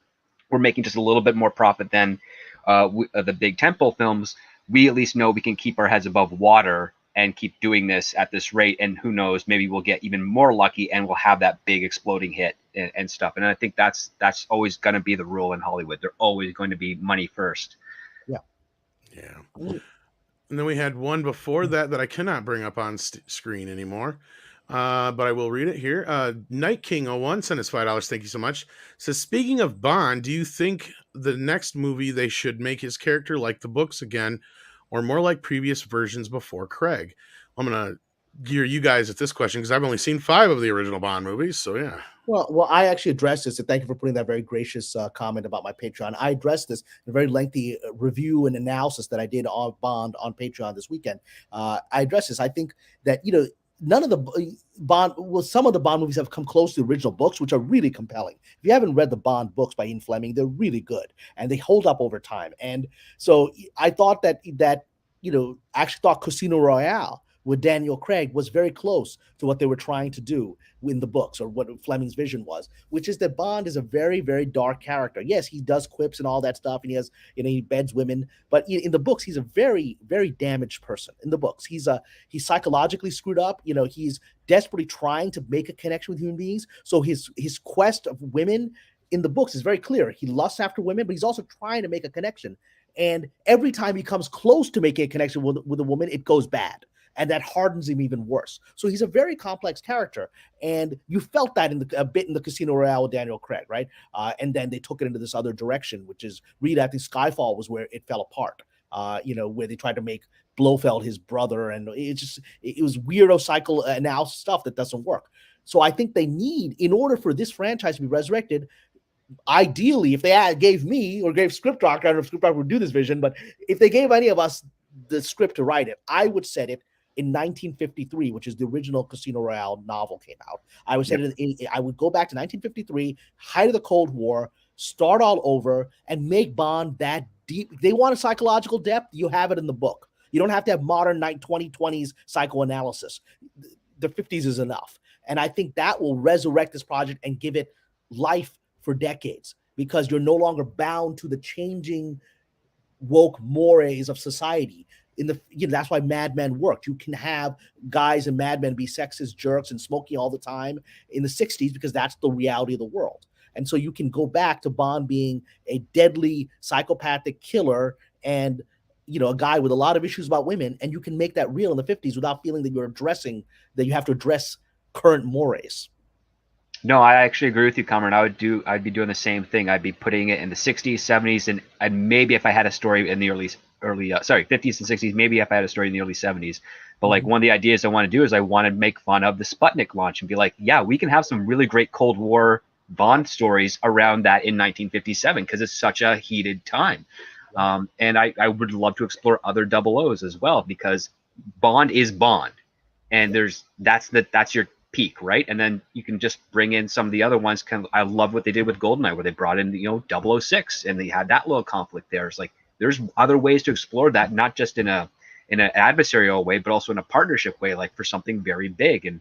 C: we're making just a little bit more profit than the big tentpole films, we at least know we can keep our heads above water and keep doing this at this rate. And who knows, maybe we'll get even more lucky and we'll have that big exploding hit and stuff. And I think that's always going to be the rule in Hollywood. They're always going to be money first.
B: Yeah.
A: And then we had one before that I cannot bring up on screen anymore. But I will read it here. Night King 01 sent us $5. Thank you so much. Says, speaking of Bond, do you think the next movie they should make his character like the books again, or more like previous versions before Craig? I'm gonna gear you guys at this question because I've only seen 5 of the original Bond movies. So yeah.
B: Well, I actually addressed this, and thank you for putting that very gracious comment about my Patreon. I addressed this in a very lengthy review and analysis that I did on Bond on Patreon this weekend. I addressed this. I think that, none of the some of the Bond movies have come close to the original books, which are really compelling. If you haven't read the Bond books by Ian Fleming, they're really good and they hold up over time. And so I thought that actually thought Casino Royale with Daniel Craig was very close to what they were trying to do in the books, or what Fleming's vision was, which is that Bond is a very, very dark character. Yes, he does quips and all that stuff, and he has, he beds women, but in the books, he's a very, very damaged person. In the books, he's psychologically screwed up. He's desperately trying to make a connection with human beings. So his quest of women in the books is very clear. He lusts after women, but he's also trying to make a connection. And every time he comes close to making a connection with a woman, it goes bad. And that hardens him even worse. So he's a very complex character. And you felt that a bit in the Casino Royale with Daniel Craig, right? And then they took it into this other direction, which is really, I think Skyfall was where it fell apart, where they tried to make Blofeld his brother. And it was weirdo psychoanalysis stuff that doesn't work. So I think they need, in order for this franchise to be resurrected, ideally, if they gave me or gave Script Doctor, I don't know if Script Doctor would do this vision, but if they gave any of us the script to write it, I would set it in 1953, which is the original Casino Royale novel came out. I would I would go back to 1953, height of the Cold War, start all over, and make Bond that deep. If they want a psychological depth, you have it in the book. You don't have to have modern 2020s psychoanalysis. The 50s is enough. And I think that will resurrect this project and give it life for decades, because you're no longer bound to the changing woke mores of society. That's why Mad Men worked. You can have guys in Mad Men be sexist jerks and smoking all the time in the 60s, because that's the reality of the world. And so you can go back to Bond being a deadly psychopathic killer and a guy with a lot of issues about women, and you can make that real in the 50s without feeling that you have to address current mores.
C: No, I actually agree with you, Kamran. I'd be doing the same thing. I'd be putting it in the 60s, 70s, and maybe if I had a story in the 50s and 60s, maybe if I had a story in the early 70s. But like one of the ideas I want to do is I want to make fun of the Sputnik launch and be like, yeah, we can have some really great Cold War Bond stories around that in 1957, because it's such a heated time. And I would love to explore other 00s as well, because Bond is Bond, and that's your peak, right? And then you can just bring in some of the other ones. I love what they did with GoldenEye, where they brought in 006, and they had that little conflict there. It's like there's other ways to explore that, not just in an adversarial way, but also in a partnership way, like for something very big. And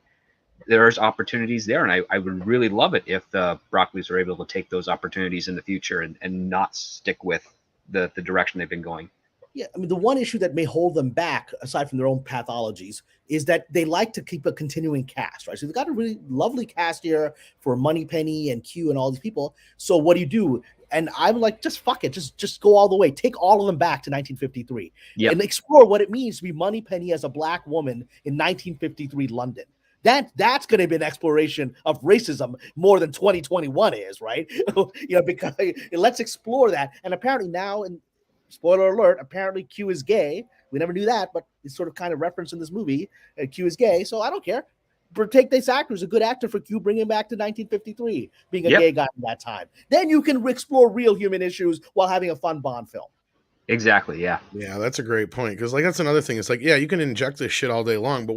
C: there's opportunities there, and I would really love it if the Broccoli's are able to take those opportunities in the future and not stick with the direction they've been going.
B: Yeah, I mean, the one issue that may hold them back, aside from their own pathologies, is that they like to keep a continuing cast, right? So they've got a really lovely cast here for Moneypenny and Q and all these people. So what do? And I'm like, just fuck it, just go all the way. Take all of them back to 1953 and explore what it means to be Moneypenny as a black woman in 1953 London. That's going to be an exploration of racism more than 2021 is, right? Because let's explore that. And apparently now, and spoiler alert, apparently Q is gay. We never knew that, but it's sort of kind of referenced in this movie. Q is gay, so I don't care. Take this actor, who's a good actor for Q, bring him back to 1953, being a gay guy in that time. Then you can explore real human issues while having a fun Bond film.
C: Exactly. Yeah.
A: Yeah, that's a great point, because that's another thing. It's like, yeah, you can inject this shit all day long, but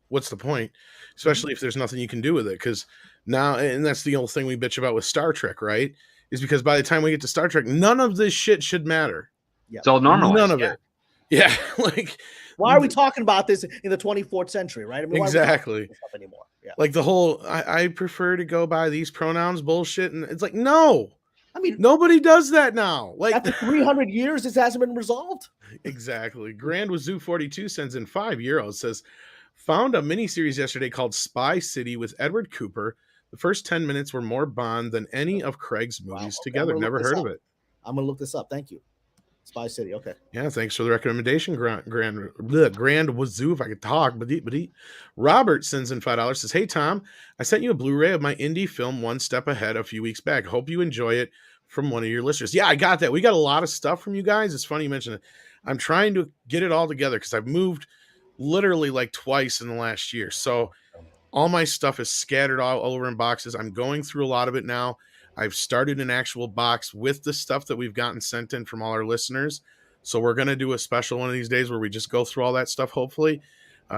A: what's the point? Especially if there's nothing you can do with it. Because now, and that's the old thing we bitch about with Star Trek, right? Is because by the time we get to Star Trek, none of this shit should matter.
C: Yeah. It's all normalized.
A: None of it. Yeah,
B: why are we talking about this in the 24th century, right? I mean,
A: exactly.
B: Stuff anymore? Yeah.
A: Like the whole I prefer to go by these pronouns bullshit, and it's like, no.
B: I mean,
A: nobody does that now. Like
B: after 300 years, this hasn't been resolved.
A: Exactly. Grand Wazoo 42 sends in €5. Says, found a miniseries yesterday called Spy City with Edward Cooper. The first 10 minutes were more Bond than any of Craig's movies together. Never heard of it.
B: I'm gonna look this up. Thank you. Spy City. Okay.
A: Yeah, thanks for the recommendation, Grand Wazoo. If I could talk, but Robert sends in $5. Says, hey Tom, I sent you a Blu-ray of my indie film One Step Ahead a few weeks back. Hope you enjoy it, from one of your listeners. Yeah, I got that. We got a lot of stuff from you guys. It's funny you mentioned it. I'm trying to get it all together because I've moved literally like twice in the last year. So all my stuff is scattered all over in boxes. I'm going through a lot of it now. I've started an actual box with the stuff that we've gotten sent in from all our listeners. So we're going to do a special one of these days where we just go through all that stuff, hopefully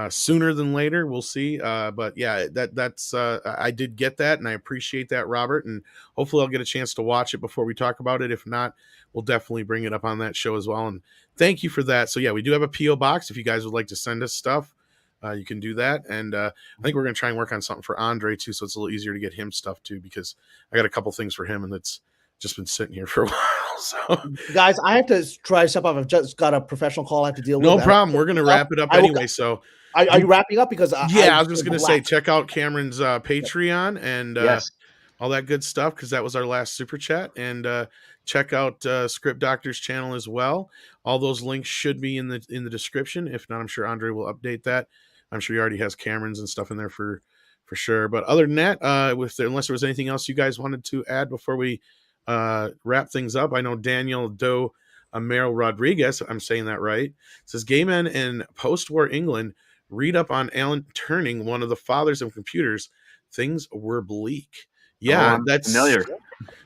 A: sooner than later. We'll see. But yeah, that's I did get that, and I appreciate that, Robert. And hopefully I'll get a chance to watch it before we talk about it. If not, we'll definitely bring it up on that show as well. And thank you for that. So yeah, we do have a P.O. box. If you guys would like to send us stuff, you can do that. And I think we're going to try and work on something for Andre too, so it's a little easier to get him stuff too, because I got a couple things for him, and that's just been sitting here for a while. So
B: guys, I have to try stuff up. I've just got a professional call I have to deal with.
A: No problem. We're going to wrap it up anyway. So
B: are you wrapping up? Because
A: I was just going to say, check out Cameron's Patreon and all that good stuff, because that was our last super chat. And check out Script Doctor's channel as well. All those links should be in the description. If not, I'm sure Andre will update that. I'm sure he already has Cameron's and stuff in there for sure. But other than that, unless there was anything else you guys wanted to add before we wrap things up, I know Daniel Doe Amero Rodriguez, I'm saying that right, says gay men in post-war England read up on Alan Turing, one of the fathers of computers. Things were bleak. Yeah, that's
C: familiar.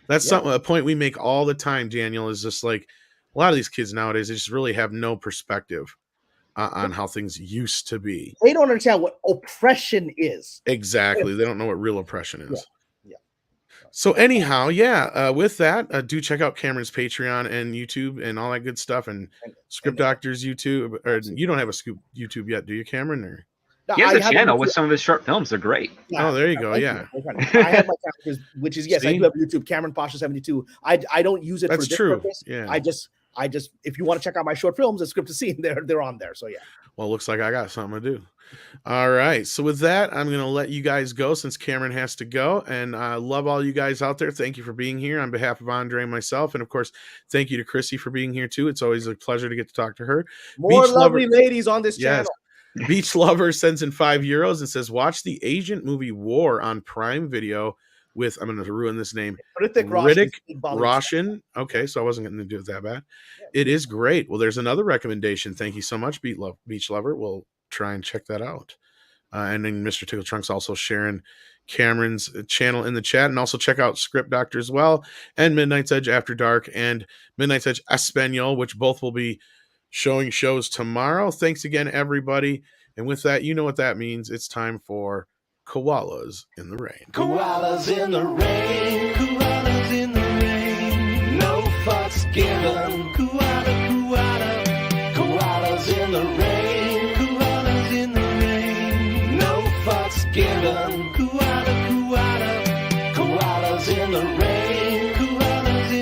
A: That's something, a point we make all the time, Daniel, is just like a lot of these kids nowadays, they just really have no perspective on how things used to be.
B: They don't understand what oppression is.
A: Exactly. They don't know what real oppression is.
B: Yeah.
A: So anyhow, with that, do check out Cameron's Patreon and YouTube and all that good stuff, and Script Doctor's YouTube. Or you don't have a Scoop YouTube yet, do you, Cameron? Or
C: he has a channel with some of his short films. They're great.
A: Yeah. Oh, there you go. Yeah.
B: I have my channel, which is, yes, I do have YouTube, Kamran Pasha 72. I don't use it for this purpose.
A: Yeah.
B: I just, if you want to check out my short films, the Script to Scene, they're on there. So yeah.
A: Well, it looks like I got something to do. All right. So with that, I'm going to let you guys go since Cameron has to go. And I love all you guys out there. Thank you for being here on behalf of Andre and myself. And of course, thank you to Chrissie for being here too. It's always a pleasure to get to talk to her.
B: More lovely ladies on this channel.
A: Beach Lover sends in €5 and says, watch the Agent movie War on Prime Video with, I'm going to ruin this name, Riddick Roshan. Okay, so I wasn't going to do it that bad. It is great. Well, there's another recommendation. Thank you so much, Beach Lover. We'll try and check that out. And then Mr. Tickle Trunks also sharing Cameron's channel in the chat. And also check out Script Doctor as well, and Midnight's Edge After Dark and Midnight's Edge Espanol, which both will be showing shows tomorrow. Thanks again, everybody. And with that, you know what that means. It's time for Koalas in the Rain.
F: Koalas in the rain. Koalas in the rain. No fucks given. Koala, koala. Koalas in the rain. Koalas in the rain. No fucks given. Koala, koala. Koalas in the rain.